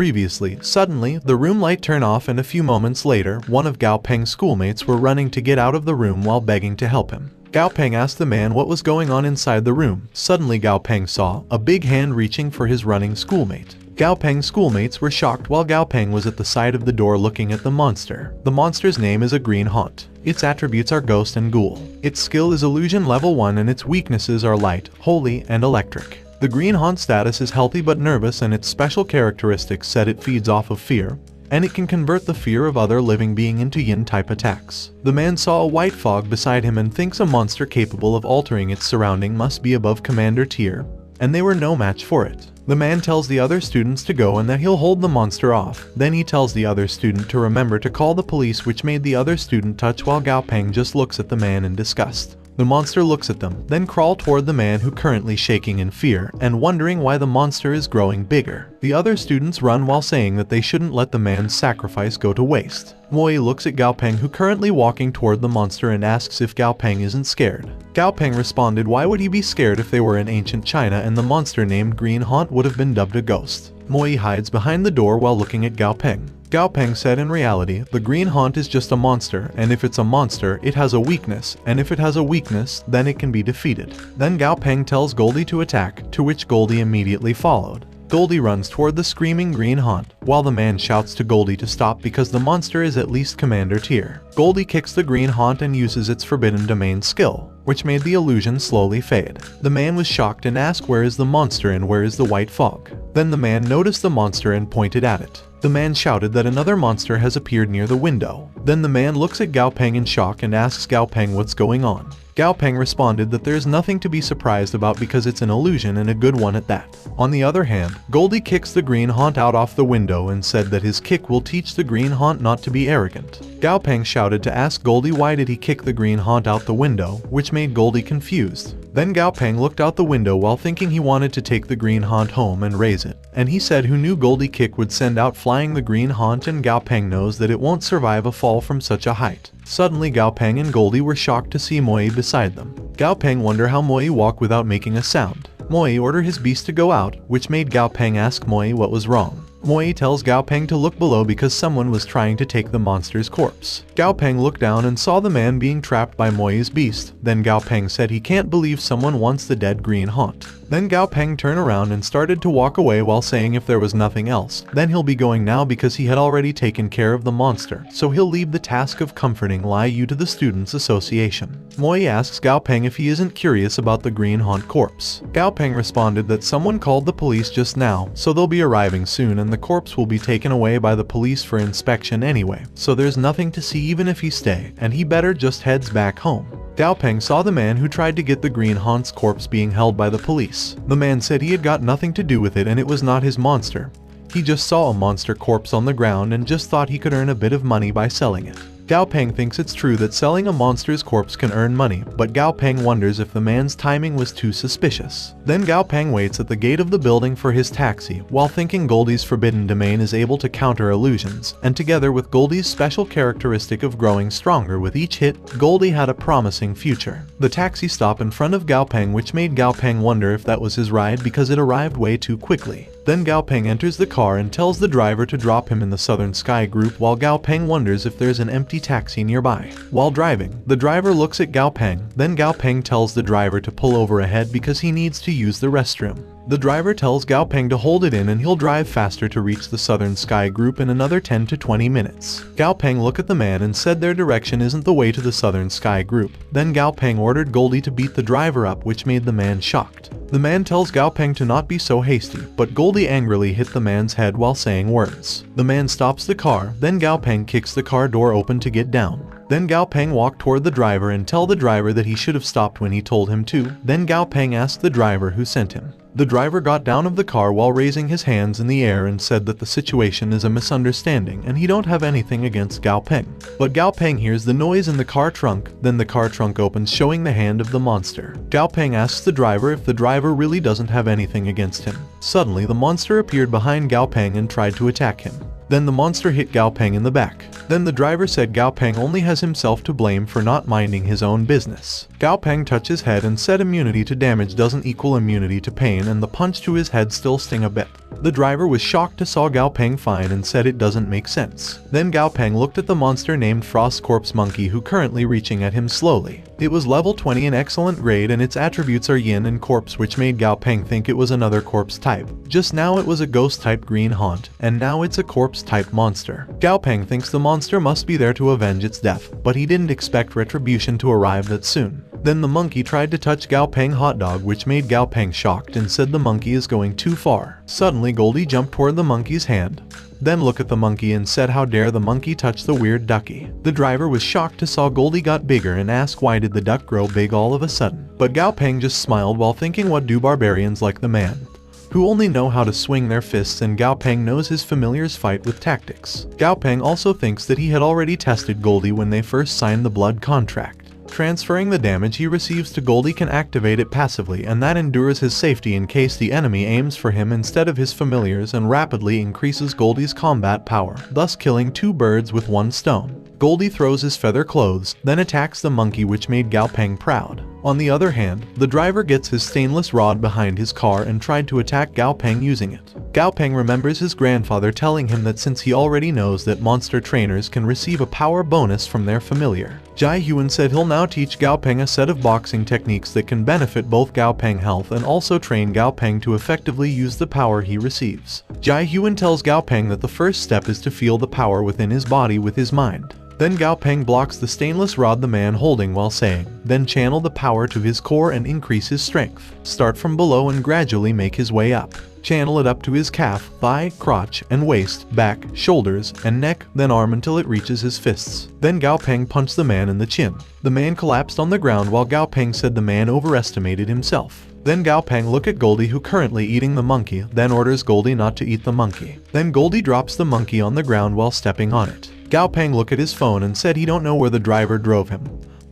previously. Suddenly, the room light turned off and a few moments later, one of Gao Peng's schoolmates were running to get out of the room while begging to help him. Gao Peng asked the man what was going on inside the room. Suddenly Gao Peng saw a big hand reaching for his running schoolmate. Gao Peng's schoolmates were shocked while Gao Peng was at the side of the door looking at the monster. The monster's name is a green haunt. Its attributes are ghost and ghoul. Its skill is illusion level 1 and its weaknesses are light, holy, and electric. The green haunt status is healthy but nervous, and its special characteristics said it feeds off of fear, and it can convert the fear of other living being into yin-type attacks. The man saw a white fog beside him and thinks a monster capable of altering its surrounding must be above commander tier, and they were no match for it. The man tells the other students to go and that he'll hold the monster off. Then he tells the other student to remember to call the police, which made the other student touch while Gao Peng just looks at the man in disgust. The monster looks at them, then crawl toward the man who currently shaking in fear and wondering why the monster is growing bigger. The other students run while saying that they shouldn't let the man's sacrifice go to waste. Moi looks at Gao Peng, who currently walking toward the monster, and asks if Gao Peng isn't scared. Gao Peng responded why would he be scared if they were in ancient China and the monster named Green Haunt would have been dubbed a ghost. Moi hides behind the door while looking at Gao Peng. Gao Peng said in reality, the green haunt is just a monster, and if it's a monster, it has a weakness, and if it has a weakness, then it can be defeated. Then Gao Peng tells Goldie to attack, to which Goldie immediately followed. Goldie runs toward the screaming green haunt, while the man shouts to Goldie to stop because the monster is at least commander tier. Goldie kicks the green haunt and uses its forbidden domain skill, which made the illusion slowly fade. The man was shocked and asked where is the monster and where is the white fog. Then the man noticed the monster and pointed at it. The man shouted that another monster has appeared near the window. Then the man looks at Gao Peng in shock and asks Gao Peng what's going on. Gao Peng responded that there's nothing to be surprised about because it's an illusion and a good one at that. On the other hand, Goldie kicks the green haunt out off the window and said that his kick will teach the green haunt not to be arrogant. Gao Peng shouted to ask Goldie why did he kick the green haunt out the window, which made Goldie confused. Then Gao Peng looked out the window while thinking he wanted to take the green haunt home and raise it, and he said who knew Goldie kick would send out flying the green haunt, and Gao Peng knows that it won't survive a fall from such a height. Suddenly Gao Peng and Goldie were shocked to see Moi beside them. Gao Peng wonder how Moi walk without making a sound. Moi order his beast to go out, which made Gao Peng ask Moi what was wrong. Moi tells Gao Peng to look below because someone was trying to take the monster's corpse. Gao Peng looked down and saw the man being trapped by Moi's beast. Then Gao Peng said he can't believe someone wants the dead green haunt. Then Gao Peng turned around and started to walk away while saying if there was nothing else, then he'll be going now because he had already taken care of the monster, so he'll leave the task of comforting Lai Yu to the Students' Association. Moi asks Gao Peng if he isn't curious about the green haunt corpse. Gao Peng responded that someone called the police just now, so they'll be arriving soon and the corpse will be taken away by the police for inspection anyway, so there's nothing to see even if he stay, and he better just heads back home. Gao Peng saw the man who tried to get the green haunt's corpse being held by the police. The man said he had got nothing to do with it and it was not his monster. He just saw a monster corpse on the ground and just thought he could earn a bit of money by selling it. Gao Peng thinks it's true that selling a monster's corpse can earn money, but Gao Peng wonders if the man's timing was too suspicious. Then Gao Peng waits at the gate of the building for his taxi, while thinking Goldie's forbidden domain is able to counter illusions, and together with Goldie's special characteristic of growing stronger with each hit, Goldie had a promising future. The taxi stopped in front of Gao Peng, which made Gao Peng wonder if that was his ride because it arrived way too quickly. Then Gao Peng enters the car and tells the driver to drop him in the Southern Sky group while Gao Peng wonders if there's an empty taxi nearby. While driving, the driver looks at Gao Peng, then Gao Peng tells the driver to pull over ahead because he needs to use the restroom. The driver tells Gao Peng to hold it in and he'll drive faster to reach the Southern Sky group in another 10 to 20 minutes. Gao Peng looked at the man and said their direction isn't the way to the Southern Sky group. Then Gao Peng ordered Goldie to beat the driver up, which made the man shocked. The man tells Gao Peng to not be so hasty, but Goldie angrily hit the man's head while saying words. The man stops the car, then Gao Peng kicks the car door open to get down. Then Gao Peng walked toward the driver and tell the driver that he should have stopped when he told him to. Then Gao Peng asked the driver who sent him. The driver got down of the car while raising his hands in the air and said that the situation is a misunderstanding and he don't have anything against Gao Peng. But Gao Peng hears the noise in the car trunk, then the car trunk opens showing the hand of the monster. Gao Peng asks the driver if the driver really doesn't have anything against him. Suddenly the monster appeared behind Gao Peng and tried to attack him. Then the monster hit Gao Peng in the back. Then the driver said Gao Peng only has himself to blame for not minding his own business. Gao Peng touched his head and said immunity to damage doesn't equal immunity to pain, and the punch to his head still sting a bit. The driver was shocked to saw Gao Peng fine and said it doesn't make sense. Then Gao Peng looked at the monster named Frost Corpse Monkey who currently reaching at him slowly. It was level 20 in excellent grade and its attributes are yin and corpse, which made Gao Peng think it was another corpse type. Just now it was a ghost type green haunt, and now it's a corpse type monster. Gao Peng thinks the monster must be there to avenge its death, but he didn't expect retribution to arrive that soon. Then the monkey tried to touch Gao Peng hot dog, which made Gao Peng shocked and said the monkey is going too far. Suddenly Goldie jumped toward the monkey's hand, then looked at the monkey and said how dare the monkey touch the weird ducky. The driver was shocked to saw Goldie got bigger and asked why did the duck grow big all of a sudden. But Gao Peng just smiled while thinking what do barbarians like the man, who only know how to swing their fists, and Gao Peng knows his familiars fight with tactics. Gao Peng also thinks that he had already tested Goldie when they first signed the blood contract. Transferring the damage he receives to Goldie can activate it passively, and that endures his safety in case the enemy aims for him instead of his familiars, and rapidly increases Goldie's combat power, thus killing 2 birds with 1 stone. Goldie throws his feather clothes, then attacks the monkey, which made Gao Peng proud. On the other hand, the driver gets his stainless rod behind his car and tried to attack Gao Peng using it. Gao Peng remembers his grandfather telling him that since he already knows that monster trainers can receive a power bonus from their familiar, Jai Huan said he'll now teach Gao Peng a set of boxing techniques that can benefit both Gao Peng health and also train Gao Peng to effectively use the power he receives. Jai Huan tells Gao Peng that the first step is to feel the power within his body with his mind. Then Gao Peng blocks the stainless rod the man holding while saying, then channel the power to his core and increase his strength. Start from below and gradually make his way up. Channel it up to his calf, thigh, crotch, and waist, back, shoulders, and neck, then arm until it reaches his fists. Then Gao Peng punched the man in the chin. The man collapsed on the ground while Gao Peng said the man overestimated himself. Then Gao Peng look at Goldie, who currently eating the monkey, then orders Goldie not to eat the monkey. Then Goldie drops the monkey on the ground while stepping on it. Gao Peng look at his phone and said he don't know where the driver drove him,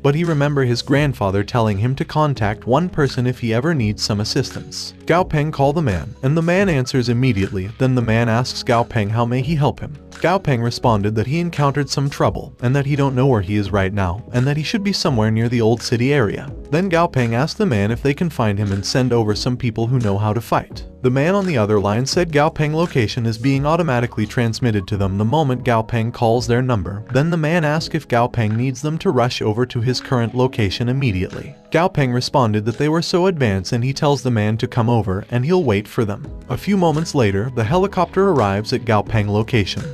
but he remember his grandfather telling him to contact one person if he ever needs some assistance. Gao Peng call the man, and the man answers immediately. Then the man asks Gao Peng how may he help him. Gao Peng responded that he encountered some trouble, and that he don't know where he is right now, and that he should be somewhere near the old city area. Then Gao Peng asked the man if they can find him and send over some people who know how to fight. The man on the other line said Gao Peng location is being automatically transmitted to them the moment Gao Peng calls their number. Then the man asked if Gao Peng needs them to rush over to his current location immediately. Gao Peng responded that they were so advanced, and he tells the man to come over and he'll wait for them. A few moments later, the helicopter arrives at Gao Peng location.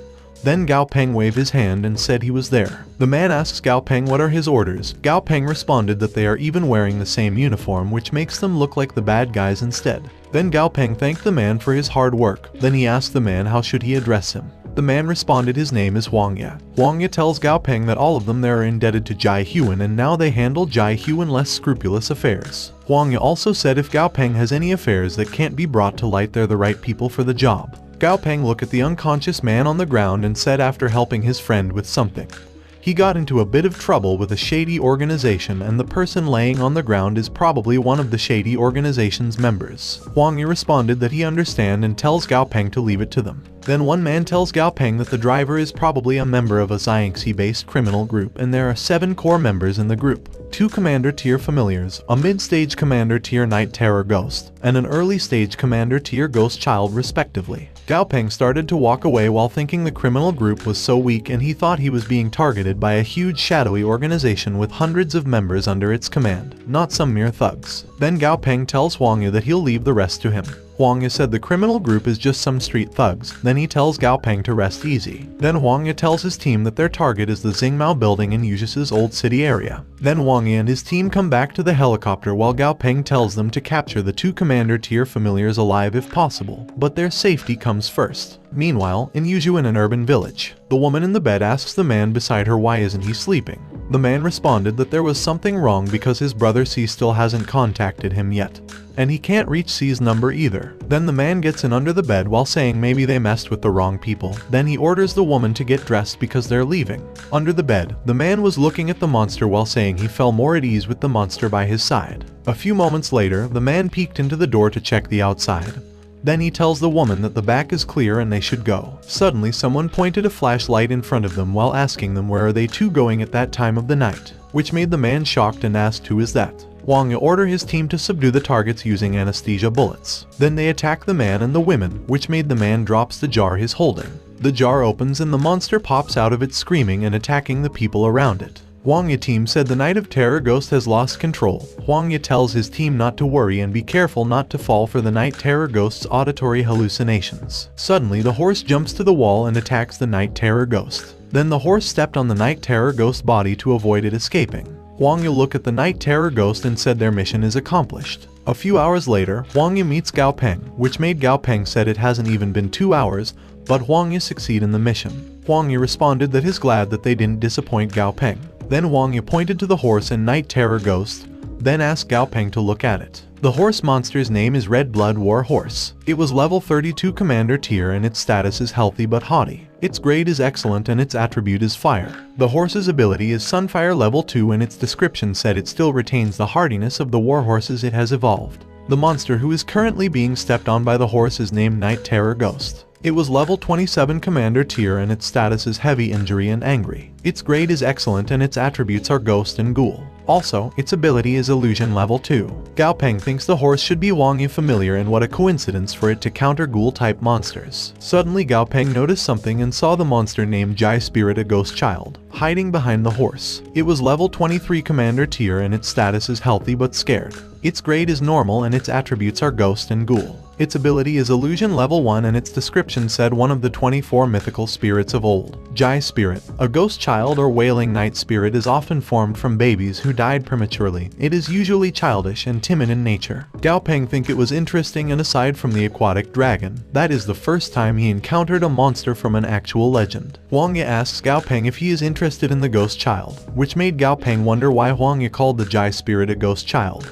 Then Gao Peng waved his hand and said he was there. The man asks Gao Peng what are his orders. Gao Peng responded that they are even wearing the same uniform, which makes them look like the bad guys instead. Then Gao Peng thanked the man for his hard work. Then he asked the man how should he address him. The man responded his name is Wang Ye. Wang Ye tells Gao Peng that all of them there are indebted to Jai Huan, and now they handle Jai Huan less scrupulous affairs. Wang Ye also said if Gao Peng has any affairs that can't be brought to light, they're the right people for the job. Gao Peng looked at the unconscious man on the ground and said after helping his friend with something, he got into a bit of trouble with a shady organization, and the person laying on the ground is probably one of the shady organization's members. Wang Yi responded that he understands and tells Gao Peng to leave it to them. Then one man tells Gao Peng that the driver is probably a member of a Xiangxi-based criminal group, and there are 7 core members in the group. 2 commander tier familiars, a mid-stage commander tier night terror ghost, and an early stage commander tier ghost child respectively. Gao Peng started to walk away while thinking the criminal group was so weak, and he thought he was being targeted by a huge shadowy organization with hundreds of members under its command, not some mere thugs. Then Gao Peng tells Wang Yi that he'll leave the rest to him. Wang Yi said the criminal group is just some street thugs. Then he tells Gao Peng to rest easy. Then Wang Yi tells his team that their target is the Xingmao building in Yushis's old city area. Then Wang Yi and his team come back to the helicopter while Gao Peng tells them to capture the 2 commander tier familiars alive if possible, but their safety comes first. Meanwhile, in Yuzhou, in an urban village, the woman in the bed asks the man beside her why isn't he sleeping. The man responded that there was something wrong because his brother C still hasn't contacted him yet, and he can't reach C's number either. Then the man gets in under the bed while saying maybe they messed with the wrong people. Then he orders the woman to get dressed because they're leaving. Under the bed, the man was looking at the monster while saying he felt more at ease with the monster by his side. A few moments later, the man peeked into the door to check the outside. Then he tells the woman that the back is clear and they should go. Suddenly someone pointed a flashlight in front of them while asking them where are they 2 going at that time of the night, which made the man shocked and asked who is that. Wang Yi orders his team to subdue the targets using anesthesia bullets. Then they attack the man and the women, which made the man drops the jar he's holding. The jar opens and the monster pops out of it screaming and attacking the people around it. Wang Yi team said the Night of Terror ghost has lost control. Wang Yi tells his team not to worry and be careful not to fall for the Night Terror ghost's auditory hallucinations. Suddenly the horse jumps to the wall and attacks the Night Terror ghost. Then the horse stepped on the Night Terror ghost's body to avoid it escaping. Wang Yi looked at the Night Terror ghost and said their mission is accomplished. A few hours later, Wang Yi meets Gao Peng, which made Gao Peng said it hasn't even been 2 hours, but Wang Yi succeed in the mission. Wang Yi responded that he's glad that they didn't disappoint Gao Peng. Then Wang Yi pointed to the horse and Night Terror ghost, then asked Gao Peng to look at it. The horse monster's name is Red Blood War Horse. It was level 32 commander tier and its status is healthy but haughty. Its grade is excellent and its attribute is fire. The horse's ability is Sunfire level 2 and its description said it still retains the hardiness of the war horses it has evolved. The monster who is currently being stepped on by the horse is named Night Terror Ghost. It was level 27 commander tier and its status is heavy injury and angry. Its grade is excellent and its attributes are ghost and ghoul. Also, its ability is illusion level 2. Gao Peng thinks the horse should be Wang Yi familiar and what a coincidence for it to counter ghoul type monsters. Suddenly Gao Peng noticed something and saw the monster named Jai Spirit, a ghost child, hiding behind the horse. It was level 23 commander tier and its status is healthy but scared. Its grade is normal and its attributes are ghost and ghoul. Its ability is illusion level 1 and its description said one of the 24 mythical spirits of old. Jai Spirit, a ghost child or wailing night spirit, is often formed from babies who died prematurely. It is usually childish and timid in nature. Gao Peng think it was interesting, and aside from the aquatic dragon, that is the first time he encountered a monster from an actual legend. Wang Yi asks Gao Peng if he is interested in the ghost child, which made Gao Peng wonder why Wang Yi called the Jai Spirit a ghost child.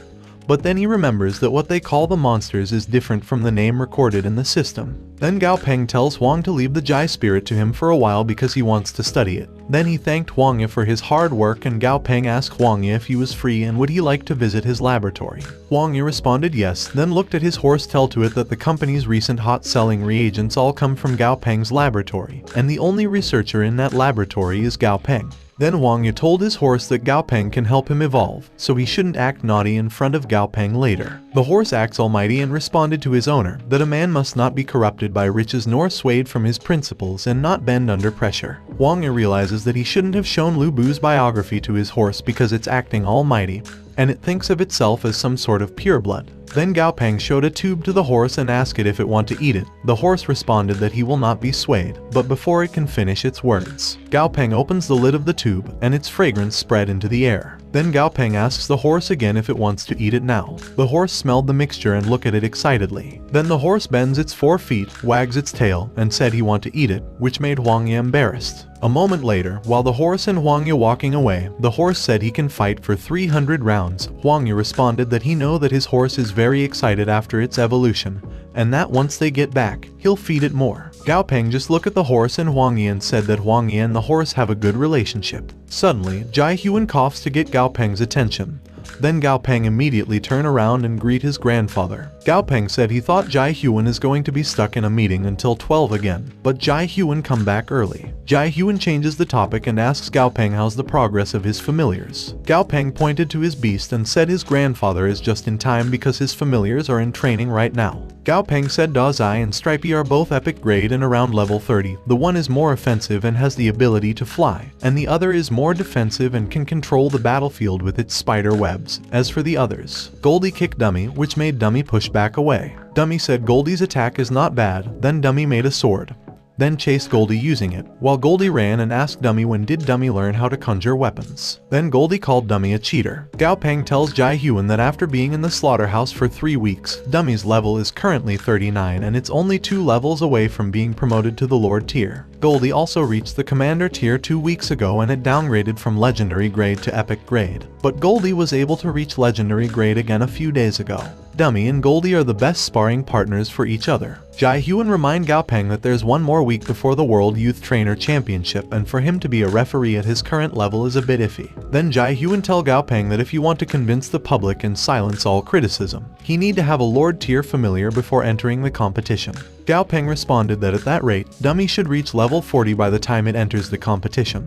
But then he remembers that what they call the monsters is different from the name recorded in the system. Then Gao Peng tells Wang to leave the Jai Spirit to him for a while because he wants to study it. Then he thanked Wang Yi for his hard work and Gao Peng asked Wang Yi if he was free and would he like to visit his laboratory. Wang Yi responded yes, then looked at his horse, tell to it that the company's recent hot-selling reagents all come from Gao Peng's laboratory, and the only researcher in that laboratory is Gao Peng. Then Wang Yi told his horse that Gao Peng can help him evolve, so he shouldn't act naughty in front of Gao Peng later. The horse acts almighty and responded to his owner that a man must not be corrupted by riches nor swayed from his principles and not bend under pressure. Wang Yi realizes that he shouldn't have shown Lu Bu's biography to his horse because it's acting almighty, and it thinks of itself as some sort of pureblood. Then Gao Peng showed a tube to the horse and asked it if it want to eat it. The horse responded that he will not be swayed, but before it can finish its words, Gao Peng opens the lid of the tube and its fragrance spread into the air. Then Gao Peng asks the horse again if it wants to eat it now. The horse smelled the mixture and looked at it excitedly. Then the horse bends its 4 feet, wags its tail, and said he want to eat it, which made Wang Yi embarrassed. A moment later, while the horse and Wang Yi walking away, the horse said he can fight for 300 rounds. Wang Yi responded that he know that his horse is very excited after its evolution, and that once they get back, he'll feed it more. Gao Peng just looked at the horse and Wang Yi and said that Wang Yi and the horse have a good relationship. Suddenly, Jai Huan coughs to get Gao Peng's attention. Then Gao Peng immediately turn around and greet his grandfather. Gao Peng said he thought Jai Huan is going to be stuck in a meeting until 12 again, but Jai Huan come back early. Jai Huan changes the topic and asks Gao Peng how's the progress of his familiars. Gao Peng pointed to his beast and said his grandfather is just in time because his familiars are in training right now. Gao Peng said Dazai and Stripey are both epic grade and around level 30. The one is more offensive and has the ability to fly, and the other is more defensive and can control the battlefield with its spider webs. As for the others, Goldie kicked Dummy, which made Dummy push back away. Dummy said Goldie's attack is not bad, then Dummy made a sword, then chased Goldie using it, while Goldie ran and asked Dummy when did Dummy learn how to conjure weapons. Then Goldie called Dummy a cheater. Gao Peng tells Jai Huan that after being in the slaughterhouse for 3 weeks, Dummy's level is currently 39 and it's only 2 levels away from being promoted to the Lord tier. Goldie also reached the Commander tier 2 weeks ago and had downgraded from Legendary grade to Epic grade, but Goldie was able to reach Legendary grade again a few days ago. Dummy and Goldie are the best sparring partners for each other. Jai Huan remind Gao Peng that there's 1 more week before the World Youth Trainer Championship and for him to be a referee at his current level is a bit iffy. Then Jai Huan tell Gao Peng that if you want to convince the public and silence all criticism, he need to have a Lord tier familiar before entering the competition. Gao Peng responded that at that rate, Dummy should reach level 40 by the time it enters the competition.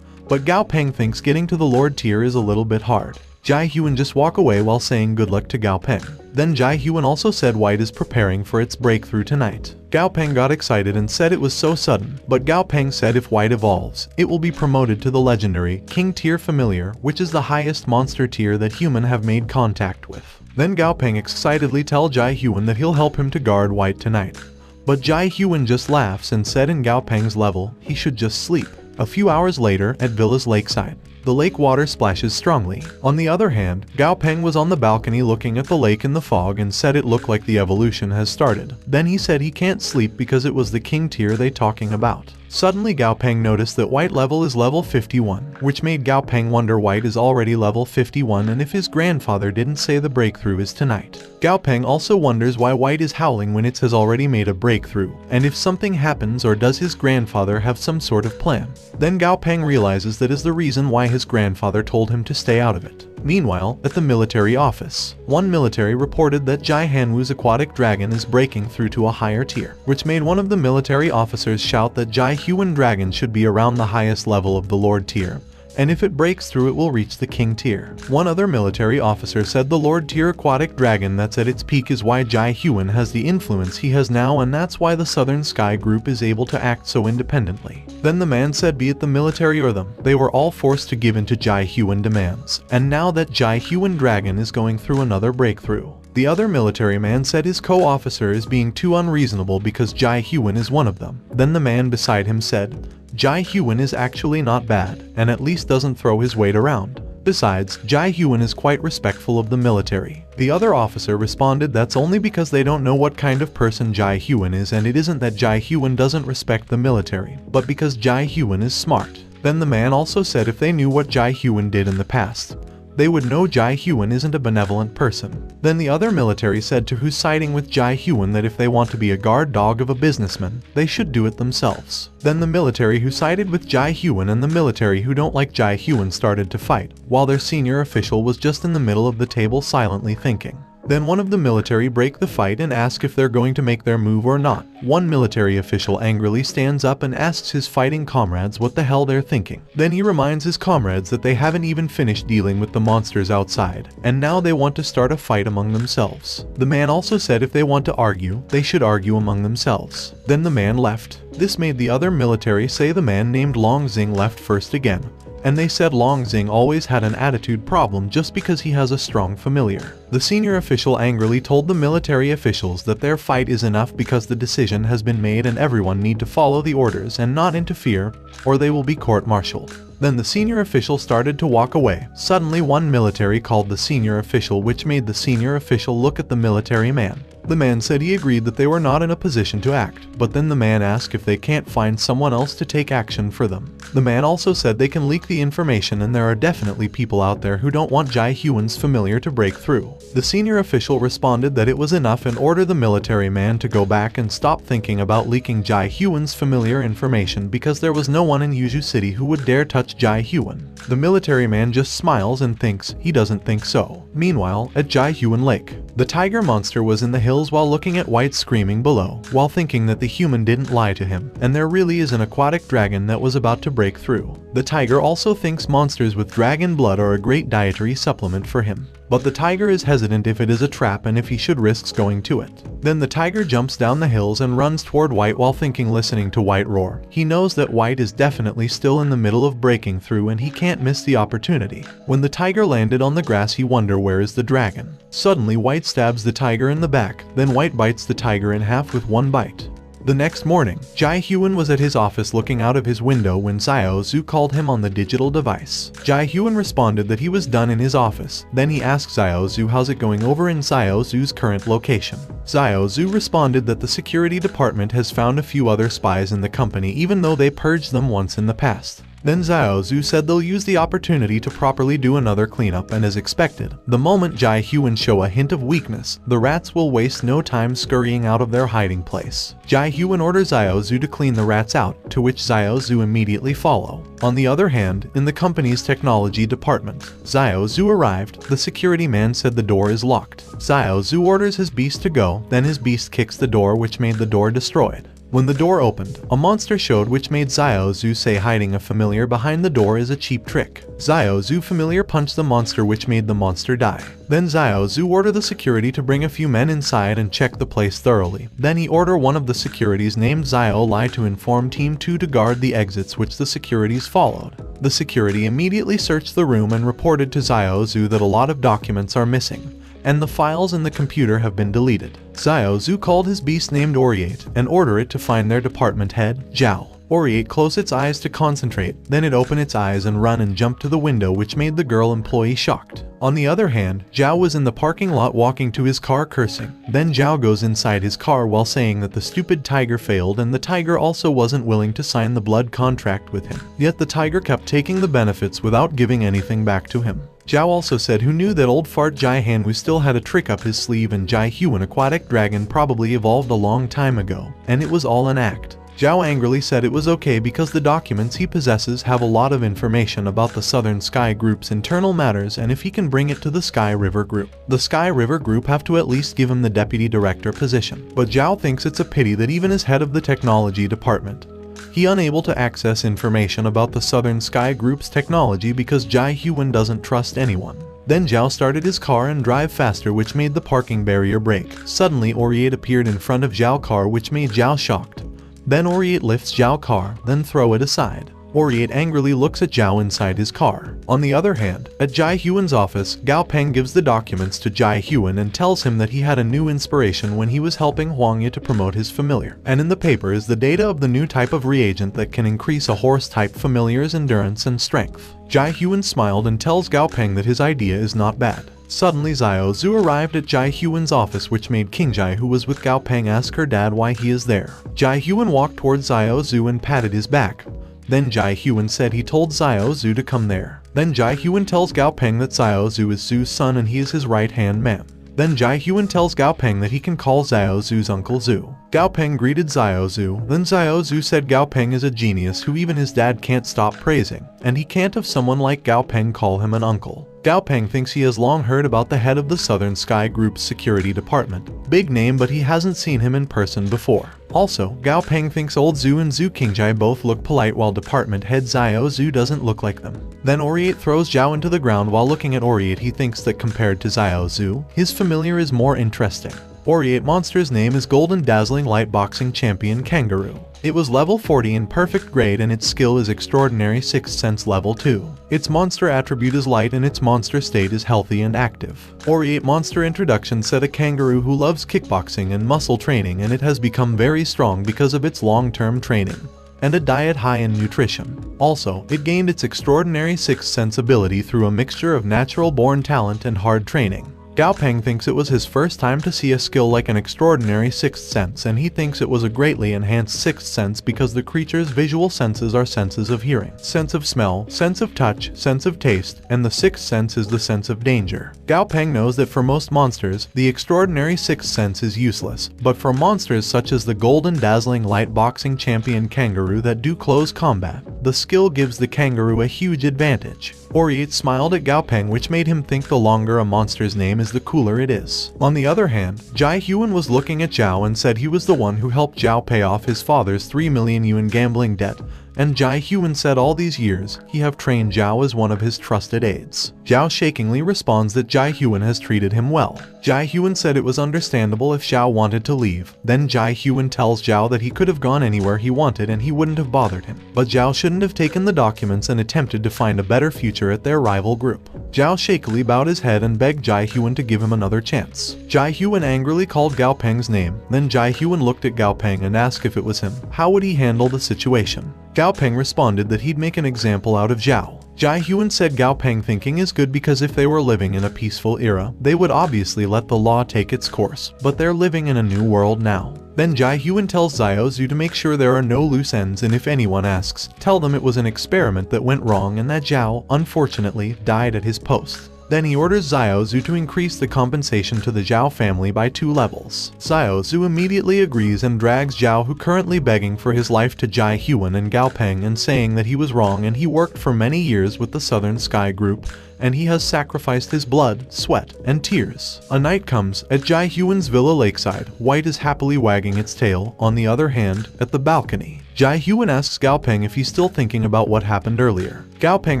But Gao Peng thinks getting to the Lord tier is a little bit hard. Jai Hyun just walk away while saying good luck to Gao Peng. Then Jai Hyun also said White is preparing for its breakthrough tonight. Gao Peng got excited and said it was so sudden, but Gao Peng said if White evolves, it will be promoted to the legendary King tier familiar, which is the highest monster tier that human have made contact with. Then Gao Peng excitedly tell Jai Hyun that he'll help him to guard White tonight. But Jai Hyun just laughs and said in Gao Peng's level, he should just sleep. A few hours later, at Villa's lakeside, the lake water splashes strongly. On the other hand, Gao Peng was on the balcony looking at the lake in the fog and said it looked like the evolution has started. Then he said he can't sleep because it was the king tier they talking about. Suddenly Gao Peng noticed that White level is level 51, which made Gao Peng wonder White is already level 51 and if his grandfather didn't say the breakthrough is tonight. Gao Peng also wonders why White is howling when it has already made a breakthrough, and if something happens or does his grandfather have some sort of plan. Then Gao Peng realizes that is the reason why his grandfather told him to stay out of it. Meanwhile, at the military office, one military reported that Jai Hanwoo's aquatic dragon is breaking through to a higher tier, which made one of the military officers shout that Jai Hyun dragon should be around the highest level of the Lord tier, and if it breaks through it will reach the king tier. One other military officer said the Lord tier aquatic dragon that's at its peak is why Jai Hyun has the influence he has now, and that's why the Southern Sky Group is able to act so independently. Then the man said be it the military or them, they were all forced to give in to Jai Hyun demands, and now that Jai Hyun dragon is going through another breakthrough. The other military man said his co-officer is being too unreasonable because Jai Hyun is one of them. Then the man beside him said, Jai Hyun is actually not bad, and at least doesn't throw his weight around. Besides, Jai Hyun is quite respectful of the military. The other officer responded that's only because they don't know what kind of person Jai Hyun is, and it isn't that Jai Hyun doesn't respect the military, but because Jai Hyun is smart. Then the man also said if they knew what Jai Hyun did in the past, they would know Jai Hyun isn't a benevolent person. Then the other military said to who's siding with Jai Hyun that if they want to be a guard dog of a businessman, they should do it themselves. Then the military who sided with Jai Hyun and the military who don't like Jai Hyun started to fight, while their senior official was just in the middle of the table silently thinking. Then one of the military break the fight and ask if they're going to make their move or not. One military official angrily stands up and asks his fighting comrades what the hell they're thinking. Then he reminds his comrades that they haven't even finished dealing with the monsters outside, and now they want to start a fight among themselves. The man also said if they want to argue, they should argue among themselves. Then the man left. This made the other military say the man named Long Xing left first again, and they said Long Xing always had an attitude problem just because he has a strong familiar. The senior official angrily told the military officials that their fight is enough because the decision has been made and everyone need to follow the orders and not interfere, or they will be court-martialed. Then the senior official started to walk away. Suddenly one military called the senior official, which made the senior official look at the military man. The man said he agreed that they were not in a position to act, but then the man asked if they can't find someone else to take action for them. The man also said they can leak the information and there are definitely people out there who don't want Jai Hyun's familiar to break through. The senior official responded that it was enough and ordered the military man to go back and stop thinking about leaking Jai Hyun's familiar information because there was no one in Yuju City who would dare touch Jai Hyun. The military man just smiles and thinks he doesn't think so. Meanwhile, at Jai Hyun Lake, the tiger monster was in the hills while looking at White screaming below, while thinking that the human didn't lie to him, and there really is an aquatic dragon that was about to break through. The tiger also thinks monsters with dragon blood are a great dietary supplement for him, but the tiger is hesitant if it is a trap and if he should risk going to it. Then the tiger jumps down the hills and runs toward White while thinking, listening to White roar. He knows that White is definitely still in the middle of breaking through and he can't miss the opportunity. When the tiger landed on the grass, he wondered where is the dragon. Suddenly White stabs the tiger in the back, then White bites the tiger in half with one bite. The next morning, Jai Hyun was at his office looking out of his window when Xiao Zhu called him on the digital device. Jai Hyun responded that he was done in his office. Then he asked Xiao Zhu how's it going over in Xiao Zhu's current location. Xiao Zhu responded that the security department has found a few other spies in the company even though they purged them once in the past. Then Xiao Zhu said they'll use the opportunity to properly do another cleanup, and as expected, the moment Jai Hyun show a hint of weakness, the rats will waste no time scurrying out of their hiding place. Jai Hyun orders Xiao Zhu to clean the rats out, to which Xiao Zhu immediately follow. On the other hand, in the company's technology department, Xiao Zhu arrived. The security man said the door is locked. Xiao Zhu orders his beast to go, then his beast kicks the door, which made the door destroyed. When the door opened, a monster showed which made Xiao Zhu say hiding a familiar behind the door is a cheap trick. Xiao Zhu familiar punched the monster which made the monster die. Then Xiao Zhu ordered the security to bring a few men inside and check the place thoroughly. Then he ordered one of the securities named Xiao Lai to inform Team 2 to guard the exits, which the securities followed. The security immediately searched the room and reported to Xiao Zhu that a lot of documents are missing, and the files in the computer have been deleted. Xiao Zhu called his beast named Oriate and ordered it to find their department head, Zhao. Oriate closed its eyes to concentrate, then it opened its eyes and ran and jumped to the window, which made the girl employee shocked. On the other hand, Zhao was in the parking lot walking to his car cursing. Then Zhao goes inside his car while saying that the stupid tiger failed and the tiger also wasn't willing to sign the blood contract with him. Yet the tiger kept taking the benefits without giving anything back to him. Zhao also said who knew that old fart Jai Hanwu still had a trick up his sleeve, and Jai Hu, an aquatic dragon, probably evolved a long time ago, and it was all an act. Zhao angrily said it was okay because the documents he possesses have a lot of information about the Southern Sky Group's internal matters, and if he can bring it to the Sky River Group, the Sky River Group have to at least give him the deputy director position. But Zhao thinks it's a pity that even as head of the technology department, he unable to access information about the Southern Sky Group's technology because Jai Huan doesn't trust anyone. Then Zhao started his car and drive faster, which made the parking barrier break. Suddenly Oriate appeared in front of Zhao car, which made Zhao shocked. Then Oriate lifts Zhao car, then throw it aside. Oriate angrily looks at Zhao inside his car. On the other hand, at Jai Huan's office, Gao Peng gives the documents to Jai Huan and tells him that he had a new inspiration when he was helping Huang Ye to promote his familiar. And in the paper is the data of the new type of reagent that can increase a horse-type familiar's endurance and strength. Jai Huan smiled and tells Gao Peng that his idea is not bad. Suddenly Xiao Zhu arrived at Jai Huan's office, which made King Jai, who was with Gao Peng, ask her dad why he is there. Jai Huan walked towards Xiao Zhu and patted his back. Then Jai Huan said he told Xiao Zhu to come there. Then Jai Huan tells Gao Peng that Xiao Zhu is Zhu's son and he is his right-hand man. Then Jai Huan tells Gao Peng that he can call Xiao Zhu's uncle Zhu. Gao Peng greeted Xiao Zhu. Then Xiao Zhu said Gao Peng is a genius who even his dad can't stop praising, and he can't have someone like Gao Peng call him an uncle. Gao Peng thinks he has long heard about the head of the Southern Sky Group's security department. Big name, but he hasn't seen him in person before. Also, Gao Peng thinks old Zhu and Zhu Qingjai both look polite while department head Xiao Zhu doesn't look like them. Then Oriate throws Zhao into the ground. While looking at Oriate, he thinks that compared to Xiao Zhu, his familiar is more interesting. Oriate monster's name is Golden Dazzling Light Boxing Champion Kangaroo. It was level 40 in perfect grade and its skill is Extraordinary Sixth Sense level 2. Its monster attribute is light and its monster state is healthy and active. Oriate monster introduction said a kangaroo who loves kickboxing and muscle training, and it has become very strong because of its long-term training and a diet high in nutrition. Also, it gained its Extraordinary Sixth Sense ability through a mixture of natural-born talent and hard training. Gao Peng thinks it was his first time to see a skill like an Extraordinary Sixth Sense, and he thinks it was a greatly enhanced Sixth Sense because the creature's visual senses are senses of hearing, sense of smell, sense of touch, sense of taste, and the Sixth Sense is the sense of danger. Gao Peng knows that for most monsters, the Extraordinary Sixth Sense is useless, but for monsters such as the Golden Dazzling Light Boxing Champion Kangaroo that do close combat, the skill gives the kangaroo a huge advantage. Oriate smiled at Gao Peng, which made him think the longer a monster's name is, the cooler it is. On the other hand, Jai Huan was looking at Zhao and said he was the one who helped Zhao pay off his father's 3 million yuan gambling debt, and Jai Huan said all these years he have trained Zhao as one of his trusted aides. Zhao shakingly responds that Jai Huan has treated him well. Jai Huan said it was understandable if Zhao wanted to leave. Then Jai Huan tells Zhao that he could have gone anywhere he wanted and he wouldn't have bothered him. But Zhao shouldn't have taken the documents and attempted to find a better future at their rival group. Zhao shakily bowed his head and begged Jai Huan to give him another chance. Jai Huan angrily called Gao Peng's name. Then Jai Huan looked at Gao Peng and asked if it was him, how would he handle the situation? Gao Peng responded that he'd make an example out of Zhao. Jai Huan said Gao Peng thinking is good because if they were living in a peaceful era, they would obviously let the law take its course, but they're living in a new world now. Then Jai Huan tells Xiao Zhu to make sure there are no loose ends, and if anyone asks, tell them it was an experiment that went wrong and that Zhao, unfortunately, died at his post. Then he orders Xiao Zhu to increase the compensation to the Zhao family by 2 levels. Xiao Zhu immediately agrees and drags Zhao, who currently begging for his life, to Jai Huan and Gao Peng and saying that he was wrong and he worked for many years with the Southern Sky Group and he has sacrificed his blood, sweat, and tears. A night comes at Jai Huan's villa lakeside. White is happily wagging its tail. On the other hand, at the balcony, Jai Huan asks Gao Peng if he's still thinking about what happened earlier. Gao Peng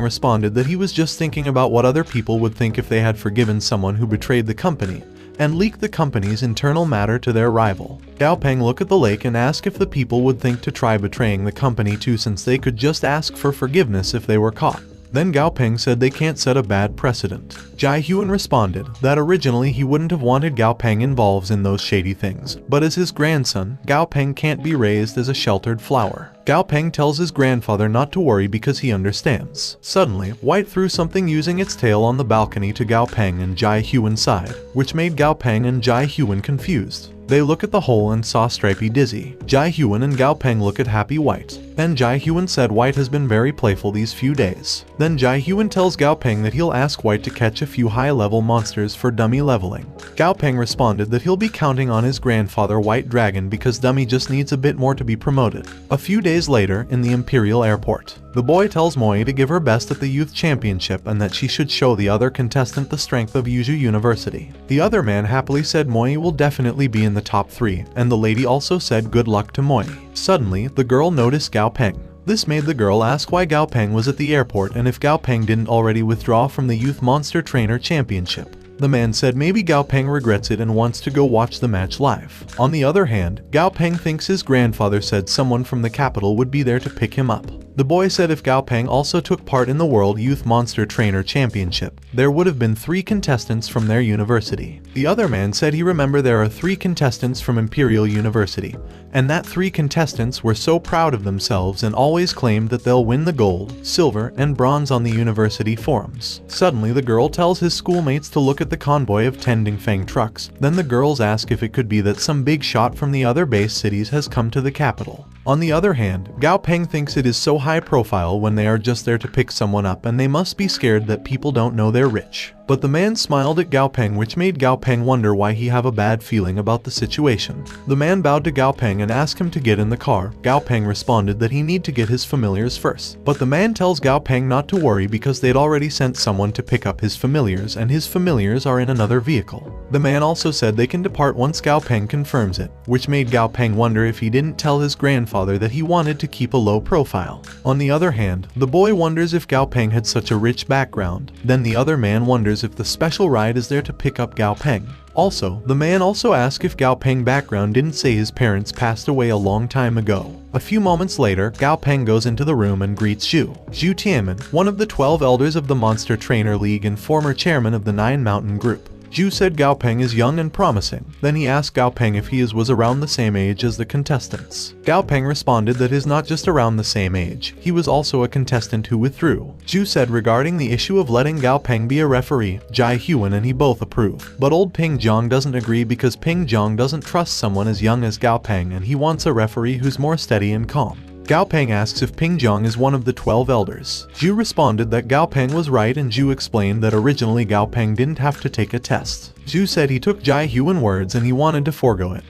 responded that he was just thinking about what other people would think if they had forgiven someone who betrayed the company and leaked the company's internal matter to their rival. Gao Peng look at the lake and ask if the people would think to try betraying the company too, since they could just ask for forgiveness if they were caught. Then Gao Peng said they can't set a bad precedent. Jai Huan responded that originally he wouldn't have wanted Gao Peng involved in those shady things, but as his grandson, Gao Peng can't be raised as a sheltered flower. Gao Peng tells his grandfather not to worry because he understands. Suddenly, White threw something using its tail on the balcony to Gao Peng and Jai Huan's side, which made Gao Peng and Jai Huan confused. They look at the hole and saw Stripey Dizzy. Jai Huan and Gao Peng look at Happy White. Then Jai Huan said White has been very playful these few days. Then Jai Huan tells Gao Peng that he'll ask White to catch a few high-level monsters for dummy leveling. Gao Peng responded that he'll be counting on his grandfather White Dragon because dummy just needs a bit more to be promoted. A few days later, in the Imperial Airport, the boy tells Moi to give her best at the Youth Championship and that she should show the other contestant the strength of Yuzhou University. The other man happily said Moi will definitely be in the top 3, and the lady also said good luck to Moi. Suddenly, the girl noticed Gao Peng. This made the girl ask why Gao Peng was at the airport and if Gao Peng didn't already withdraw from the Youth Monster Trainer Championship. The man said maybe Gao Peng regrets it and wants to go watch the match live. On the other hand, Gao Peng thinks his grandfather said someone from the capital would be there to pick him up. The boy said if Gao Peng also took part in the World Youth Monster Trainer Championship, there would have been 3 contestants from their university. The other man said he remember there are 3 contestants from Imperial University, and that 3 contestants were so proud of themselves and always claimed that they'll win the gold, silver, and bronze on the university forums. Suddenly the girl tells his schoolmates to look at the convoy of tending Fang trucks. Then the girls ask if it could be that some big shot from the other base cities has come to the capital. On the other hand, Gao Peng thinks it is so high profile when they are just there to pick someone up and they must be scared that people don't know they're rich. But the man smiled at Gao Peng, which made Gao Peng wonder why he have a bad feeling about the situation. The man bowed to Gao Peng and asked him to get in the car. Gao Peng responded that he need to get his familiars first. But the man tells Gao Peng not to worry because they'd already sent someone to pick up his familiars and his familiars are in another vehicle. The man also said they can depart once Gao Peng confirms it, which made Gao Peng wonder if he didn't tell his grandfather that he wanted to keep a low profile. On the other hand, the boy wonders if Gao Peng had such a rich background. Then the other man wonders if the special ride is there to pick up Gao Peng. Also, the man also asked if Gao Peng background didn't say his parents passed away a long time ago. A few moments later, Gao Peng goes into the room and greets Zhu Tianmen, one of the 12 elders of the Monster Trainer League and former chairman of the 9 Mountain Group. Zhu said Gao Peng is young and promising. Then he asked Gao Peng if he was around the same age as the contestants. Gao Peng responded that he's not just around the same age, he was also a contestant who withdrew. Zhu said regarding the issue of letting Gao Peng be a referee, Jai Huan and he both approve. But old Ping Zhang doesn't agree because Ping Zhang doesn't trust someone as young as Gao Peng and he wants a referee who's more steady and calm. Gao Peng asks if Ping Zhang is one of the 12 elders. Zhu responded that Gao Peng was right and Zhu explained that originally Gao Peng didn't have to take a test. Zhu said he took Jai Huan words and he wanted to forego it.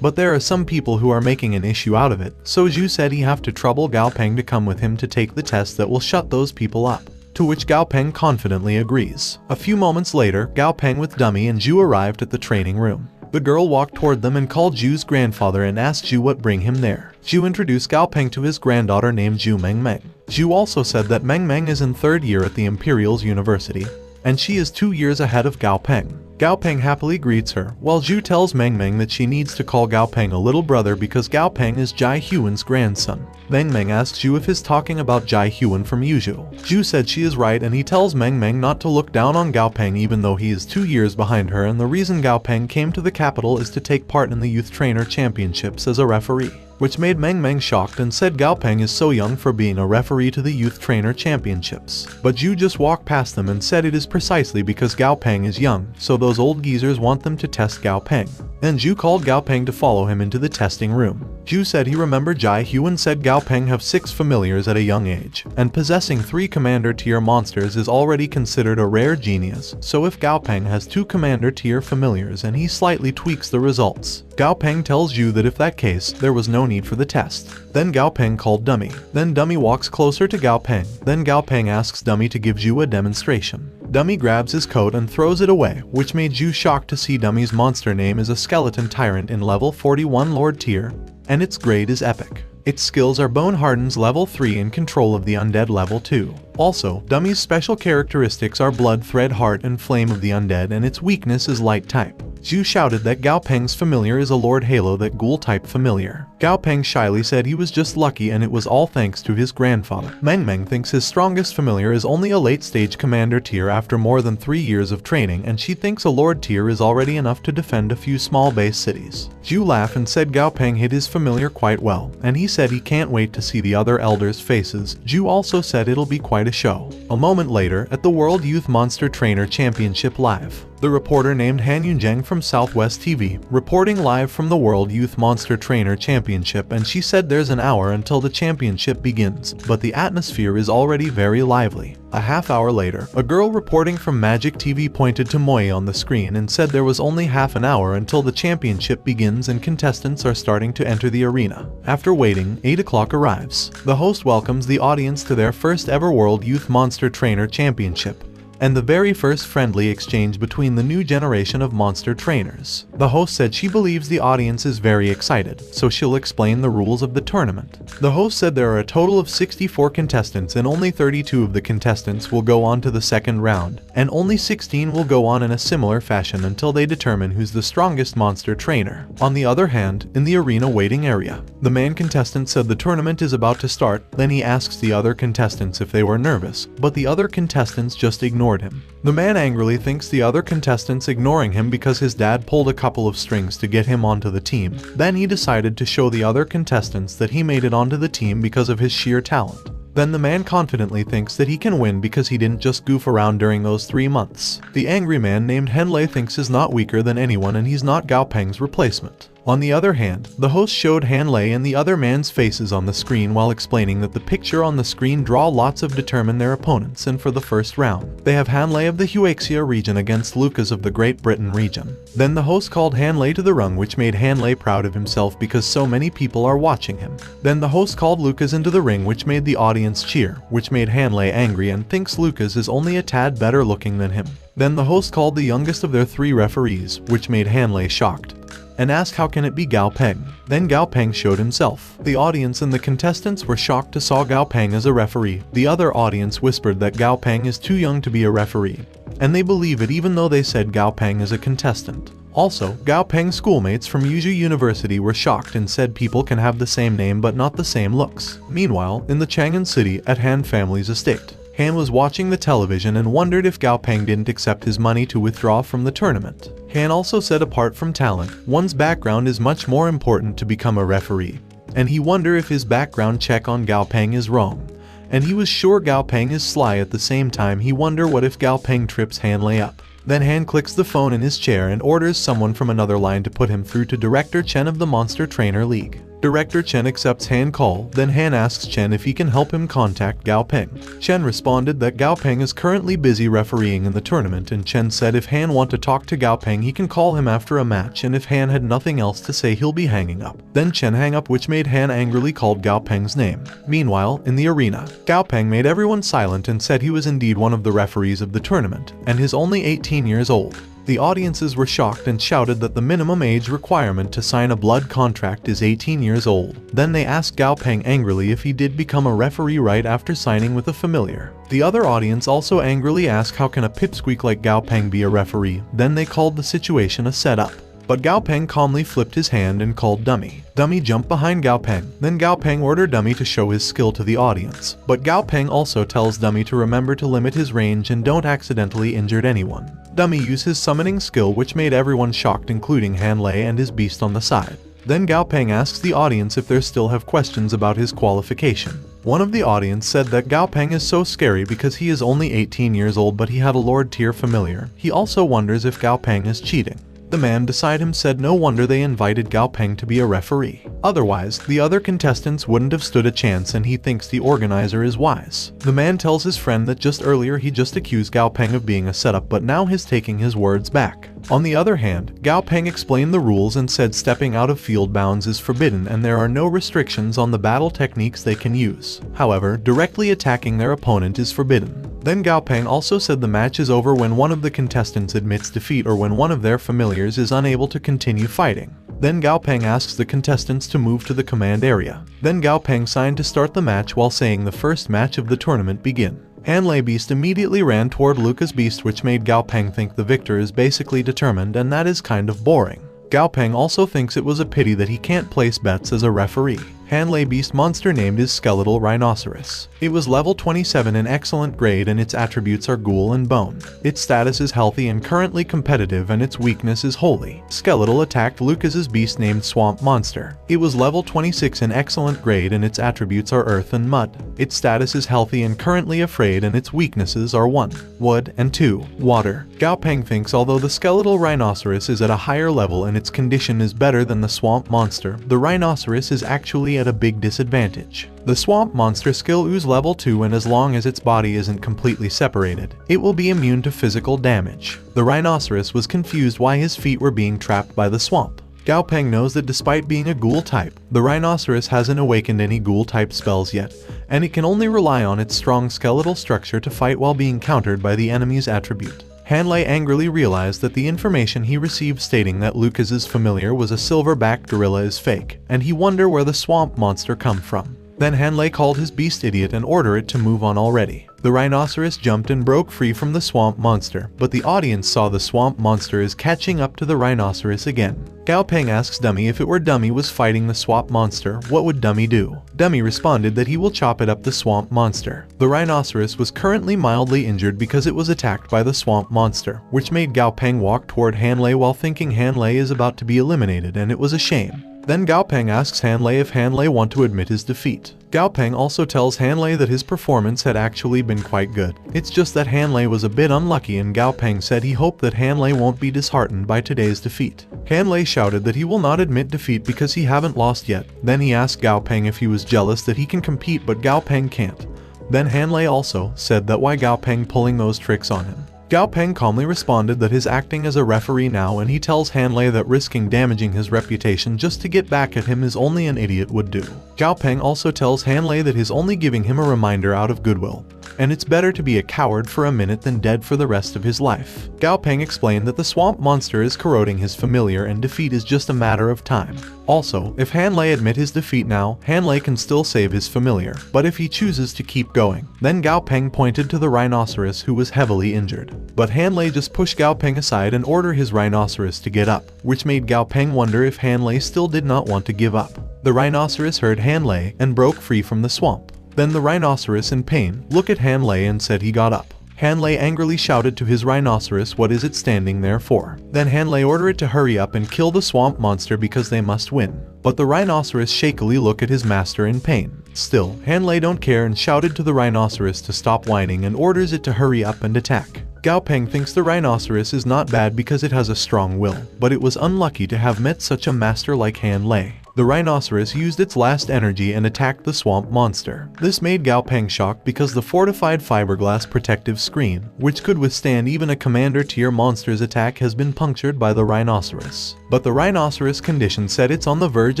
But there are some people who are making an issue out of it, so Zhu said he have to trouble Gao Peng to come with him to take the test that will shut those people up. To which Gao Peng confidently agrees. A few moments later, Gao Peng with Dummy and Zhu arrived at the training room. The girl walked toward them and called Zhu's grandfather and asked Zhu what bring him there. Zhu introduced Gao Peng to his granddaughter named Zhu Meng Meng. Zhu also said that Meng Meng is in 3rd year at the Imperial's University, and she is 2 years ahead of Gao Peng. Gao Peng happily greets her, while Zhu tells Meng Meng that she needs to call Gao Peng a little brother because Gao Peng is Jai Huan's grandson. Meng Meng asks Zhu if he's talking about Jai Huan from Yuzhou. Zhu said she is right and he tells Meng Meng not to look down on Gao Peng even though he is 2 years behind her and the reason Gao Peng came to the capital is to take part in the Youth Trainer Championships as a referee. which made Meng Meng shocked and said Gao Peng is so young for being a referee to the Youth Trainer Championships. But Zhu just walked past them and said it is precisely because Gao Peng is young, so those old geezers want them to test Gao Peng. Then Zhu called Gao Peng to follow him into the testing room. Zhu said he remembered Jai Huan said Gao Peng have 6 familiars at a young age, and possessing 3 commander tier monsters is already considered a rare genius, so if Gao Peng has 2 commander tier familiars and he slightly tweaks the results, Gao Peng tells Zhu that if that case, there was no need for the test. Then Gao Peng called Dummy. Then Dummy walks closer to Gao Peng. Then Gao Peng asks Dummy to give Zhu a demonstration. Dummy grabs his coat and throws it away, which made Zhu shocked to see Dummy's monster name is a skeleton tyrant in level 41 Lord tier, and its grade is epic. Its skills are Bone Hardens level 3 and Control of the Undead level 2. Also, Dummy's special characteristics are Blood, Thread, Heart, and Flame of the Undead, and its weakness is Light type. Zhu shouted that Gao Peng's familiar is a Lord Halo that Ghoul type familiar. Gao Peng shyly said he was just lucky and it was all thanks to his grandfather. Meng Meng thinks his strongest familiar is only a late stage commander tier after more than 3 years of training, and she thinks a Lord tier is already enough to defend a few small base cities. Zhu laughed and said Gao Peng hid his familiar quite well, and he said he can't wait to see the other elders' faces. Zhu also said it'll be quite a show. A moment later, at the World Youth Monster Trainer Championship Live, the reporter named Han Yunzheng from Southwest TV, reporting live from the World Youth Monster Trainer Championship, and she said there's an hour until the championship begins, but the atmosphere is already very lively. A half hour later, a girl reporting from Magic TV pointed to Moi on the screen and said there was only half an hour until the championship begins and contestants are starting to enter the arena. After waiting, 8 o'clock arrives. The host welcomes the audience to their first ever World Youth Monster Trainer Championship, and the very first friendly exchange between the new generation of monster trainers. The host said she believes the audience is very excited, so she'll explain the rules of the tournament. The host said there are a total of 64 contestants and only 32 of the contestants will go on to the second round, and only 16 will go on in a similar fashion until they determine who's the strongest monster trainer. On the other hand, in the arena waiting area, the man contestant said the tournament is about to start, then he asks the other contestants if they were nervous, but the other contestants just ignored him. The man angrily thinks the other contestants ignoring him because his dad pulled a couple of strings to get him onto the team. Then he decided to show the other contestants that he made it onto the team because of his sheer talent. Then the man confidently thinks that he can win because he didn't just goof around during those 3 months. The angry man named Henlei thinks is not weaker than anyone and he's not Gao Peng's replacement. On the other hand, the host showed Hanlei and the other man's faces on the screen while explaining that the picture on the screen draw lots of determine their opponents, and for the first round, they have Hanlei of the Huaxia region against Lucas of the Great Britain region. Then the host called Hanlei to the ring, which made Hanlei proud of himself because so many people are watching him. Then the host called Lucas into the ring, which made the audience cheer, which made Hanlei angry and thinks Lucas is only a tad better looking than him. Then the host called the youngest of their 3 referees, which made Hanlei shocked, and asked how can it be Gao Peng. Then Gao Peng showed himself. The audience and the contestants were shocked to saw Gao Peng as a referee. The other audience whispered that Gao Peng is too young to be a referee, and they believe it even though they said Gao Peng is a contestant. Also, Gao Peng's schoolmates from Yuzhou University were shocked and said people can have the same name but not the same looks. Meanwhile, in the Chang'an city at Han family's estate, Han was watching the television and wondered if Gao Peng didn't accept his money to withdraw from the tournament. Han also said apart from talent, one's background is much more important to become a referee, and he wondered if his background check on Gao Peng is wrong. And he was sure Gao Peng is sly. At the same time he wonder what if Gao Peng trips Hanlei up. Then Han clicks the phone in his chair and orders someone from another line to put him through to Director Chen of the Monster Trainer League. Director Chen accepts Han call, then Han asks Chen if he can help him contact Gao Peng. Chen responded that Gao Peng is currently busy refereeing in the tournament, and Chen said if Han want to talk to Gao Peng he can call him after a match, and if Han had nothing else to say he'll be hanging up. Then Chen hang up, which made Han angrily called Gao Peng's name. Meanwhile, in the arena, Gao Peng made everyone silent and said he was indeed one of the referees of the tournament, and is only 18 years old. The audiences were shocked and shouted that the minimum age requirement to sign a blood contract is 18 years old. Then they asked Gao Peng angrily if he did become a referee right after signing with a familiar. The other audience also angrily asked how can a pipsqueak like Gao Peng be a referee. Then they called the situation a setup. But Gao Peng calmly flipped his hand and called Dummy. Dummy jumped behind Gao Peng. Then Gao Peng ordered Dummy to show his skill to the audience. But Gao Peng also tells Dummy to remember to limit his range and don't accidentally injure anyone. Dummy used his summoning skill, which made everyone shocked including Hanlei and his beast on the side. Then Gao Peng asks the audience if they still have questions about his qualification. One of the audience said that Gao Peng is so scary because he is only 18 years old but he had a Lord tier familiar. He also wonders if Gao Peng is cheating. The man beside him said no wonder they invited Gao Peng to be a referee. Otherwise, the other contestants wouldn't have stood a chance and he thinks the organizer is wise. The man tells his friend that just earlier he just accused Gao Peng of being a setup but now he's taking his words back. On the other hand, Gao Peng explained the rules and said stepping out of field bounds is forbidden and there are no restrictions on the battle techniques they can use. However, directly attacking their opponent is forbidden. Then Gao Peng also said the match is over when one of the contestants admits defeat or when one of their familiars is unable to continue fighting. Then Gao Peng asks the contestants to move to the command area. Then Gao Peng signed to start the match while saying the first match of the tournament begin. Hanlei Beast immediately ran toward Lucas Beast, which made Gao Peng think the victor is basically determined, and that is kind of boring. Gao Peng also thinks it was a pity that he can't place bets as a referee. Hanlei Beast monster named is Skeletal Rhinoceros. It was level 27 in excellent grade and its attributes are Ghoul and Bone. Its status is healthy and currently competitive and its weakness is Holy. Skeletal attacked Lucas's beast named Swamp Monster. It was level 26 in excellent grade and its attributes are Earth and Mud. Its status is healthy and currently afraid and its weaknesses are 1. Wood and 2. Water. Gao Peng thinks although the Skeletal Rhinoceros is at a higher level and its condition is better than the Swamp Monster, the Rhinoceros is actually at a big disadvantage. The Swamp Monster skill ooze level 2 and as long as its body isn't completely separated, it will be immune to physical damage. The Rhinoceros was confused why his feet were being trapped by the swamp. Gao Peng knows that despite being a Ghoul type, the Rhinoceros hasn't awakened any Ghoul type spells yet, and it can only rely on its strong skeletal structure to fight while being countered by the enemy's attribute. Hanlei angrily realized that the information he received stating that Lucas's familiar was a silverback gorilla is fake, and he wondered where the swamp monster come from. Then Hanlei called his beast idiot and ordered it to move on already. The rhinoceros jumped and broke free from the swamp monster, but the audience saw the swamp monster is catching up to the rhinoceros again. Gao Peng asks Dummy if it were Dummy was fighting the swamp monster, what would Dummy do? Dummy responded that he will chop it up the swamp monster. The rhinoceros was currently mildly injured because it was attacked by the swamp monster, which made Gao Peng walk toward Hanlei while thinking Hanlei is about to be eliminated, and it was a shame. Then Gao Peng asks Hanlei if Hanlei want to admit his defeat. Gao Peng also tells Hanlei that his performance had actually been quite good. It's just that Hanlei was a bit unlucky, and Gao Peng said he hoped that Hanlei won't be disheartened by today's defeat. Hanlei shouted that he will not admit defeat because he haven't lost yet. Then he asked Gao Peng if he was jealous that he can compete but Gao Peng can't. Then Hanlei also said that why Gao Peng pulling those tricks on him. Gao Peng calmly responded that he's acting as a referee now, and he tells Hanlei that risking damaging his reputation just to get back at him is only an idiot would do. Gao Peng also tells Hanlei that he's only giving him a reminder out of goodwill, and it's better to be a coward for a minute than dead for the rest of his life. Gao Peng explained that the swamp monster is corroding his familiar and defeat is just a matter of time. Also, if Hanlei admit his defeat now, Hanlei can still save his familiar, but if he chooses to keep going, then Gao Peng pointed to the rhinoceros who was heavily injured. But Hanlei just pushed Gao Peng aside and ordered his rhinoceros to get up, which made Gao Peng wonder if Hanlei still did not want to give up. The rhinoceros heard Hanlei and broke free from the swamp. Then the rhinoceros in pain looked at Hanlei and said he got up. Hanlei angrily shouted to his rhinoceros what is it standing there for. Then Hanlei ordered it to hurry up and kill the swamp monster because they must win. But the rhinoceros shakily looked at his master in pain. Still, Hanlei don't care and shouted to the rhinoceros to stop whining and orders it to hurry up and attack. Gao Peng thinks the rhinoceros is not bad because it has a strong will, but it was unlucky to have met such a master like Hanlei. The rhinoceros used its last energy and attacked the swamp monster. This made Gao Peng shocked because the fortified fiberglass protective screen, which could withstand even a commander tier monster's attack, has been punctured by the rhinoceros. But the rhinoceros condition said it's on the verge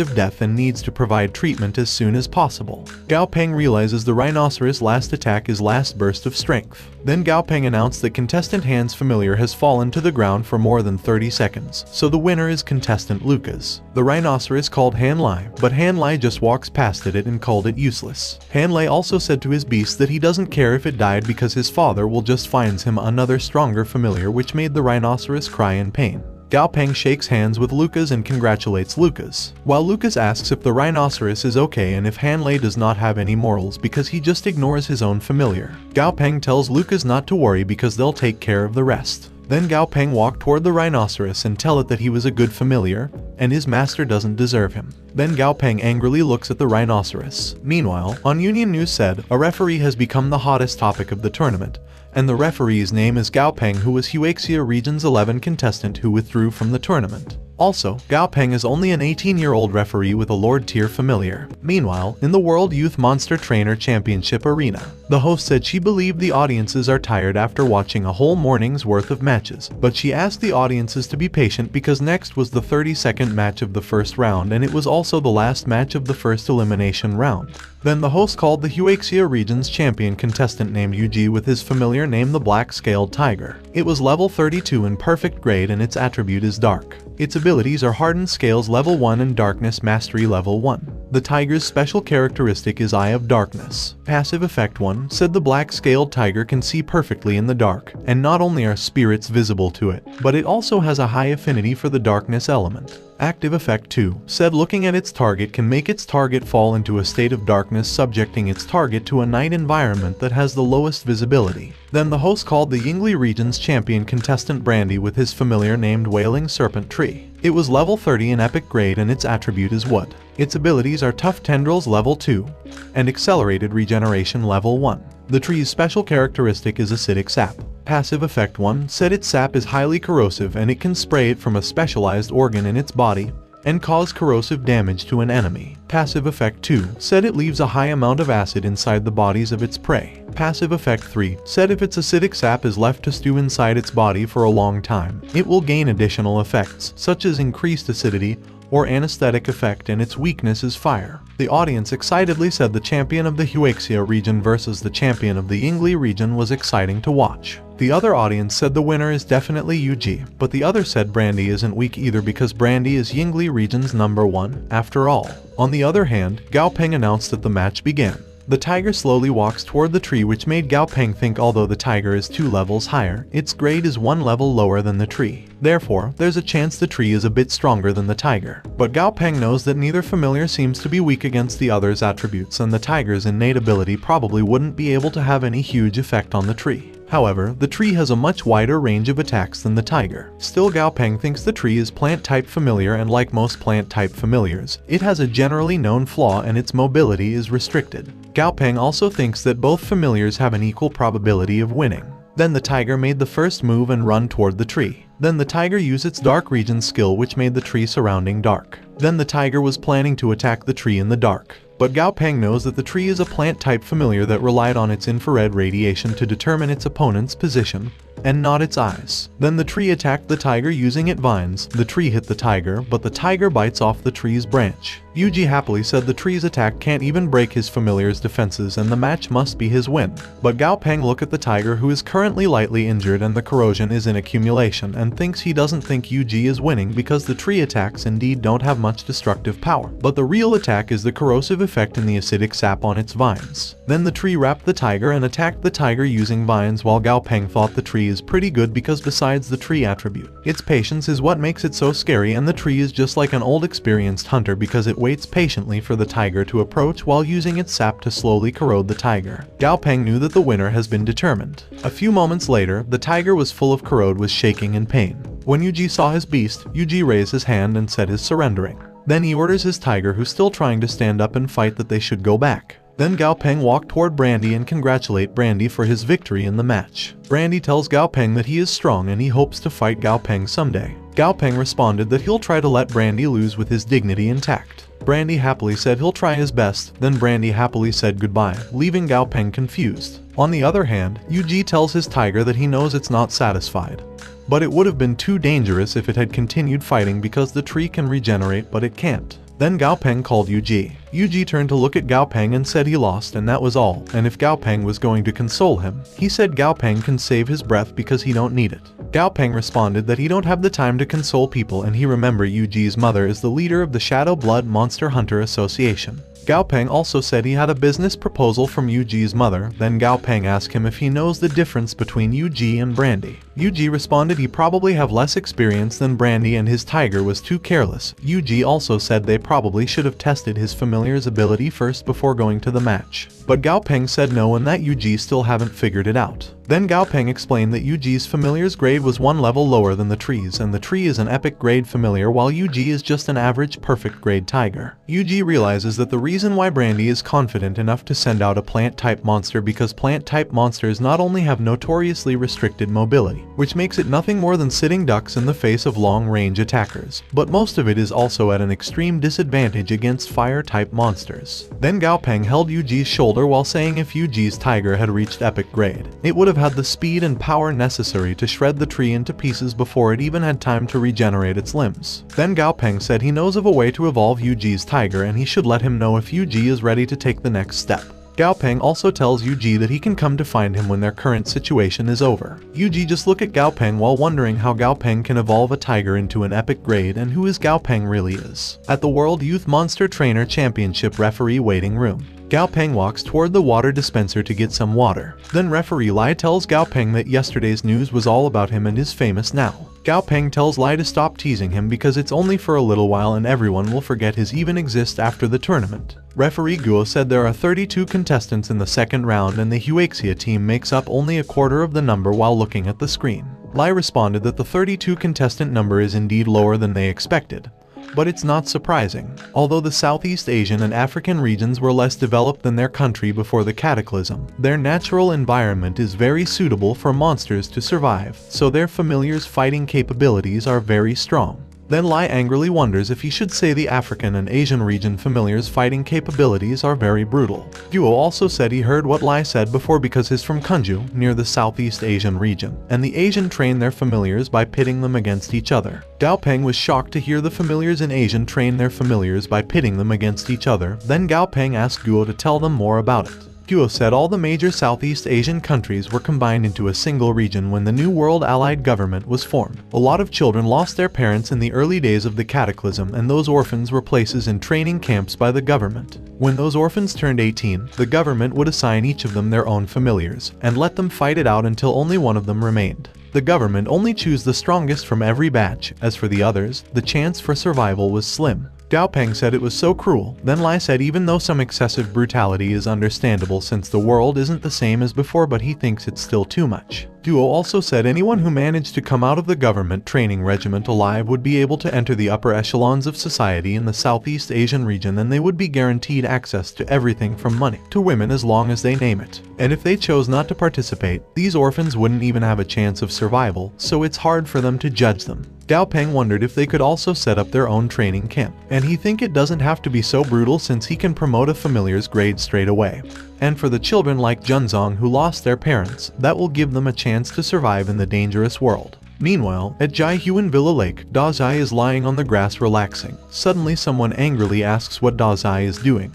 of death and needs to provide treatment as soon as possible. Gao Peng realizes the rhinoceros' last attack is last burst of strength. Then Gao Peng announced that contestant Han's familiar has fallen to the ground for more than 30 seconds, so the winner is contestant Lucas. The rhinoceros called Hanlei, but Hanlei just walks past it and called it useless. Hanlei also said to his beast that he doesn't care if it died because his father will just find him another stronger familiar, which made the rhinoceros cry in pain. Gao Peng shakes hands with Lucas and congratulates Lucas, while Lucas asks if the rhinoceros is okay and if Hanlei does not have any morals because he just ignores his own familiar. Gao Peng tells Lucas not to worry because they'll take care of the rest. Then Gao Peng walked toward the rhinoceros and tell it that he was a good familiar, and his master doesn't deserve him. Then Gao Peng angrily looks at the rhinoceros. Meanwhile, on Union News said, a referee has become the hottest topic of the tournament, and the referee's name is Gao Peng, who was Huaxia Region's 11 contestant who withdrew from the tournament. Also, Gao Peng is only an 18-year-old referee with a Lord tier familiar. Meanwhile, in the World Youth Monster Trainer Championship arena, the host said she believed the audiences are tired after watching a whole morning's worth of matches, but she asked the audiences to be patient because next was the 32nd match of the first round, and it was also the last match of the first elimination round. Then the host called the Huaxia Region's champion contestant named Yuji with his familiar name the Black-Scaled Tiger. It was level 32 in perfect grade and its attribute is dark. Its abilities are Hardened Scales level 1 and Darkness Mastery level 1. The tiger's special characteristic is Eye of Darkness. Passive effect 1 said the black-scaled tiger can see perfectly in the dark, and not only are spirits visible to it, but it also has a high affinity for the darkness element. Active effect 2 said looking at its target can make its target fall into a state of darkness, subjecting its target to a night environment that has the lowest visibility. Then the host called the Yingli region's champion contestant Brandy with his familiar named Wailing Serpent Tree. It was level 30 in epic grade and its attribute is Wood. Its abilities are Tough Tendrils level 2 and Accelerated Regeneration level 1. The tree's special characteristic is Acidic Sap. Passive effect 1 said its sap is highly corrosive and it can spray it from a specialized organ in its body and cause corrosive damage to an enemy. Passive effect 2 said it leaves a high amount of acid inside the bodies of its prey. Passive effect 3 said if its acidic sap is left to stew inside its body for a long time, it will gain additional effects, such as increased acidity or anesthetic effect, and its weakness is fire. The audience excitedly said the champion of the Huaxia region versus the champion of the Yingli region was exciting to watch. The other audience said the winner is definitely Yuji, but the other said Brandy isn't weak either because Brandy is Yingli region's number 1, after all. On the other hand, Gao Peng announced that the match began. The tiger slowly walks toward the tree, which made Gao Peng think although the tiger is 2 levels higher, its grade is 1 level lower than the tree. Therefore, there's a chance the tree is a bit stronger than the tiger. But Gao Peng knows that neither familiar seems to be weak against the other's attributes, and the tiger's innate ability probably wouldn't be able to have any huge effect on the tree. However, the tree has a much wider range of attacks than the tiger. Still, Gao Peng thinks the tree is plant-type familiar, and like most plant-type familiars, it has a generally known flaw and its mobility is restricted. Gao Peng also thinks that both familiars have an equal probability of winning. Then the tiger made the first move and run toward the tree. Then the tiger used its Dark Region skill, which made the tree surrounding dark. Then the tiger was planning to attack the tree in the dark. But Gao Peng knows that the tree is a plant-type familiar that relied on its infrared radiation to determine its opponent's position, and not its eyes. Then the tree attacked the tiger using its vines. The tree hit the tiger, but the tiger bites off the tree's branch. Yuji happily said the tree's attack can't even break his familiar's defenses and the match must be his win. But Gao Peng look at the tiger, who is currently lightly injured and the corrosion is in accumulation, and thinks he doesn't think Yuji is winning because the tree attacks indeed don't have much destructive power. But the real attack is the corrosive effect in the acidic sap on its vines. Then the tree wrapped the tiger and attacked the tiger using vines, while Gao Peng thought the tree is pretty good because besides the tree attribute, its patience is what makes it so scary, and the tree is just like an old experienced hunter because it waits patiently for the tiger to approach while using its sap to slowly corrode the tiger. Gao Peng knew that the winner has been determined. A few moments later, the tiger was full of corrode, was shaking in pain. When Yuji saw his beast, Yuji raised his hand and said he's surrendering. Then he orders his tiger, who's still trying to stand up and fight, that they should go back. Then Gao Peng walked toward Brandy and congratulate Brandy for his victory in the match. Brandy tells Gao Peng that he is strong and he hopes to fight Gao Peng someday. Gao Peng responded that he'll try to let Brandy lose with his dignity intact. Brandy happily said he'll try his best. Then Brandy happily said goodbye, leaving Gao Peng confused. On the other hand, Yuji tells his tiger that he knows it's not satisfied, but it would have been too dangerous if it had continued fighting because the tree can regenerate but it can't. Then Gao Peng called Yuji. Yuji turned to look at Gao Peng and said he lost and that was all, and if Gao Peng was going to console him, he said Gao Peng can save his breath because he don't need it. Gao Peng responded that he don't have the time to console people, and he remember Yuji's mother is the leader of the Shadow Blood Monster Hunter Association. Gao Peng also said he had a business proposal from Yuji's mother. Then Gao Peng asked him if he knows the difference between Yuji and Brandy. Yuji responded he probably have less experience than Brandy and his tiger was too careless. Yuji also said they probably should have tested his familiar's ability first before going to the match. But Gao Peng said no and that Yuji still haven't figured it out. Then Gao Peng explained that Yuji's familiar's grade was one level lower than the tree's, and the tree is an epic grade familiar while Yuji is just an average perfect grade tiger. Yuji realizes that the reason why Brandy is confident enough to send out a plant-type monster because plant-type monsters not only have notoriously restricted mobility, which makes it nothing more than sitting ducks in the face of long-range attackers, but most of it is also at an extreme disadvantage against fire-type monsters. Then Gao Peng held Yuji's shoulder while saying if Yuji's tiger had reached epic grade, it would have had the speed and power necessary to shred the tree into pieces before it even had time to regenerate its limbs. Then Gao Peng said he knows of a way to evolve Yuji's tiger and he should let him know if Yuji is ready to take the next step. Gao Peng also tells Yuji that he can come to find him when their current situation is over. Yuji just look at Gao Peng while wondering how Gao Peng can evolve a tiger into an epic grade and who is Gao Peng really is. At the World Youth Monster Trainer Championship referee waiting room, Gao Peng walks toward the water dispenser to get some water. Then referee Lai tells Gao Peng that yesterday's news was all about him and is famous now. Gao Peng tells Lai to stop teasing him because it's only for a little while and everyone will forget his even exist after the tournament. Referee Guo said there are 32 contestants in the second round and the Huaxia team makes up only a quarter of the number while looking at the screen. Lai responded that the 32 contestant number is indeed lower than they expected. But it's not surprising. Although the Southeast Asian and African regions were less developed than their country before the cataclysm, their natural environment is very suitable for monsters to survive, so their familiars' fighting capabilities are very strong. Then Lai angrily wonders if he should say the African and Asian region familiars' fighting capabilities are very brutal. Guo also said he heard what Lai said before because he's from Kunju, near the Southeast Asian region, and the Asian train their familiars by pitting them against each other. Gao Peng was shocked to hear the familiars in Asian train their familiars by pitting them against each other. Then Gao Peng asked Guo to tell them more about it. Guo said all the major Southeast Asian countries were combined into a single region when the New World Allied government was formed. A lot of children lost their parents in the early days of the cataclysm and those orphans were placed in training camps by the government. When those orphans turned 18, the government would assign each of them their own familiars and let them fight it out until only one of them remained. The government only chose the strongest from every batch. As for the others, the chance for survival was slim. Gao Peng said it was so cruel. Then Lai said even though some excessive brutality is understandable since the world isn't the same as before, but he thinks it's still too much. Guo also said anyone who managed to come out of the government training regiment alive would be able to enter the upper echelons of society in the Southeast Asian region and they would be guaranteed access to everything from money to women as long as they name it. And if they chose not to participate, these orphans wouldn't even have a chance of survival, so it's hard for them to judge them. Gao Peng wondered if they could also set up their own training camp, and he think it doesn't have to be so brutal since he can promote a familiar's grade straight away. And for the children like Junzong who lost their parents, that will give them a chance to survive in the dangerous world. Meanwhile, at Jai Huan Villa Lake, Da Zai is lying on the grass relaxing. Suddenly someone angrily asks what Da Zai is doing,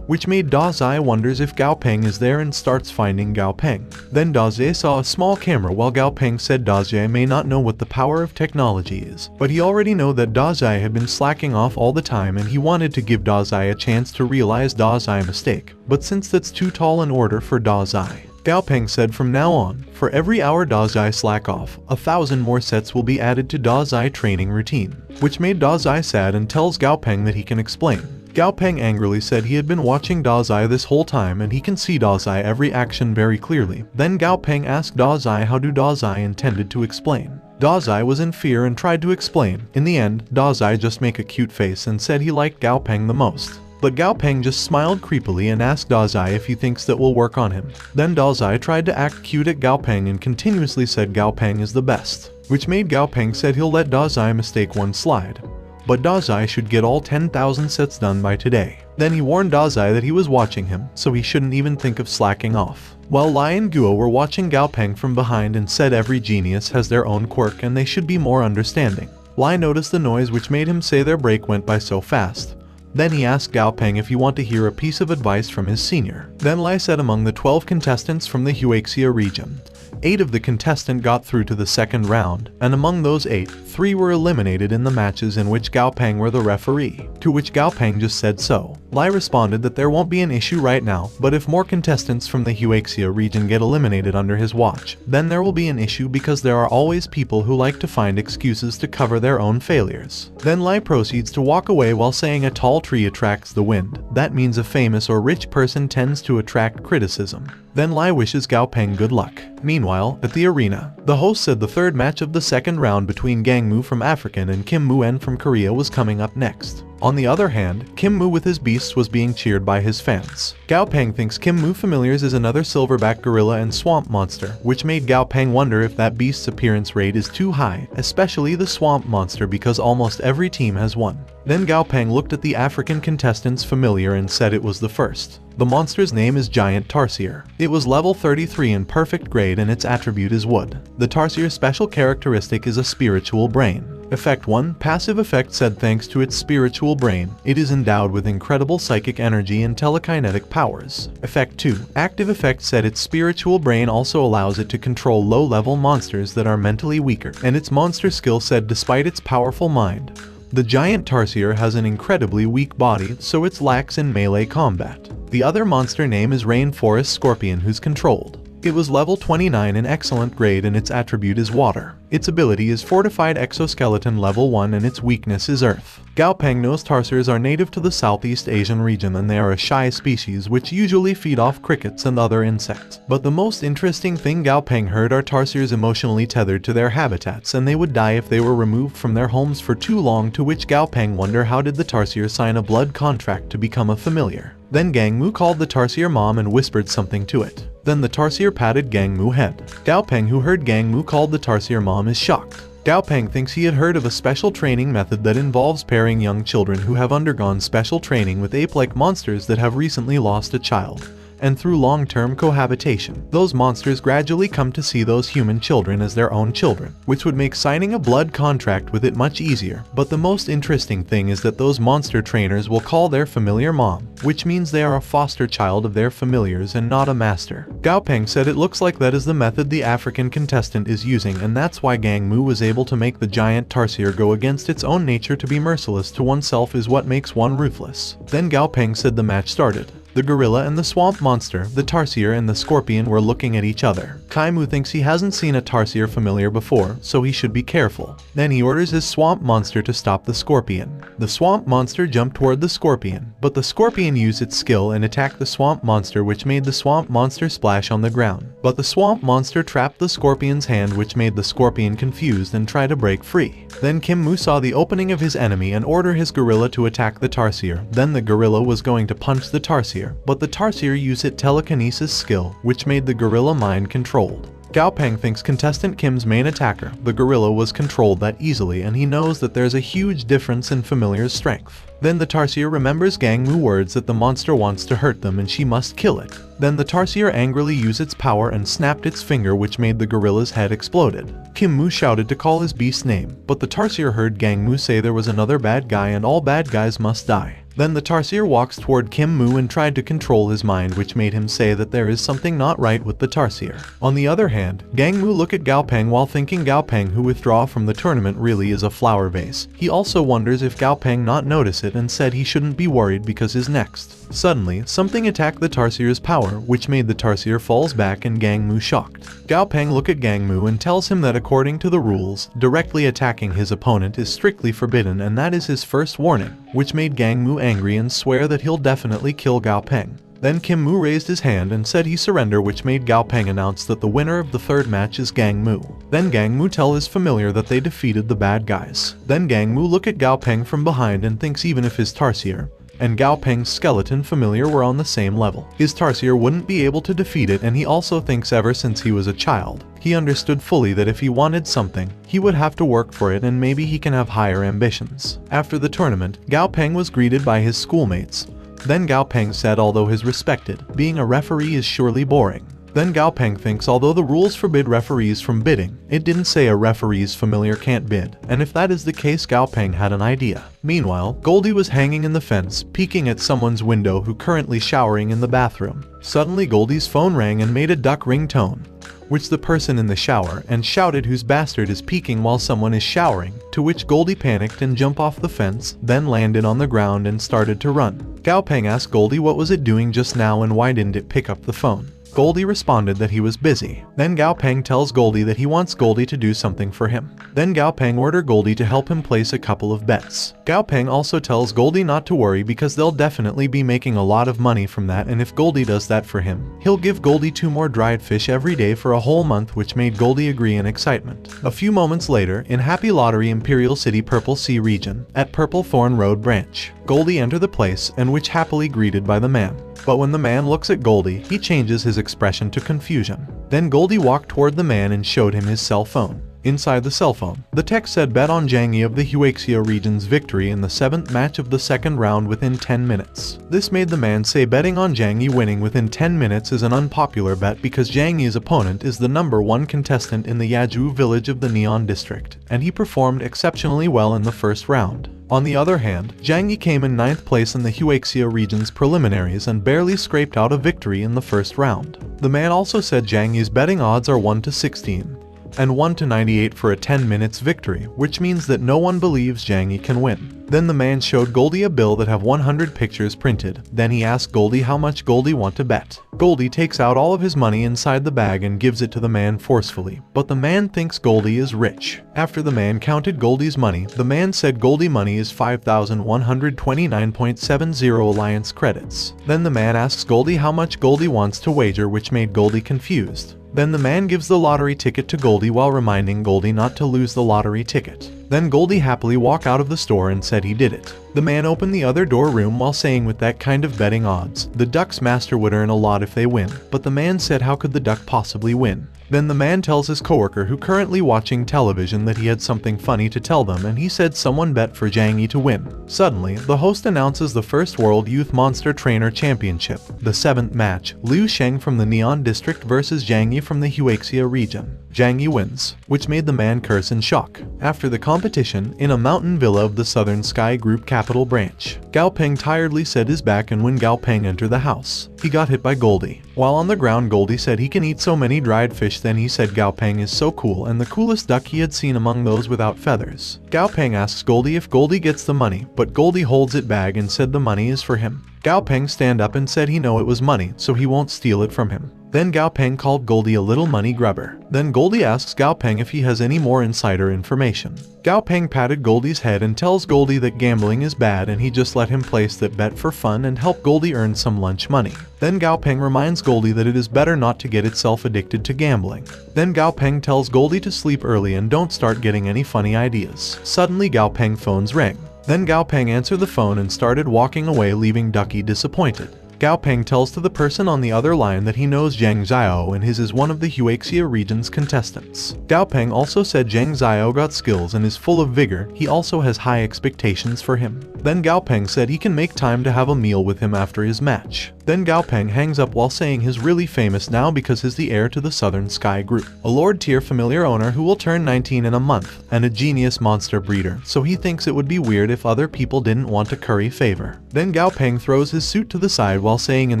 which made Da Zai wonders if Gao Peng is there and starts finding Gao Peng. Then Da Zai saw a small camera while Gao Peng said Da Zai may not know what the power of technology is, but he already know that Da Zai had been slacking off all the time and he wanted to give Da Zai a chance to realize Da Zai's mistake. But since that's too tall an order for Da Zai, Gao Peng said from now on, for every hour Da Zai slack off, 1,000 more sets will be added to Da Zai training routine, which made Da Zai sad and tells Gao Peng that he can explain. Gao Peng angrily said he had been watching Da Zai this whole time and he can see Da Zai every action very clearly. Then Gao Peng asked Da Zai how Da Zai intended to explain. Da Zai was in fear and tried to explain. In the end, Da Zai just made a cute face and said he liked Gao Peng the most. But Gao Peng just smiled creepily and asked Da Zai if he thinks that will work on him. Then Da Zai tried to act cute at Gao Peng and continuously said Gao Peng is the best, which made Gao Peng said he'll let Da Zai mistake one slide. But Da Zai should get all 10,000 sets done by today. Then he warned Da Zai that he was watching him, so he shouldn't even think of slacking off. While Lai and Guo were watching Gao Peng from behind and said every genius has their own quirk and they should be more understanding. Lai noticed the noise which made him say their break went by so fast. Then he asked Gao Peng if he want to hear a piece of advice from his senior. Then Lai said among the 12 contestants from the Huaxia region, 8 of the contestants got through to the second round, and among those 8, 3 were eliminated in the matches in which Gao Peng were the referee, to which Gao Peng just said so. Lai responded that there won't be an issue right now, but if more contestants from the Huaxia region get eliminated under his watch, then there will be an issue because there are always people who like to find excuses to cover their own failures. Then Lai proceeds to walk away while saying a tall tree attracts the wind. That means a famous or rich person tends to attract criticism. Then Lai wishes Gao Peng good luck. Meanwhile, at the arena, the host said the third match of the second round between Gang Mu from African and Kim Muen from Korea was coming up next. On the other hand, Kim Mu with his beasts was being cheered by his fans. Gao Peng thinks Kim Mu familiars is another silverback gorilla and swamp monster, which made Gao Peng wonder if that beast's appearance rate is too high, especially the swamp monster because almost every team has one. Then Gao Peng looked at the African contestant's familiar and said it was the first. The monster's name is Giant Tarsier. It was level 33 in perfect grade and its attribute is wood. The Tarsier's special characteristic is a spiritual brain. Effect 1. Passive effect said thanks to its spiritual brain, it is endowed with incredible psychic energy and telekinetic powers. Effect 2. Active effect said its spiritual brain also allows it to control low-level monsters that are mentally weaker, and its monster skill said despite its powerful mind, the Giant Tarsier has an incredibly weak body, so it's lax in melee combat. The other monster name is Rainforest Scorpion, who's controlled. It was level 29 in excellent grade and its attribute is water. Its ability is Fortified Exoskeleton level 1 and its weakness is earth. Gao Peng knows tarsiers are native to the Southeast Asian region and they are a shy species which usually feed off crickets and other insects. But the most interesting thing Gao Peng heard are tarsiers emotionally tethered to their habitats and they would die if they were removed from their homes for too long, to which Gao Peng wonder how did the tarsier sign a blood contract to become a familiar. Then Gang Mu called the tarsier mom and whispered something to it. Then the tarsier patted Gang Mu head. Gao Peng, who heard Gang Mu called the tarsier mom, is shocked. Gao Peng thinks he had heard of a special training method that involves pairing young children who have undergone special training with ape-like monsters that have recently lost a child. And through long-term cohabitation, those monsters gradually come to see those human children as their own children, which would make signing a blood contract with it much easier. But the most interesting thing is that those monster trainers will call their familiar mom, which means they are a foster child of their familiars and not a master. Gao Peng said it looks like that is the method the African contestant is using, and that's why Gang Mu was able to make the Giant Tarsier go against its own nature. To be merciless to oneself is what makes one ruthless. Then Gao Peng said the match started. The gorilla and the swamp monster, the tarsier and the scorpion, were looking at each other. Kai Mu thinks he hasn't seen a tarsier familiar before, so he should be careful. Then he orders his swamp monster to stop the scorpion. The swamp monster jumped toward the scorpion, but the scorpion used its skill and attacked the swamp monster, which made the swamp monster splash on the ground. But the swamp monster trapped the scorpion's hand, which made the scorpion confused and try to break free. Then Kim Mu saw the opening of his enemy and ordered his gorilla to attack the tarsier. Then the gorilla was going to punch the tarsier, but the tarsier used its telekinesis skill, which made the gorilla mind controlled. Gao Peng thinks contestant Kim's main attacker, the gorilla, was controlled that easily, and he knows that there's a huge difference in familiar's strength. Then the tarsier remembers Gang Mu words that the monster wants to hurt them and she must kill it. Then the tarsier angrily used its power and snapped its finger, which made the gorilla's head exploded. Kim Mu shouted to call his beast's name, but the tarsier heard Gang Mu say there was another bad guy and all bad guys must die. Then the tarsier walks toward Kim Mu and tried to control his mind, which made him say that there is something not right with the tarsier. On the other hand, Gang Mu look at Gao Peng while thinking Gao Peng, who withdraw from the tournament, really is a flower vase. He also wonders if Gao Peng not notice it and said he shouldn't be worried because his next. Suddenly, something attacked the tarsier's power, which made the tarsier falls back and Gang Mu shocked. Gao Peng look at Gang Mu and tells him that according to the rules, directly attacking his opponent is strictly forbidden, and that is his first warning, which made Gang Mu angry and swear that he'll definitely kill Gao Peng. Then Kim Mu raised his hand and said he surrender, which made Gao Peng announce that the winner of the third match is Gang Mu. Then Gang Mu tell his familiar that they defeated the bad guys. Then Gang Mu look at Gao Peng from behind and thinks even if his tarsier and Gao Peng's skeleton familiar were on the same level, his tarsier wouldn't be able to defeat it, and he also thinks ever since he was a child, he understood fully that if he wanted something, he would have to work for it and maybe he can have higher ambitions. After the tournament, Gao Peng was greeted by his schoolmates. Then Gao Peng said although he's respected, being a referee is surely boring. Then Gao Peng thinks although the rules forbid referees from bidding, it didn't say a referee's familiar can't bid, and if that is the case, Gao Peng had an idea. Meanwhile, Goldie was hanging in the fence, peeking at someone's window who currently showering in the bathroom. Suddenly Goldie's phone rang and made a duck ringtone. which the person in the shower, and shouted whose bastard is peeking while someone is showering, to which Goldie panicked and jumped off the fence, then landed on the ground and started to run. Gao Peng asked Goldie what was it doing just now and why didn't it pick up the phone. Goldie responded that he was busy. Then Gao Peng tells Goldie that he wants Goldie to do something for him. Then Gao Peng orders Goldie to help him place a couple of bets. Gao Peng also tells Goldie not to worry because they'll definitely be making a lot of money from that, and if Goldie does that for him, he'll give Goldie 2 more dried fish every day for a whole month, which made Goldie agree in excitement. A few moments later, in Happy Lottery Imperial City Purple Sea region, at Purple Thorn Road branch, Goldie entered the place and which happily greeted by the man. But when the man looks at Goldie, he changes his expression to confusion. Then Goldie walked toward the man and showed him his cell phone. Inside the cell phone, the text said bet on Zhang Yi of the Huaxia region's victory in the 7th match of the 2nd round within 10 minutes. This made the man say betting on Zhang Yi winning within 10 minutes is an unpopular bet because Zhang Yi's opponent is the #1 contestant in the Yaju village of the Neon district, and he performed exceptionally well in the first round. On the other hand, Zhang Yi came in 9th place in the Huaxia region's preliminaries and barely scraped out a victory in the first round. The man also said Zhang Yi's betting odds are 1 to 16. And 1 to 98 for a 10 minutes victory, which means that no one believes Zhang Yi can win. Then the man showed Goldie a bill that have 100 pictures printed. Then he asked Goldie how much Goldie want to bet. Goldie takes out all of his money inside the bag and gives it to the man forcefully, but the man thinks Goldie is rich. After the man counted Goldie's money, the man said Goldie money is 5,129.70 alliance credits. Then the man asks Goldie how much Goldie wants to wager, which made Goldie confused. Then the man gives the lottery ticket to Goldie while reminding Goldie not to lose the lottery ticket. Then Goldie happily walked out of the store and said he did it. The man opened the other door room while saying with that kind of betting odds, the Duck's master would earn a lot if they win, but the man said how could the Duck possibly win? Then the man tells his coworker who currently watching television that he had something funny to tell them, and he said someone bet for Zhang Yi to win. Suddenly, the host announces the first World Youth Monster Trainer Championship, the 7th match, Liu Sheng from the Neon District versus Zhang Yi from the Huaxia region. Zhang Yi wins, which made the man curse in shock. After the competition, in a mountain villa of the Southern Sky Group Capital Branch, Gao Peng tiredly set his back, and when Gao Peng entered the house, he got hit by Goldie. While on the ground, Goldie said he can eat so many dried fish. Then he said Gao Peng is so cool and the coolest duck he had seen among those without feathers. Gao Peng asks Goldie if Goldie gets the money, but Goldie holds it back and said the money is for him. Gao Peng stand up and said he know it was money, so he won't steal it from him. Then Gao Peng called Goldie a little money grubber. Then Goldie asks Gao Peng if he has any more insider information. Gao Peng patted Goldie's head and tells Goldie that gambling is bad and he just let him place that bet for fun and help Goldie earn some lunch money. Then Gao Peng reminds Goldie that it is better not to get itself addicted to gambling. Then Gao Peng tells Goldie to sleep early and don't start getting any funny ideas. Suddenly Gao Peng phone's rang. Then Gao Peng answered the phone and started walking away, leaving Ducky disappointed. Gao Peng tells to the person on the other line that he knows Zhang Xiao and his is one of the Huaxia region's contestants. Gao Peng also said Zhang Xiao got skills and is full of vigor. He also has high expectations for him. Then Gao Peng said he can make time to have a meal with him after his match. Then Gao Peng hangs up while saying he's really famous now because he's the heir to the Southern Sky Group, a Lord tier familiar owner who will turn 19 in a month, and a genius monster breeder, so he thinks it would be weird if other people didn't want to curry favor. Then Gao Peng throws his suit to the side while saying in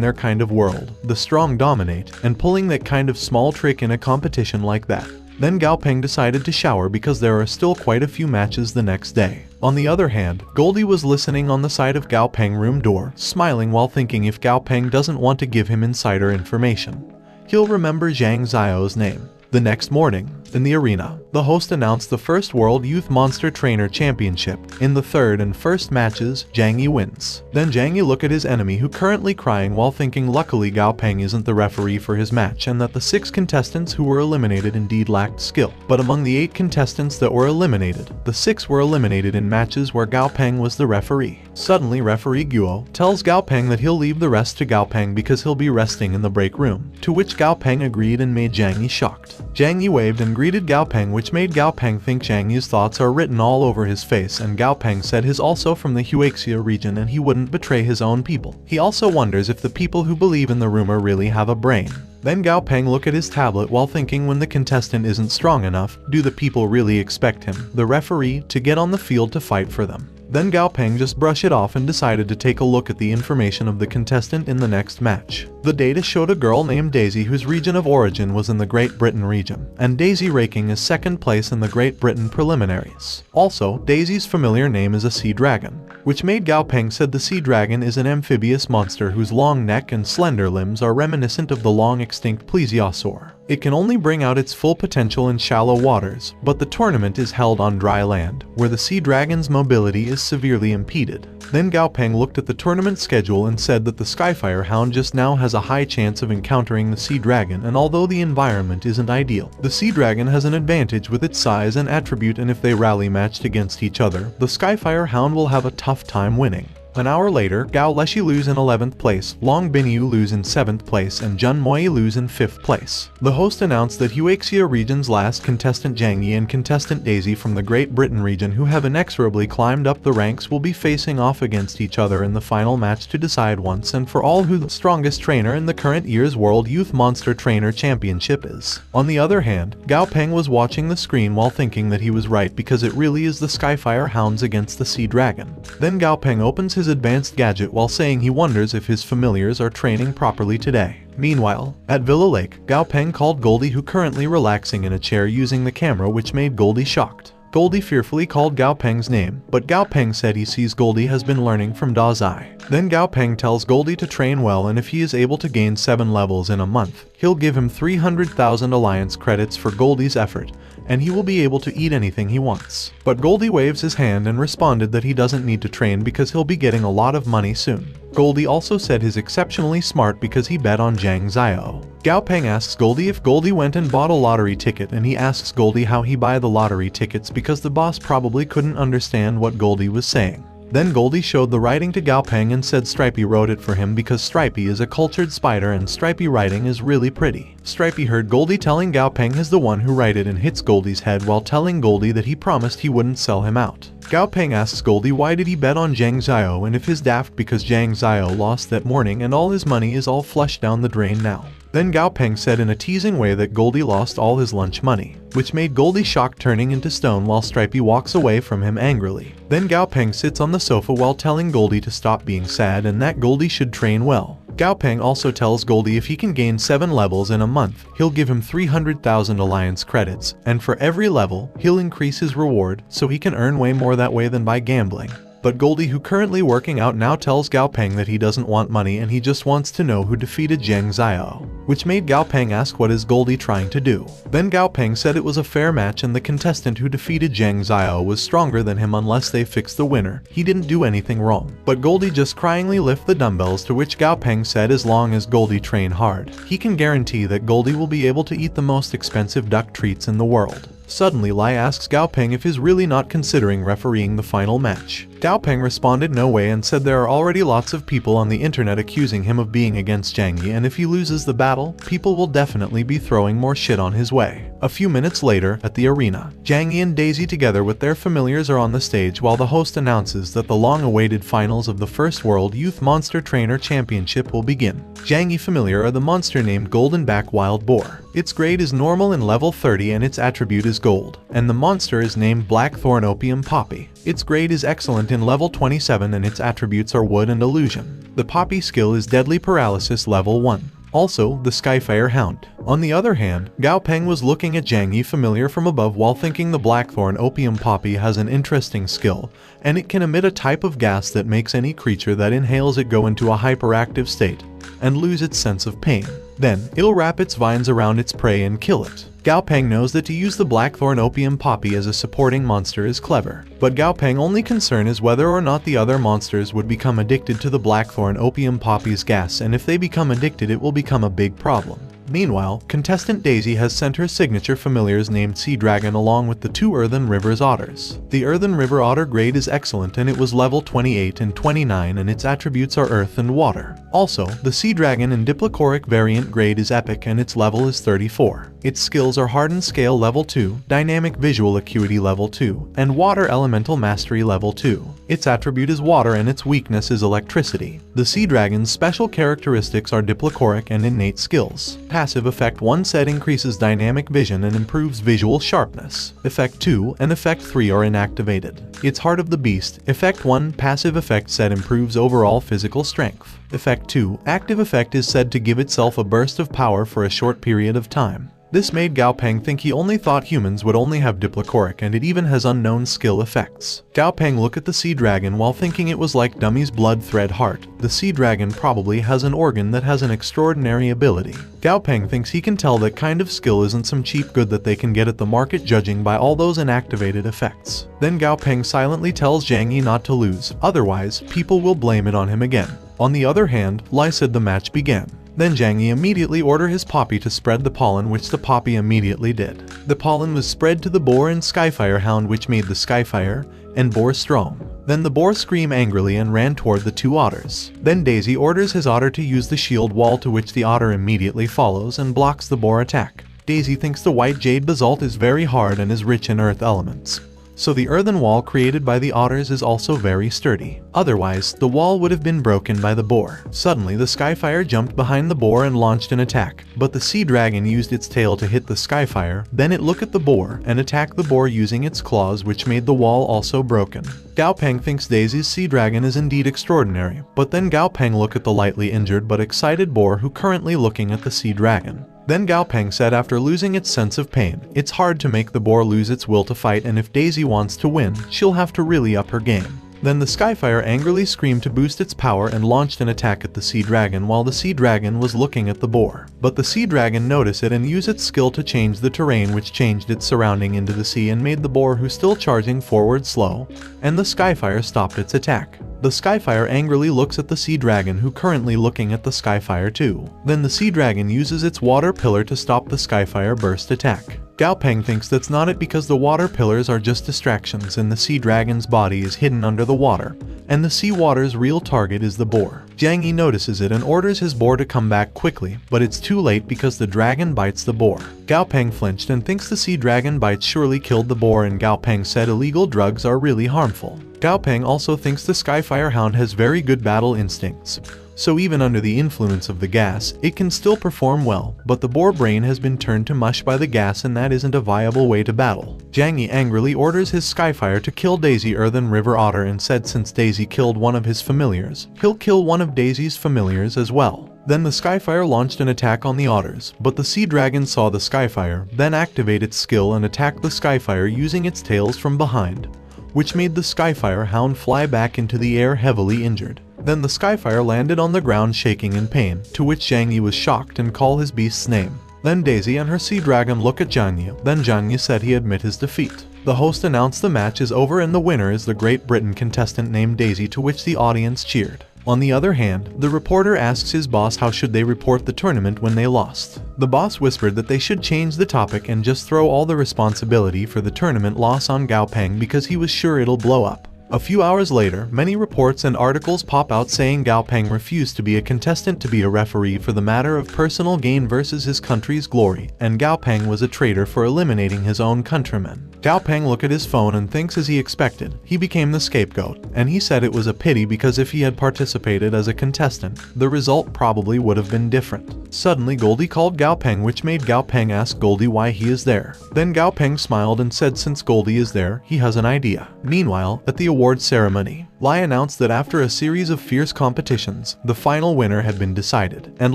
their kind of world, the strong dominate, and pulling that kind of small trick in a competition like that. Then Gao Peng decided to shower because there are still quite a few matches the next day. On the other hand, Goldie was listening on the side of Gao Peng's room door, smiling while thinking if Gao Peng doesn't want to give him insider information, he'll remember Zhang Xiao's name. The next morning, in the arena, the host announced the first World Youth Monster Trainer Championship. In the third and first matches, Zhang Yi wins. Then Zhang Yi looked at his enemy who currently crying while thinking luckily Gao Peng isn't the referee for his match and that the 6 contestants who were eliminated indeed lacked skill. But among the 8 contestants that were eliminated, the 6 were eliminated in matches where Gao Peng was the referee. Suddenly referee Guo tells Gao Peng that he'll leave the rest to Gao Peng because he'll be resting in the break room, to which Gao Peng agreed and made Zhang Yi shocked. Zhang Yi waved and greeted Gao Peng, which made Gao Peng think Zhang Yi's thoughts are written all over his face, and Gao Peng said he's also from the Huaxia region and he wouldn't betray his own people. He also wonders if the people who believe in the rumor really have a brain. Then Gao Peng looked at his tablet while thinking when the contestant isn't strong enough, do the people really expect him, the referee, to get on the field to fight for them? Then Gao Peng just brushed it off and decided to take a look at the information of the contestant in the next match. The data showed a girl named Daisy whose region of origin was in the Great Britain region, and Daisy ranking is second place in the Great Britain preliminaries. Also, Daisy's familiar name is a sea dragon, which made Gao Peng said the sea dragon is an amphibious monster whose long neck and slender limbs are reminiscent of the long-extinct plesiosaur. It can only bring out its full potential in shallow waters, but the tournament is held on dry land, where the sea dragon's mobility is severely impeded. Then Gao Peng looked at the tournament schedule and said that the Skyfire Hound just now has a high chance of encountering the sea dragon, and although the environment isn't ideal, the sea dragon has an advantage with its size and attribute, and if they rally matched against each other, the Skyfire Hound will have a tough time winning. An hour later, Gao Leshi lose in 11th place, Long Binyu lose in 7th place, and Jun Moi lose in 5th place. The host announced that Huaxia region's last contestant Zhang Yi and contestant Daisy from the Great Britain region, who have inexorably climbed up the ranks, will be facing off against each other in the final match to decide once and for all who the strongest trainer in the current year's World Youth Monster Trainer Championship is. On the other hand, Gao Peng was watching the screen while thinking that he was right, because it really is the Skyfire Hounds against the Sea Dragon. Then Gao Peng opens his advanced gadget while saying he wonders if his familiars are training properly today. Meanwhile, at Villa Lake, Gao Peng called Goldie, who currently relaxing in a chair using the camera, which made Goldie shocked. Goldie fearfully called Gao Peng's name, but Gao Peng said he sees Goldie has been learning from Da Zai. Then Gao Peng tells Goldie to train well, and if he is able to gain 7 levels in a month, he'll give him 300,000 alliance credits for Goldie's effort, and he will be able to eat anything he wants. But Goldie waves his hand and responded that he doesn't need to train because he'll be getting a lot of money soon. Goldie also said he's exceptionally smart because he bet on Zhang Xiao. Gao Peng asks Goldie if Goldie went and bought a lottery ticket, and he asks Goldie how he buy the lottery tickets because the boss probably couldn't understand what Goldie was saying. Then Goldie showed the writing to Gao Peng and said Stripey wrote it for him because Stripey is a cultured spider and Stripey writing is really pretty. Stripey heard Goldie telling Gao Peng is the one who write it and hits Goldie's head while telling Goldie that he promised he wouldn't sell him out. Gao Peng asks Goldie why did he bet on Zhang Xiao and if he's daft because Zhang Xiao lost that morning and all his money is all flushed down the drain now. Then Gao Peng said in a teasing way that Goldie lost all his lunch money, which made Goldie shocked, turning into stone while Stripey walks away from him angrily. Then Gao Peng sits on the sofa while telling Goldie to stop being sad and that Goldie should train well. Gao Peng also tells Goldie if he can gain 7 levels in a month, he'll give him 300,000 alliance credits, and for every level, he'll increase his reward so he can earn way more that way than by gambling. But Goldie, who currently working out now, tells Gao Peng that he doesn't want money and he just wants to know who defeated Zhang Xiao, which made Gao Peng ask what is Goldie trying to do. Then Gao Peng said it was a fair match and the contestant who defeated Zhang Xiao was stronger than him unless they fixed the winner. He didn't do anything wrong. But Goldie just cryingly lift the dumbbells, to which Gao Peng said as long as Goldie train hard, he can guarantee that Goldie will be able to eat the most expensive duck treats in the world. Suddenly Lai asks Gao Peng if he's really not considering refereeing the final match. Gao Peng responded no way and said there are already lots of people on the internet accusing him of being against Zhang Yi, and if he loses the battle, people will definitely be throwing more shit on his way. A few minutes later, at the arena, Zhang Yi and Daisy together with their familiars are on the stage while the host announces that the long-awaited finals of the first World Youth Monster Trainer Championship will begin. Zhang Yi familiar are the monster named Goldenback Wild Boar. Its grade is normal in level 30 and its attribute is gold, and the monster is named Blackthorn Opium Poppy. Its grade is excellent in level 27 and its attributes are wood and illusion. The Poppy skill is Deadly Paralysis level 1. Also, the Skyfire Hound. On the other hand, Gao Peng was looking at Zhang Yi familiar from above while thinking the Blackthorn Opium Poppy has an interesting skill, and it can emit a type of gas that makes any creature that inhales it go into a hyperactive state and lose its sense of pain. Then, it'll wrap its vines around its prey and kill it. Gao Peng knows that to use the Blackthorn Opium Poppy as a supporting monster is clever, but Gao Peng's only concern is whether or not the other monsters would become addicted to the Blackthorn Opium Poppy's gas, and if they become addicted it will become a big problem. Meanwhile, contestant Daisy has sent her signature familiars named Sea Dragon along with the 2 Earthen Rivers Otters. The Earthen River Otter grade is excellent and it was level 28 and 29 and its attributes are earth and water. Also, the Sea Dragon and Diplocoric variant grade is epic and its level is 34. Its skills are Hardened Scale level 2, Dynamic Visual Acuity level 2, and Water Elemental Mastery level 2. Its attribute is water and its weakness is electricity. The Sea Dragon's special characteristics are Diplocoric and innate skills. passive Effect 1 set increases dynamic vision and improves visual sharpness. Effect 2 and Effect 3 are inactivated. It's Heart of the Beast. Effect 1 passive effect set improves overall physical strength. Effect 2 active effect is said to give itself a burst of power for a short period of time. This made Gao Peng think he only thought humans would only have diplocoric, and it even has unknown skill effects. Gao Peng looked at the sea dragon while thinking it was like Dummy's blood thread heart. The sea dragon probably has an organ that has an extraordinary ability. Gao Peng thinks he can tell that kind of skill isn't some cheap good that they can get at the market judging by all those inactivated effects. Then Gao Peng silently tells Zhang Yi not to lose, otherwise people will blame it on him again. On the other hand, Lai said the match began. Then Zhang Yi immediately ordered his poppy to spread the pollen, which the poppy immediately did. The pollen was spread to the boar and Skyfire hound, which made the Skyfire and boar strong. Then the boar screamed angrily and ran toward the two otters. Then Daisy orders his otter to use the shield wall, to which the otter immediately follows and blocks the boar attack. Daisy thinks the white jade basalt is very hard and is rich in earth elements. So the earthen wall created by the otters is also very sturdy. Otherwise, the wall would have been broken by the boar. Suddenly, the Skyfire jumped behind the boar and launched an attack, but the sea dragon used its tail to hit the Skyfire. Then it looked at the boar and attacked the boar using its claws, which made the wall also broken. Gao Peng thinks Daisy's sea dragon is indeed extraordinary, but then Gao Peng looked at the lightly injured but excited boar who currently looking at the sea dragon. Then Gao Peng said after losing its sense of pain, it's hard to make the boar lose its will to fight, and if Daisy wants to win, she'll have to really up her game. Then the Skyfire angrily screamed to boost its power and launched an attack at the sea dragon while the sea dragon was looking at the boar. But the sea dragon noticed it and used its skill to change the terrain, which changed its surrounding into the sea and made the boar, who still charging forward, slow, and the Skyfire stopped its attack. The Skyfire angrily looks at the sea dragon, who currently looking at the Skyfire too. Then the sea dragon uses its water pillar to stop the Skyfire burst attack. Gao Peng thinks that's not it, because the water pillars are just distractions and the sea dragon's body is hidden under the water, and the sea water's real target is the boar. Zhang Yi notices it and orders his boar to come back quickly, but it's too late because the dragon bites the boar. Gao Peng flinched and thinks the sea dragon bite surely killed the boar, and Gao Peng said illegal drugs are really harmful. Gao Peng also thinks the Skyfire hound has very good battle instincts. So even under the influence of the gas, it can still perform well, but the boar brain has been turned to mush by the gas, and that isn't a viable way to battle. Zhang Yi angrily orders his Skyfire to kill Daisy Earthen River Otter, and said since Daisy killed one of his familiars, he'll kill one of Daisy's familiars as well. Then the Skyfire launched an attack on the otters, but the sea dragon saw the Skyfire, then activated its skill and attacked the Skyfire using its tails from behind, which made the Skyfire hound fly back into the air heavily injured. Then the Skyfire landed on the ground shaking in pain, to which Zhang Yi was shocked and called his beast's name. Then Daisy and her sea dragon look at Zhang Yi. Then Zhang Yi said he admit his defeat. The host announced the match is over and the winner is the Great Britain contestant named Daisy, to which the audience cheered. On the other hand, the reporter asks his boss how should they report the tournament when they lost. The boss whispered that they should change the topic and just throw all the responsibility for the tournament loss on Gao Peng, because he was sure it'll blow up. A few hours later, many reports and articles pop out saying Gao Peng refused to be a contestant to be a referee for the matter of personal gain versus his country's glory, and Gao Peng was a traitor for eliminating his own countrymen. Gao Peng looked at his phone and thinks as he expected, he became the scapegoat, and he said it was a pity because if he had participated as a contestant, the result probably would have been different. Suddenly Goldie called Gao Peng, which made Gao Peng ask Goldie why he is there. Then Gao Peng smiled and said since Goldie is there, he has an idea. Meanwhile, at the award ceremony, Lai announced that after a series of fierce competitions, the final winner had been decided, and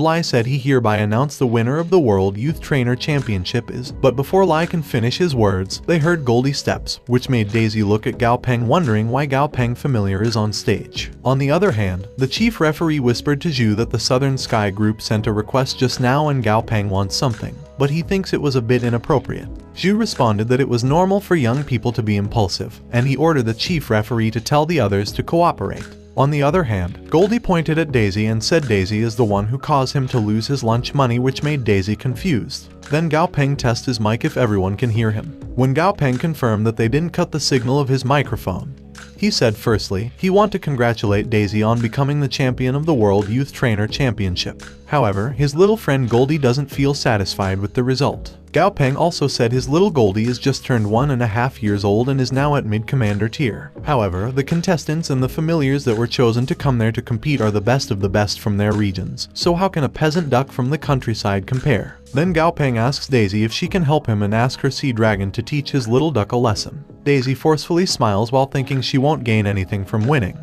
Lai said he hereby announced the winner of the World Youth Trainer Championship is. But before Lai can finish his words, they heard Goldie's steps, which made Daisy look at Gao Peng, wondering why Gao Peng familiar is on stage. On the other hand, the chief referee whispered to Zhu that the Southern Sky Group sent a request just now and Gao Peng wants something, but he thinks it was a bit inappropriate. Zhu responded that it was normal for young people to be impulsive, and he ordered the chief referee to tell the others to cooperate. On the other hand, Goldie pointed at Daisy and said Daisy is the one who caused him to lose his lunch money, which made Daisy confused. Then Gao Peng tests his mic if everyone can hear him. When Gao Peng confirmed that they didn't cut the signal of his microphone, he said firstly, he want to congratulate Daisy on becoming the champion of the World Youth Trainer Championship. However, his little friend Goldie doesn't feel satisfied with the result. Gao Peng also said his little Goldie is just turned 1.5 years old and is now at mid-commander tier. However, the contestants and the familiars that were chosen to come there to compete are the best of the best from their regions, so how can a peasant duck from the countryside compare? Then Gao Peng asks Daisy if she can help him and asks her sea dragon to teach his little duck a lesson. Daisy forcefully smiles while thinking she won't gain anything from winning.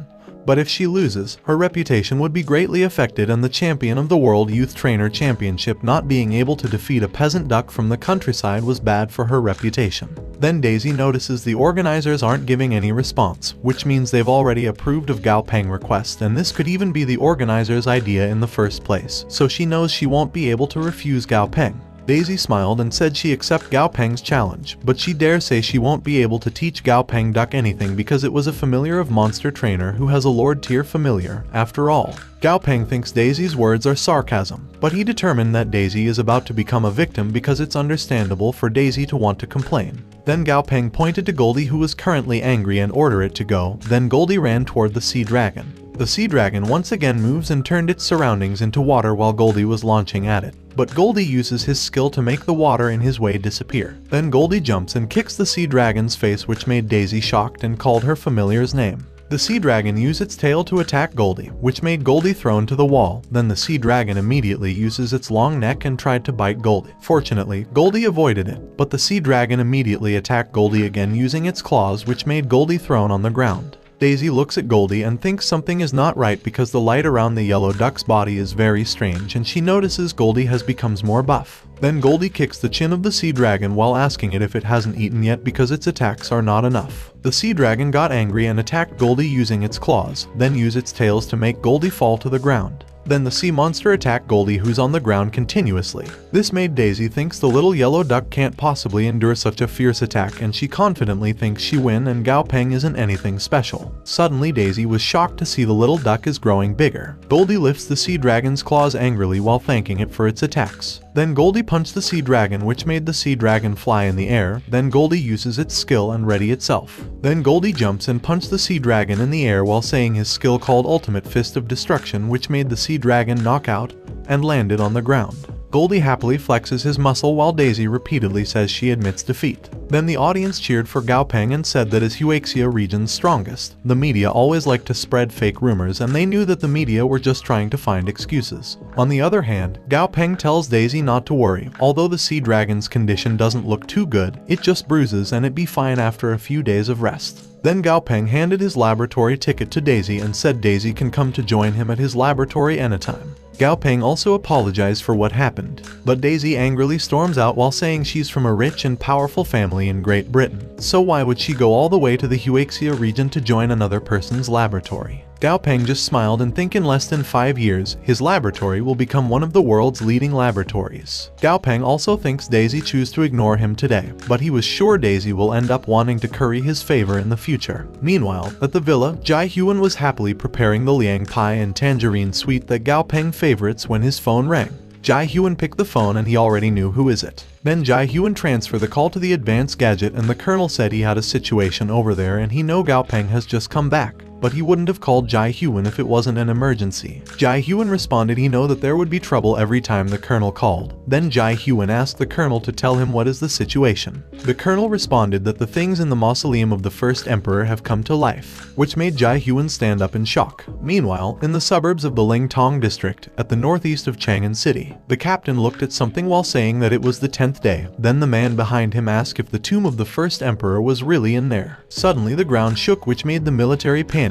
But if she loses, her reputation would be greatly affected, and the champion of the World Youth Trainer Championship not being able to defeat a peasant duck from the countryside was bad for her reputation. Then Daisy notices the organizers aren't giving any response, which means they've already approved of Gao Peng's request, and this could even be the organizers' idea in the first place, so she knows she won't be able to refuse Gao Peng. Daisy smiled and said she accept Gao Peng's challenge, but she dares say she won't be able to teach Gao Peng duck anything because it was a familiar of Monster Trainer who has a Lord tier familiar, after all. Gao Peng thinks Daisy's words are sarcasm, but he determined that Daisy is about to become a victim because it's understandable for Daisy to want to complain. Then Gao Peng pointed to Goldie, who was currently angry, and ordered it to go. Then Goldie ran toward the sea dragon. The sea dragon once again moves and turned its surroundings into water while Goldie was launching at it. But Goldie uses his skill to make the water in his way disappear. Then Goldie jumps and kicks the sea dragon's face, which made Daisy shocked and called her familiar's name. The sea dragon used its tail to attack Goldie, which made Goldie thrown to the wall. Then the sea dragon immediately uses its long neck and tried to bite Goldie. Fortunately, Goldie avoided it, but the sea dragon immediately attacked Goldie again using its claws, which made Goldie thrown on the ground. Daisy looks at Goldie and thinks something is not right because the light around the yellow duck's body is very strange, and she notices Goldie has become more buff. Then Goldie kicks the chin of the sea dragon while asking it if it hasn't eaten yet because its attacks are not enough. The sea dragon got angry and attacked Goldie using its claws, then used its tails to make Goldie fall to the ground. Then the sea monster attacked Goldie, who's on the ground continuously. This made Daisy thinks the little yellow duck can't possibly endure such a fierce attack, and she confidently thinks she win and Gao Peng isn't anything special. Suddenly Daisy was shocked to see the little duck is growing bigger. Goldie lifts the sea dragon's claws angrily while thanking it for its attacks. Then Goldie punched the sea dragon, which made the sea dragon fly in the air. Then Goldie uses its skill and ready itself. Then Goldie jumps and punched the sea dragon in the air while saying his skill called Ultimate Fist of Destruction, which made the sea dragon knock out and landed on the ground. Goldie happily flexes his muscle while Daisy repeatedly says she admits defeat. Then the audience cheered for Gao Peng and said that is Huaxia region's strongest. The media always like to spread fake rumors, and they knew that the media were just trying to find excuses. On the other hand, Gao Peng tells Daisy not to worry. Although the sea dragon's condition doesn't look too good, it just bruises and it'd be fine after a few days of rest. Then Gao Peng handed his laboratory ticket to Daisy and said Daisy can come to join him at his laboratory anytime. Gao Peng also apologized for what happened, but Daisy angrily storms out while saying she's from a rich and powerful family in Great Britain, so why would she go all the way to the Huaxia region to join another person's laboratory? Gao Peng just smiled and think in less than 5 years, his laboratory will become one of the world's leading laboratories. Gao Peng also thinks Daisy chose to ignore him today, but he was sure Daisy will end up wanting to curry his favor in the future. Meanwhile, at the villa, Jai Huan was happily preparing the liang pie and tangerine sweet that Gao Peng favorites when his phone rang. Jai Huan picked the phone and he already knew who is it. Then Jai Huan transferred the call to the advanced gadget, and the colonel said he had a situation over there and he know Gao Peng has just come back. But he wouldn't have called Jai Huan if it wasn't an emergency. Jai Huan responded he know that there would be trouble every time the colonel called. Then Jai Huan asked the colonel to tell him what is the situation. The colonel responded that the things in the mausoleum of the first emperor have come to life, which made Jai Huan stand up in shock. Meanwhile, in the suburbs of the Lingtong district, at the northeast of Chang'an City, the captain looked at something while saying that it was the 10th day. Then the man behind him asked if the tomb of the first emperor was really in there. Suddenly the ground shook, which made the military panic.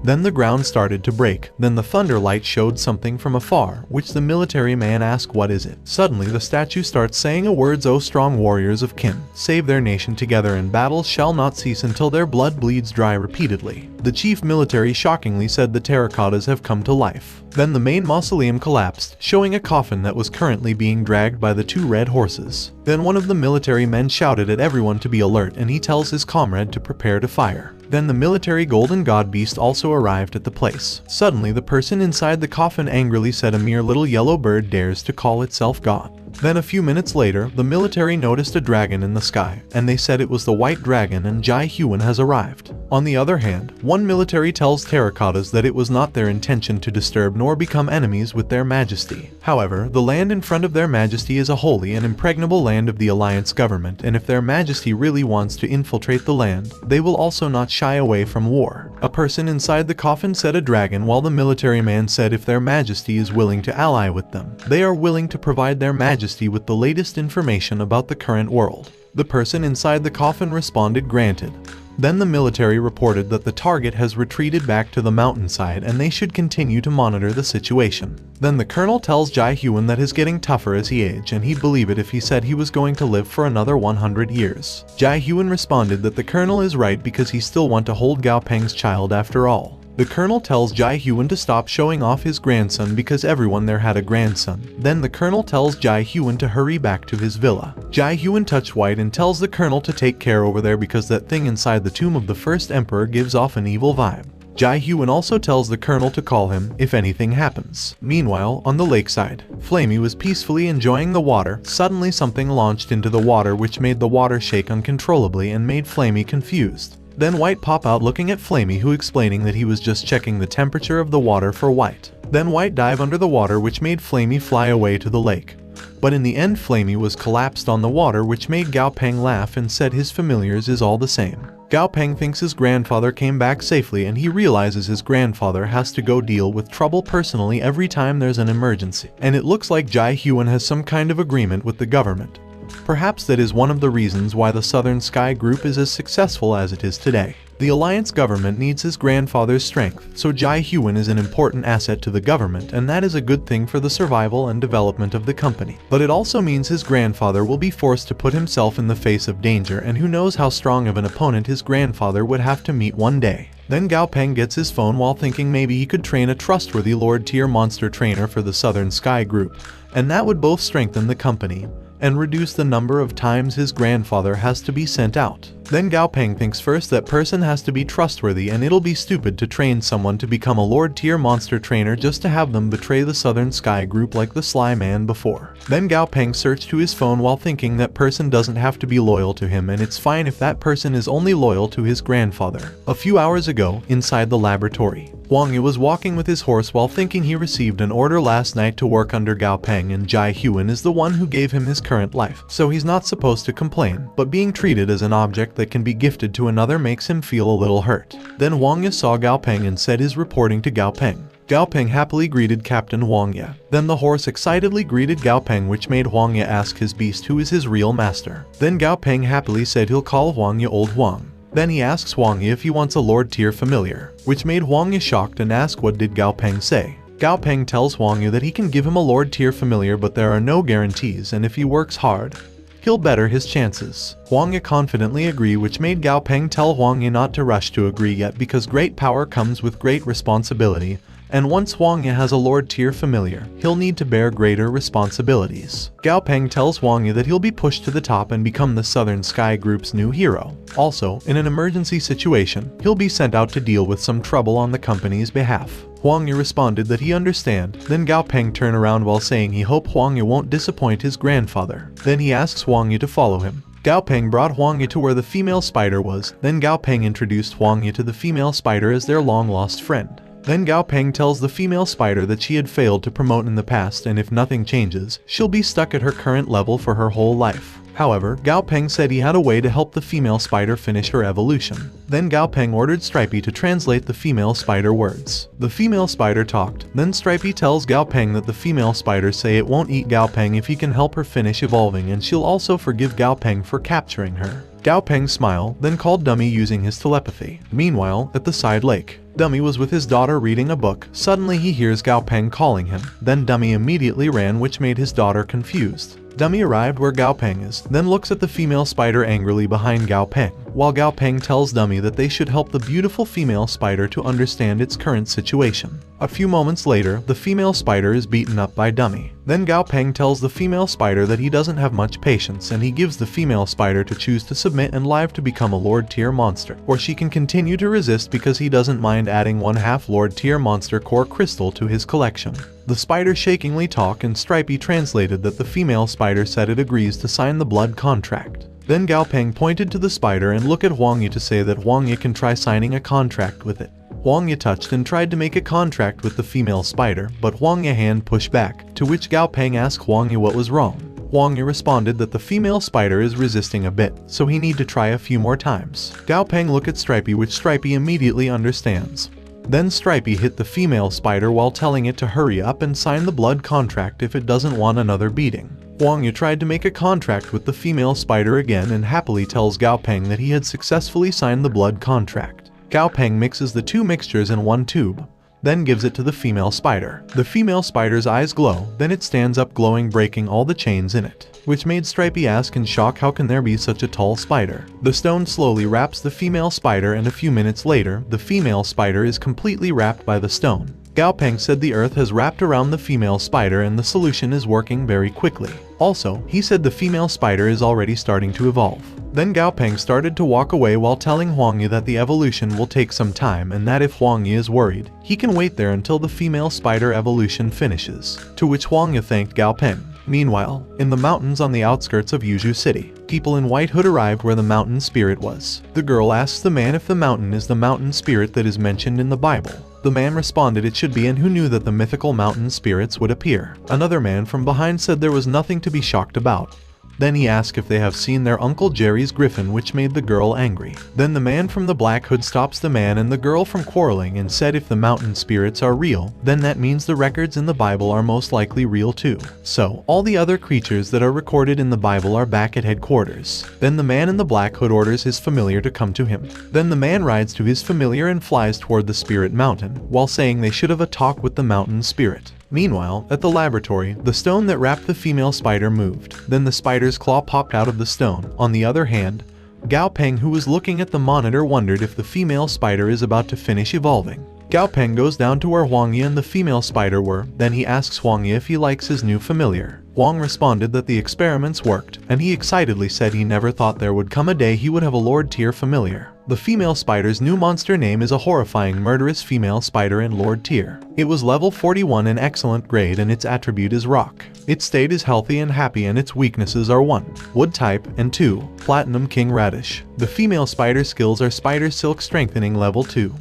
Then the ground started to break. Then the thunder light showed something from afar, which the military man asked what is it. Suddenly the statue starts saying a words, "O strong warriors of Qin, save their nation together, and battles shall not cease until their blood bleeds dry," repeatedly. The chief military shockingly said the terracottas have come to life. Then the main mausoleum collapsed, showing a coffin that was currently being dragged by the 2 red horses. Then one of the military men shouted at everyone to be alert, and he tells his comrade to prepare to fire. Then the military golden god beast also arrived at the place. Suddenly the person inside the coffin angrily said, "A mere little yellow bird dares to call itself God." Then a few minutes later, the military noticed a dragon in the sky, and they said it was the white dragon and Jai Hyun has arrived. On the other hand, one military tells terracottas that it was not their intention to disturb nor become enemies with their majesty. However, the land in front of their majesty is a holy and impregnable land of the alliance government, and if their majesty really wants to infiltrate the land, they will also not shy away from war. A person inside the coffin said a dragon, while the military man said if their majesty is willing to ally with them, they are willing to provide their majesty with the latest information about the current world. The person inside the coffin responded, granted. Then the military reported that the target has retreated back to the mountainside and they should continue to monitor the situation. Then the colonel tells Jai Hyun that he's getting tougher as he ages and he'd believe it if he said he was going to live for another 100 years. Jai Hyun responded that the colonel is right because he still want to hold Gao Peng's child after all. The colonel tells Jai Hyun to stop showing off his grandson because everyone there had a grandson. Then the colonel tells Jai Hyun to hurry back to his villa. Jai Hyun touches White and tells the colonel to take care over there because that thing inside the tomb of the first emperor gives off an evil vibe. Jai Hyun also tells the colonel to call him if anything happens. Meanwhile, on the lakeside, Flamey was peacefully enjoying the water. Suddenly something launched into the water which made the water shake uncontrollably and made Flamey confused. Then White pop out looking at Flamey, who explaining that he was just checking the temperature of the water for White. Then White dive under the water which made Flamey fly away to the lake. But in the end Flamey was collapsed on the water which made Gao Peng laugh and said his familiars is all the same. Gao Peng thinks his grandfather came back safely and he realizes his grandfather has to go deal with trouble personally every time there's an emergency. And it looks like Jai Hyun has some kind of agreement with the government. Perhaps that is one of the reasons why the Southern Sky Group is as successful as it is today. The alliance government needs his grandfather's strength, so Jai Hyun is an important asset to the government, and that is a good thing for the survival and development of the company. But it also means his grandfather will be forced to put himself in the face of danger, and who knows how strong of an opponent his grandfather would have to meet one day. Then Gao Peng gets his phone while thinking maybe he could train a trustworthy Lord tier monster trainer for the Southern Sky Group, and that would both strengthen the company and reduce the number of times his grandfather has to be sent out. Then Gao Peng thinks first that person has to be trustworthy and it'll be stupid to train someone to become a Lord tier monster trainer just to have them betray the Southern Sky Group like the Sly Man before. Then Gao Peng searched to his phone while thinking that person doesn't have to be loyal to him and it's fine if that person is only loyal to his grandfather. A few hours ago, inside the laboratory, Wang Yi was walking with his horse while thinking he received an order last night to work under Gao Peng, and Jai Hyun is the one who gave him his current life, so he's not supposed to complain, but being treated as an object that can be gifted to another makes him feel a little hurt. Then Wang Yi saw Gao Peng and said his reporting to Gao Peng. Gao Peng happily greeted Captain Wang Yi. Then the horse excitedly greeted Gao Peng, which made Wang Yi ask his beast who is his real master. Then Gao Peng happily said he'll call Wang Yi Old Wang. Then he asks Wang Yi if he wants a Lord tier familiar, which made Wang Yi shocked and asked what did Gao Peng say. Gao Peng tells Wang Yi that he can give him a Lord tier familiar but there are no guarantees and if he works hard, he'll better his chances. Wang Yi confidently agree, which made Gao Peng tell Wang Yi not to rush to agree yet because great power comes with great responsibility, and once Wang Yi has a Lord tier familiar, he'll need to bear greater responsibilities. Gao Peng tells Wang Yi that he'll be pushed to the top and become the Southern Sky Group's new hero. Also, in an emergency situation, he'll be sent out to deal with some trouble on the company's behalf. Wang Yi responded that he understand. Then Gao Peng turned around while saying he hoped Wang Yi won't disappoint his grandfather. Then he asks Wang Yi to follow him. Gao Peng brought Wang Yi to where the female spider was. Then Gao Peng introduced Wang Yi to the female spider as their long-lost friend. Then Gao Peng tells the female spider that she had failed to promote in the past and if nothing changes, she'll be stuck at her current level for her whole life. However, Gao Peng said he had a way to help the female spider finish her evolution. Then Gao Peng ordered Stripey to translate the female spider words. The female spider talked. Then Stripey tells Gao Peng that the female spider say it won't eat Gao Peng if he can help her finish evolving, and she'll also forgive Gao Peng for capturing her. Gao Peng smiled, then called Dummy using his telepathy. Meanwhile, at the side lake, Dummy was with his daughter reading a book. Suddenly he hears Gao Peng calling him. Then Dummy immediately ran, which made his daughter confused. Dummy arrived where Gao Peng is, then looks at the female spider angrily behind Gao Peng, while Gao Peng tells Dummy that they should help the beautiful female spider to understand its current situation. A few moments later, the female spider is beaten up by Dummy. Then Gao Peng tells the female spider that he doesn't have much patience and he gives the female spider to choose to submit and live to become a Lord tier monster, or she can continue to resist because he doesn't mind adding 1/2 Lord tier monster core crystal to his collection. The spider shakingly talk and Stripey translated that the female spider said it agrees to sign the blood contract. Then Gao Peng pointed to the spider and looked at Huang Yi to say that Huang Yi can try signing a contract with it. Huang Yi touched and tried to make a contract with the female spider, but Huang Yi's hand pushed back, to which Gao Peng asked Huang Yi what was wrong. Huang Yi responded that the female spider is resisting a bit, so he need to try a few more times. Gao Peng looked at Stripey, which Stripey immediately understands. Then Stripey hit the female spider while telling it to hurry up and sign the blood contract if it doesn't want another beating. Huang Yi tried to make a contract with the female spider again and happily tells Gao Peng that he had successfully signed the blood contract. Gao Peng mixes the two mixtures in one tube, then gives it to the female spider. The female spider's eyes glow, then it stands up glowing, breaking all the chains in it, which made Stripey ask in shock, how can there be such a tall spider? The stone slowly wraps the female spider and a few minutes later, the female spider is completely wrapped by the stone. Gao Peng said the earth has wrapped around the female spider and the solution is working very quickly. Also, he said the female spider is already starting to evolve. Then Gao Peng started to walk away while telling Huang Yi that the evolution will take some time and that if Huang Yi is worried, he can wait there until the female spider evolution finishes. To which Huang Yi thanked Gao Peng. Meanwhile, in the mountains on the outskirts of Yuzhou City, people in white hood arrived where the mountain spirit was. The girl asks the man if the mountain is the mountain spirit that is mentioned in the Bible. The man responded it should be, and who knew that the mythical mountain spirits would appear. Another man from behind said there was nothing to be shocked about. Then he asked if they have seen their Uncle Jerry's griffin, which made the girl angry. Then the man from the black hood stops the man and the girl from quarreling and said if the mountain spirits are real, then that means the records in the Bible are most likely real too. So, all the other creatures that are recorded in the Bible are back at headquarters. Then the man in the black hood orders his familiar to come to him. Then the man rides to his familiar and flies toward the spirit mountain, while saying they should have a talk with the mountain spirit. Meanwhile, at the laboratory, the stone that wrapped the female spider moved. Then the spider's claw popped out of the stone. On the other hand, Gao Peng, who was looking at the monitor, wondered if the female spider is about to finish evolving. Gao Peng goes down to where Huang Yi and the female spider were, then he asks Huang Yi if he likes his new familiar. Huang responded that the experiments worked, and he excitedly said he never thought there would come a day he would have a Lord tier familiar. The female spider's new monster name is a horrifying murderous female spider in Lord tier. It was level 41 in excellent grade and its attribute is rock. Its state is healthy and happy and its weaknesses are 1. Wood type and 2. Platinum King Radish. The female spider skills are Spider Silk Strengthening level 2.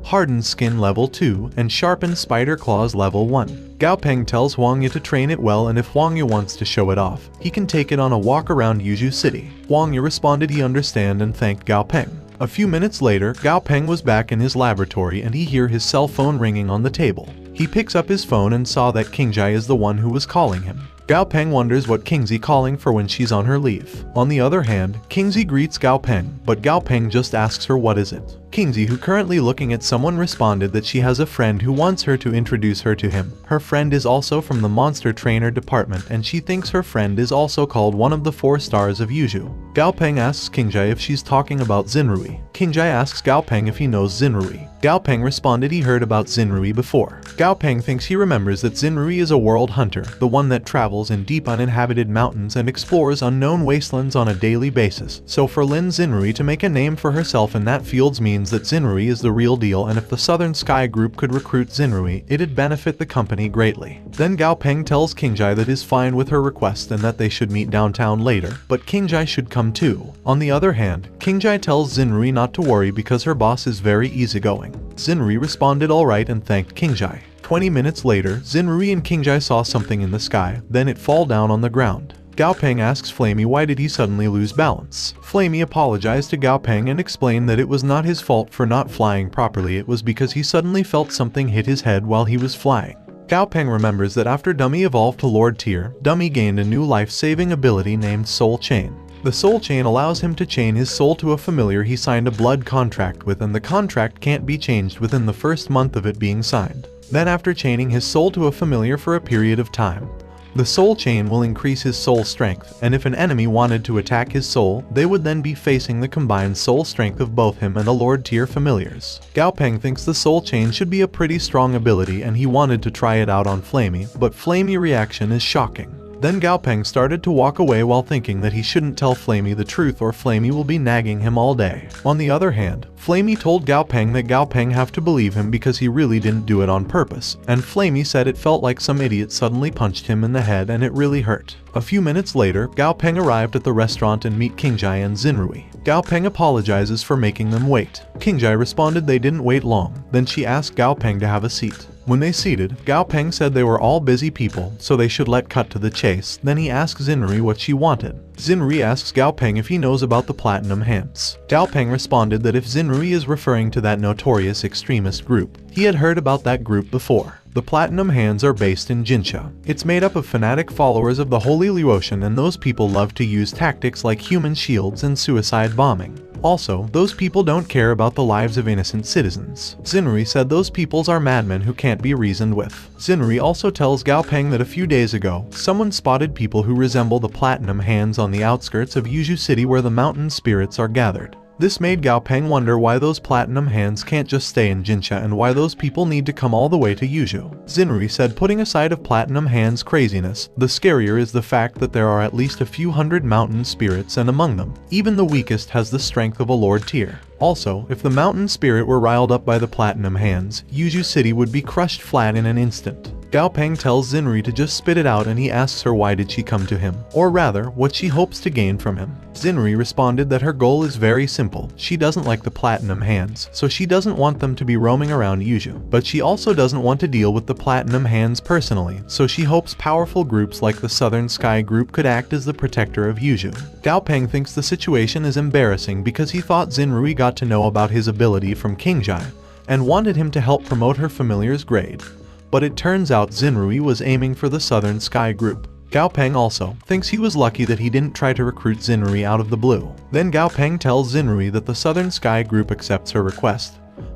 Hardened Skin level 2, and Sharpened Spider Claws level 1. Gao Peng tells Huang Yi to train it well, and if Huang Yi wants to show it off, he can take it on a walk around Yuzhou City. Huang Yi responded he understand and thanked Gao Peng. A few minutes later, Gao Peng was back in his laboratory and he heard his cell phone ringing on the table. He picks up his phone and saw that Qingzhi is the one who was calling him. Gao Peng wonders what Qingzhi calling for when she's on her leave. On the other hand, Qingzhi greets Gao Peng, but Gao Peng just asks her what is it. Qingzhi, who currently looking at someone, responded that she has a friend who wants her to introduce her to him. Her friend is also from the monster trainer department and she thinks her friend is also called one of the 4 stars of Yuzhou. Gao Peng asks Qingzhi if she's talking about Xinrui. Qingzhi asks Gao Peng if he knows Xinrui. Gao Peng responded he heard about Xinrui before. Gao Peng thinks he remembers that Xinrui is a world hunter, the one that travels in deep uninhabited mountains and explores unknown wastelands on a daily basis. So for Lin Xinrui to make a name for herself in that field means that Xinrui is the real deal, and if the Southern Sky Group could recruit Xinrui, it'd benefit the company greatly. Then Gao Peng tells Qingzhi that is fine with her request and that they should meet downtown later, but Qingzhi should come too. On the other hand, Qingzhi tells Xinrui not to worry because her boss is very easygoing. Xinrui responded alright and thanked Qingzhi. 20 minutes later, Xinrui and Qingzhi saw something in the sky, then it fall down on the ground. Gao Peng asks Flamey why did he suddenly lose balance. Flamey apologized to Gao Peng and explained that it was not his fault for not flying properly, it was because he suddenly felt something hit his head while he was flying. Gao Peng remembers that after Dummy evolved to Lord tier, Dummy gained a new life-saving ability named Soul Chain. The Soul Chain allows him to chain his soul to a familiar he signed a blood contract with, and the contract can't be changed within the first month of it being signed. Then after chaining his soul to a familiar for a period of time, The soul chain will increase his soul strength, and if an enemy wanted to attack his soul, they would then be facing the combined soul strength of both him and the Lord tier familiars. Gao Peng thinks the soul chain should be a pretty strong ability and he wanted to try it out on Flamey, but Flamey reaction is shocking. Then Gao Peng started to walk away while thinking that he shouldn't tell Flamey the truth or Flamey will be nagging him all day. On the other hand, Flamey told Gao Peng that Gao Peng have to believe him because he really didn't do it on purpose, and Flamey said it felt like some idiot suddenly punched him in the head and it really hurt. A few minutes later, Gao Peng arrived at the restaurant and meet Qingjai and Xinrui. Gao Peng apologizes for making them wait. Qingjai responded they didn't wait long, then she asked Gao Peng to have a seat. When they seated, Gao Peng said they were all busy people, so they should let cut to the chase. Then he asked Xinrui what she wanted. Xinrui asks Gao Peng if he knows about the Platinum Hands. Gao Peng responded that if Xinrui is referring to that notorious extremist group, he had heard about that group before. The Platinum Hands are based in Jinsha. It's made up of fanatic followers of the Holy Luotian, and those people love to use tactics like human shields and suicide bombing. Also, those people don't care about the lives of innocent citizens. Xinrui said those peoples are madmen who can't be reasoned with. Xinrui also tells Gao Peng that a few days ago, someone spotted people who resemble the Platinum Hands on the outskirts of Yuzhu City where the mountain spirits are gathered. This made Gao Peng wonder why those Platinum Hands can't just stay in Jinsha and why those people need to come all the way to Yuzhu. Xinrui said putting aside of Platinum Hands craziness, the scarier is the fact that there are at least a few hundred mountain spirits, and among them, even the weakest has the strength of a Lord tier. Also, if the mountain spirit were riled up by the Platinum Hands, Yuzhu City would be crushed flat in an instant. Gao Peng tells Xinrui to just spit it out and he asks her why did she come to him, or rather, what she hopes to gain from him. Xinrui responded that her goal is very simple. She doesn't like the Platinum Hands, so she doesn't want them to be roaming around Yuzhu. But she also doesn't want to deal with the Platinum Hands personally, so she hopes powerful groups like the Southern Sky Group could act as the protector of Yuzhu. Gao Peng thinks the situation is embarrassing because he thought Xinrui got to know about his ability from Qingjai, and wanted him to help promote her familiar's grade. But it turns out Xinrui was aiming for the Southern Sky Group. Gao Peng also thinks he was lucky that he didn't try to recruit Xinrui out of the blue. Then Gao Peng tells Xinrui that the Southern Sky Group accepts her request,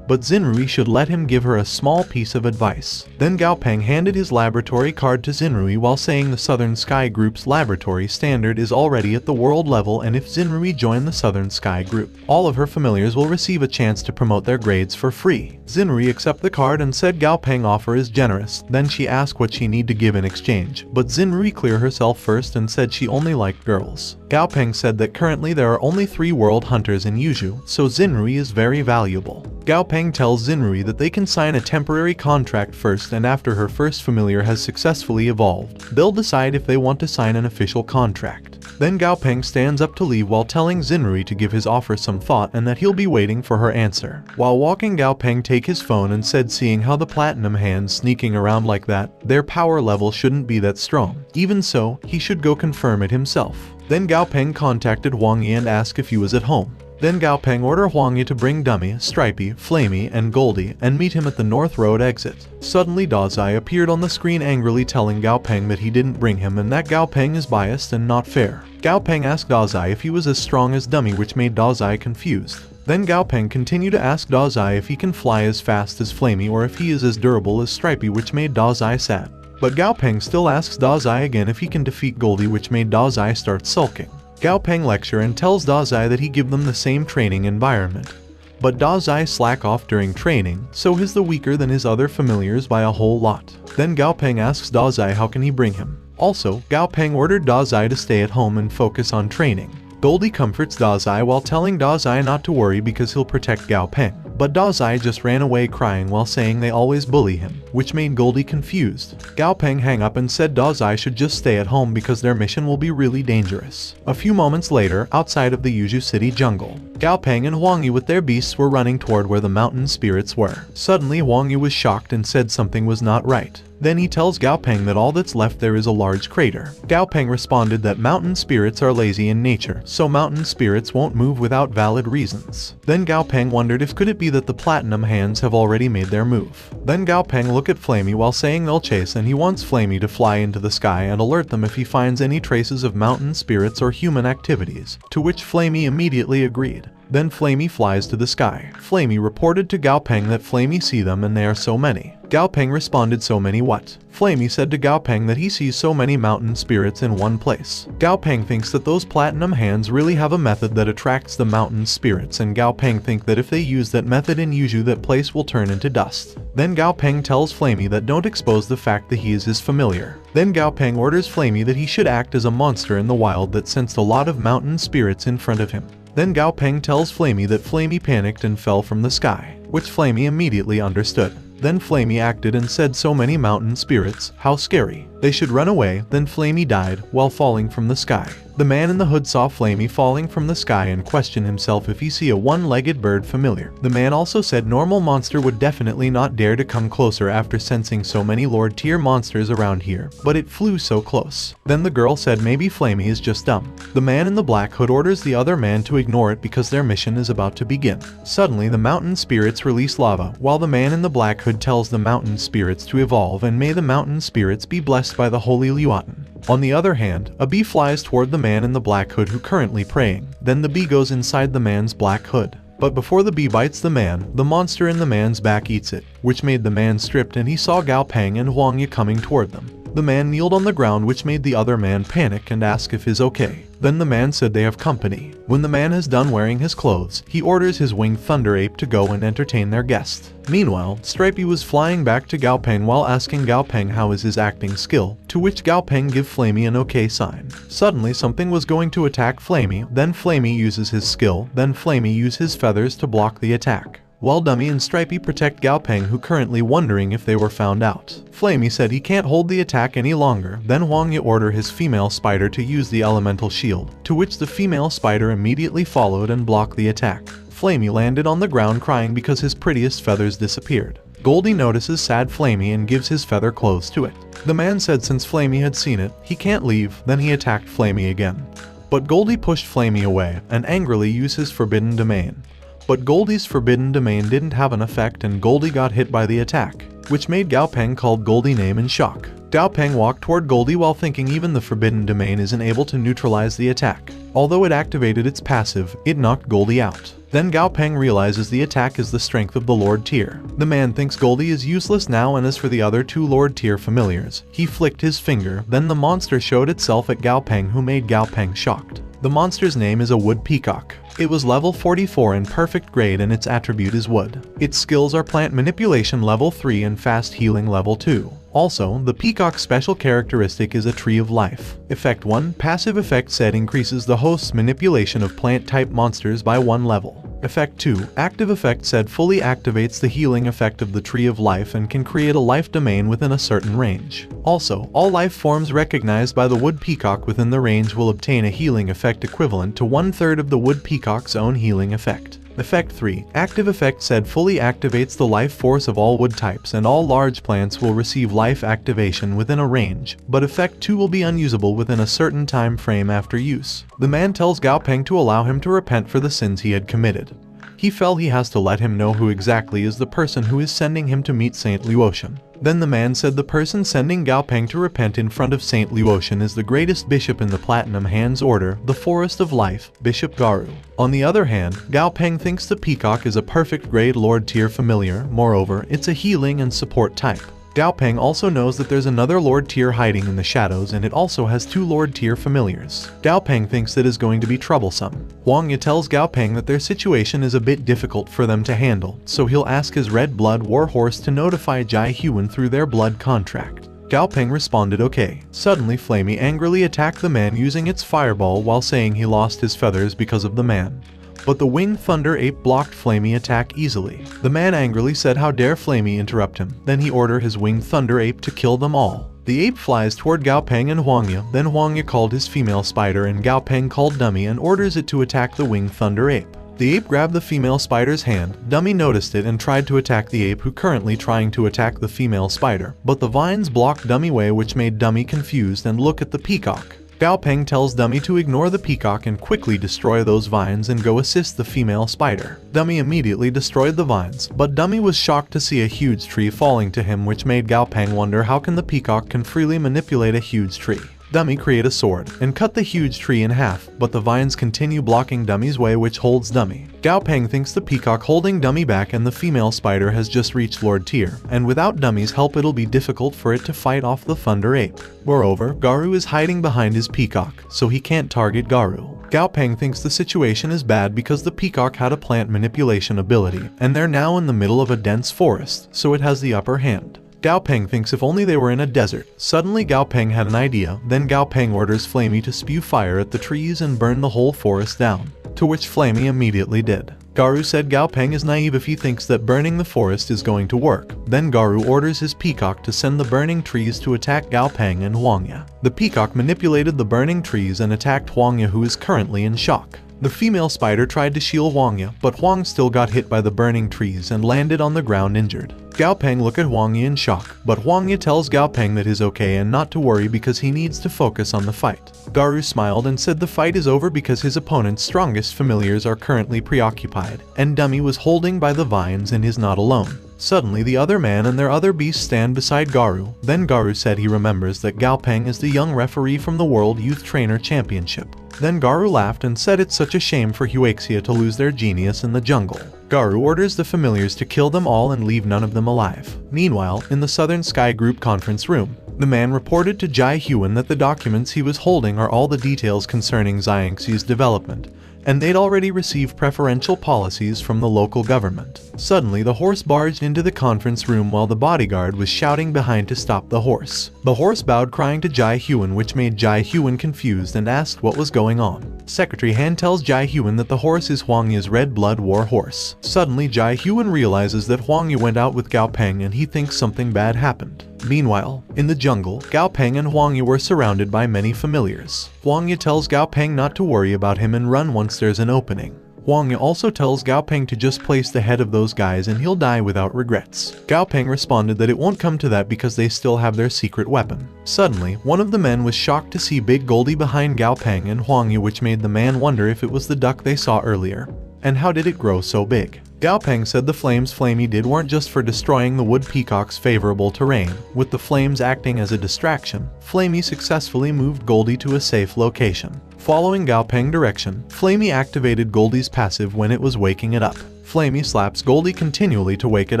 but Xinrui should let him give her a small piece of advice. Then Gao Peng handed his laboratory card to Xinrui while saying the Southern Sky Group's laboratory standard is already at the world level, and if Xinrui joined the Southern Sky Group, all of her familiars will receive a chance to promote their grades for free. Xinrui accepted the card and said Gao Peng offer is generous. Then she asked what she need to give in exchange, but Xinrui cleared herself first and said she only liked girls. Gao Peng said that currently there are only 3 world hunters in Yuzhu, so Xinrui is very valuable. Gao Peng tells Xinrui that they can sign a temporary contract first, and after her first familiar has successfully evolved, they'll decide if they want to sign an official contract. Then Gao Peng stands up to leave while telling Xinrui to give his offer some thought and that he'll be waiting for her answer. While walking, Gao Peng take his phone and said seeing how the Platinum Hands sneaking around like that, their power level shouldn't be that strong. Even so, he should go confirm it himself. Then Gao Peng contacted Huang Yi and asked if he was at home. Then Gao Peng ordered Huang Yi to bring Dummy, Stripey, Flamey, and Goldie and meet him at the North Road exit. Suddenly Dazai appeared on the screen angrily telling Gao Peng that he didn't bring him and that Gao Peng is biased and not fair. Gao Peng asked Dazai if he was as strong as Dummy, which made Dazai confused. Then Gao Peng continued to ask Dazai if he can fly as fast as Flamey or if he is as durable as Stripey, which made Dazai sad. But Gao Peng still asks Dazai again if he can defeat Goldie, which made Dazai start sulking. Gao Peng lecture and tells Dazai that he give them the same training environment. But Dazai slack off during training, so he's the weaker than his other familiars by a whole lot. Then Gao Peng asks Dazai how can he bring him. Also, Gao Peng ordered Dazai to stay at home and focus on training. Goldie comforts Dazai while telling Dazai not to worry because he'll protect Gao Peng. But Dazai just ran away crying while saying they always bully him, which made Goldie confused. Gao Peng hang up and said Dazai should just stay at home because their mission will be really dangerous. A few moments later, outside of the Yuzhu City jungle, Gao Peng and Huang Yi with their beasts were running toward where the mountain spirits were. Suddenly Huang Yi was shocked and said something was not right. Then he tells Gao Peng that all that's left there is a large crater. Gao Peng responded that mountain spirits are lazy in nature, so mountain spirits won't move without valid reasons. Then Gao Peng wondered if could it be that the Platinum Hands have already made their move. Then Gao Peng looked at Flamey while saying they'll chase, and he wants Flamey to fly into the sky and alert them if he finds any traces of mountain spirits or human activities, to which Flamey immediately agreed. Then Flamey flies to the sky. Flamey reported to Gao Peng that Flamey see them and they are so many. Gao Peng responded, so many what? Flamey said to Gao Peng that he sees so many mountain spirits in one place. Gao Peng thinks that those platinum hands really have a method that attracts the mountain spirits, and Gao Peng think that if they use that method in Yuzhu, that place will turn into dust. Then Gao Peng tells Flamey that don't expose the fact that he is his familiar. Then Gao Peng orders Flamey that he should act as a monster in the wild that sensed a lot of mountain spirits in front of him. Then Gao Peng tells Flamey that Flamey panicked and fell from the sky, which Flamey immediately understood. Then Flamey acted and said, so many mountain spirits, how scary. They should run away. Then Flamey died while falling from the sky. The man in the hood saw Flamey falling from the sky and questioned himself if he see a one-legged bird familiar. The man also said normal monster would definitely not dare to come closer after sensing so many Lord tier monsters around here, but it flew so close. Then the girl said maybe Flamey is just dumb. The man in the black hood orders the other man to ignore it because their mission is about to begin. Suddenly the mountain spirits release lava, while the man in the black hood tells the mountain spirits to evolve and may the mountain spirits be blessed by the holy Liuatan. On the other hand, a bee flies toward the man in the black hood who currently praying. Then the bee goes inside the man's black hood. But before the bee bites the man, the monster in the man's back eats it, which made the man stripped, and he saw Gao Peng and Huang Ye coming toward them. The man kneeled on the ground, which made the other man panic and ask if he's okay. Then the man said they have company. When the man has done wearing his clothes, he orders his winged thunder ape to go and entertain their guest. Meanwhile, Stripey was flying back to Gao Peng while asking Gao Peng how is his acting skill, to which Gao Peng give Flamey an okay sign. Suddenly something was going to attack Flamey, then Flamey uses his skill, then Flamey uses his feathers to block the attack. While Dummy and Stripey protect Gao Peng, who currently wondering if they were found out. Flamey said he can't hold the attack any longer. Then Huang Ye order his female spider to use the elemental shield, to which the female spider immediately followed and blocked the attack. Flamey landed on the ground crying because his prettiest feathers disappeared. Goldie notices sad Flamey and gives his feather clothes to it. The man said since Flamey had seen it, he can't leave. Then he attacked Flamey again. But Goldie pushed Flamey away and angrily used his forbidden domain. But Goldie's forbidden domain didn't have an effect and Goldie got hit by the attack, which made Gao Peng called Goldie name in shock. Gao Peng walked toward Goldie while thinking even the forbidden domain isn't able to neutralize the attack. Although it activated its passive, it knocked Goldie out. Then Gao Peng realizes the attack is the strength of the Lord tier. The man thinks Goldie is useless now, and as for the other two Lord tier familiars, he flicked his finger. Then the monster showed itself at Gao Peng, who made Gao Peng shocked. The monster's name is a wood peacock. It was level 44 in perfect grade and its attribute is wood. Its skills are plant manipulation level 3 and fast healing level 2. Also, the peacock's special characteristic is a tree of life. Effect 1, passive effect said increases the host's manipulation of plant type monsters by 1 level. Effect 2, active effect said fully activates the healing effect of the tree of life and can create a life domain within a certain range. Also, all life forms recognized by the wood peacock within the range will obtain a healing effect equivalent to 1/3 of the wood peacock's own healing effect. Effect 3, active effect said fully activates the life force of all wood types and all large plants will receive life activation within a range, but effect 2 will be unusable within a certain time frame after use. The man tells Gao Peng to allow him to repent for the sins he had committed. He felt he has to let him know who exactly is the person who is sending him to meet Saint Luotian. Then the man said the person sending Gao Peng to repent in front of Saint Luotian is the greatest bishop in the Platinum Hands Order, the Forest of Life, Bishop Garu. On the other hand, Gao Peng thinks the peacock is a perfect grade Lord tier familiar, moreover, it's a healing and support type. Gao Peng also knows that there's another Lord tier hiding in the shadows and it also has 2 Lord tier familiars. Gao Peng thinks that is going to be troublesome. Huang Ye tells Gao Peng that their situation is a bit difficult for them to handle, so he'll ask his Red Blood War Horse to notify Jai Huan through their blood contract. Gao Peng responded okay. Suddenly Flamey angrily attacked the man using its fireball while saying he lost his feathers because of the man. But the winged thunder ape blocked Flamey attack easily. The man angrily said how dare Flamey interrupt him. Then he ordered his winged thunder ape to kill them all. The ape flies toward Gao Peng and Huang Ye. Then Huang Ye called his female spider and Gao Peng called Dummy and orders it to attack the winged thunder ape. The ape grabbed the female spider's hand. Dummy noticed it and tried to attack the ape, who currently trying to attack the female spider. But the vines blocked Dummy way, which made Dummy confused and look at the peacock. Gao Peng tells Dummy to ignore the peacock and quickly destroy those vines and go assist the female spider. Dummy immediately destroyed the vines, but Dummy was shocked to see a huge tree falling to him, which made Gao Peng wonder how can the peacock can freely manipulate a huge tree. Dummy create a sword and cut the huge tree in half, but the vines continue blocking Dummy's way, which holds Dummy. Gao Peng thinks the peacock holding Dummy back and the female spider has just reached Lord Tier, and without Dummy's help it'll be difficult for it to fight off the Thunder Ape. Moreover, Garou is hiding behind his peacock, so he can't target Garou. Gao Peng thinks the situation is bad because the peacock had a plant manipulation ability, and they're now in the middle of a dense forest, so it has the upper hand. Gao Peng thinks if only they were in a desert. Suddenly Gao Peng had an idea, then Gao Peng orders Flamey to spew fire at the trees and burn the whole forest down, to which Flamey immediately did. Garou said Gao Peng is naive if he thinks that burning the forest is going to work. Then Garou orders his peacock to send the burning trees to attack Gao Peng and Huangya. The peacock manipulated the burning trees and attacked Huangya, who is currently in shock. The female spider tried to shield Huangya, but Huang still got hit by the burning trees and landed on the ground injured. Gao Peng look at Huangya in shock, but Huangya tells Gao Peng that he's okay and not to worry because he needs to focus on the fight. Garou smiled and said the fight is over because his opponent's strongest familiars are currently preoccupied, and Dummy was holding by the vines and is not alone. Suddenly the other man and their other beasts stand beside Garou. Then Garou said he remembers that Gao Peng is the young referee from the World Youth Trainer Championship. Then Garou laughed and said it's such a shame for Huaxia to lose their genius in the jungle. Garou orders the familiars to kill them all and leave none of them alive. Meanwhile, in the Southern Sky Group conference room, the man reported to Jai Huan that the documents he was holding are all the details concerning Xiangxi's development, and they'd already received preferential policies from the local government. Suddenly, the horse barged into the conference room while the bodyguard was shouting behind to stop the horse. The horse bowed, crying to Jai Huan, which made Jai Huan confused and asked what was going on. Secretary Han tells Jai Huan that the horse is Huangya's red blood war horse. Suddenly, Jai Huan realizes that Huangya went out with Gao Peng and he thinks something bad happened. Meanwhile, in the jungle, Gao Peng and Huangya were surrounded by many familiars. Huangya tells Gao Peng not to worry about him and run once there's an opening. Huangya also tells Gao Peng to just place the head of those guys and he'll die without regrets. Gao Peng responded that it won't come to that because they still have their secret weapon. Suddenly, one of the men was shocked to see Big Goldie behind Gao Peng and Huangya, which made the man wonder if it was the duck they saw earlier. And how did it grow so big? Gao Peng said the flames Flamey did weren't just for destroying the wood peacock's favorable terrain. With the flames acting as a distraction, Flamey successfully moved Goldie to a safe location. Following Gao Peng direction, Flamey activated Goldie's passive when it was waking it up. Flamey slaps Goldie continually to wake it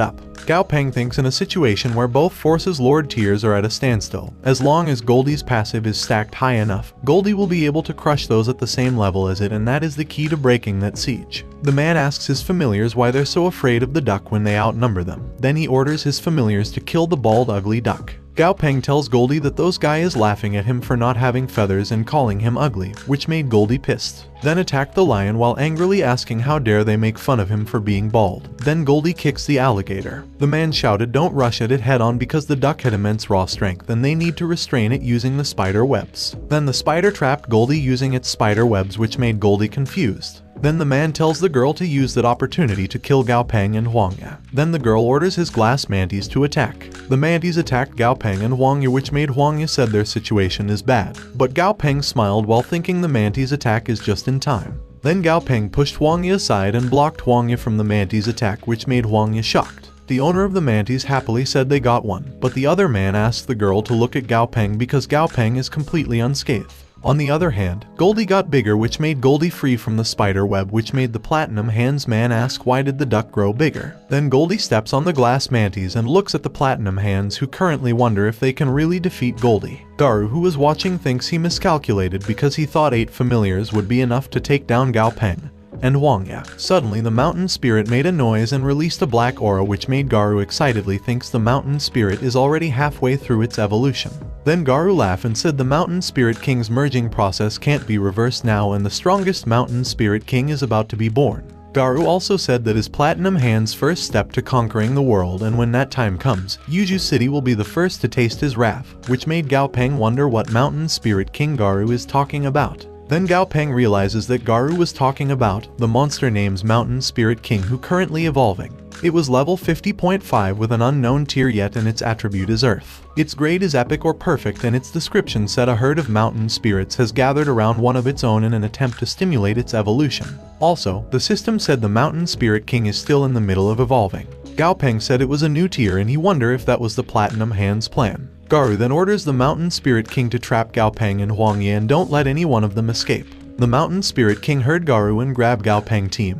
up. Gao Peng thinks in a situation where both forces Lord Tiers are at a standstill, as long as Goldie's passive is stacked high enough, Goldie will be able to crush those at the same level as it, and that is the key to breaking that siege. The man asks his familiars why they're so afraid of the duck when they outnumber them. Then he orders his familiars to kill the bald ugly duck. Gao Peng tells Goldie that those guy is laughing at him for not having feathers and calling him ugly, which made Goldie pissed. Then attacked the lion while angrily asking how dare they make fun of him for being bald. Then Goldie kicks the alligator. The man shouted don't rush at it head on because the duck had immense raw strength and they need to restrain it using the spider webs. Then the spider trapped Goldie using its spider webs, which made Goldie confused. Then the man tells the girl to use that opportunity to kill Gao Peng and Huangya. Then the girl orders his glass mantis to attack. The mantis attacked Gao Peng and Huangya, which made Huangya said their situation is bad. But Gao Peng smiled while thinking the mantis attack is just in time. Then Gao Peng pushed Huangya aside and blocked Huangya from the mantis attack, which made Huangya shocked. The owner of the mantis happily said they got one, but the other man asked the girl to look at Gao Peng because Gao Peng is completely unscathed. On the other hand, Goldie got bigger, which made Goldie free from the spider web, which made the platinum hands man ask why did the duck grow bigger. Then Goldie steps on the glass mantis and looks at the platinum hands, who currently wonder if they can really defeat Goldie. Garou, who was watching, thinks he miscalculated because he thought 8 familiars would be enough to take down Gao Peng and Huangya. Suddenly the mountain spirit made a noise and released a black aura, which made Garou excitedly thinks the mountain spirit is already halfway through its evolution. Then Garou laughed and said the mountain spirit king's merging process can't be reversed now and the strongest mountain spirit king is about to be born. Garou also said that his platinum hand's first step to conquering the world, and when that time comes, Yuju City will be the first to taste his wrath, which made Gao Peng wonder what mountain spirit king Garou is talking about. Then Gao Peng realizes that Garou was talking about the monster named Mountain Spirit King, who currently evolving. It was level 50.5 with an unknown tier yet, and its attribute is Earth. Its grade is epic or perfect, and its description said a herd of mountain spirits has gathered around one of its own in an attempt to stimulate its evolution. Also, the system said the Mountain Spirit King is still in the middle of evolving. Gao Peng said it was a new tier and he wondered if that was the Platinum Hand's plan. Garu then orders the Mountain Spirit King to trap Gao Peng and Huang Ye and don't let any one of them escape. The Mountain Spirit King heard Garu and grabbed Gao Peng team.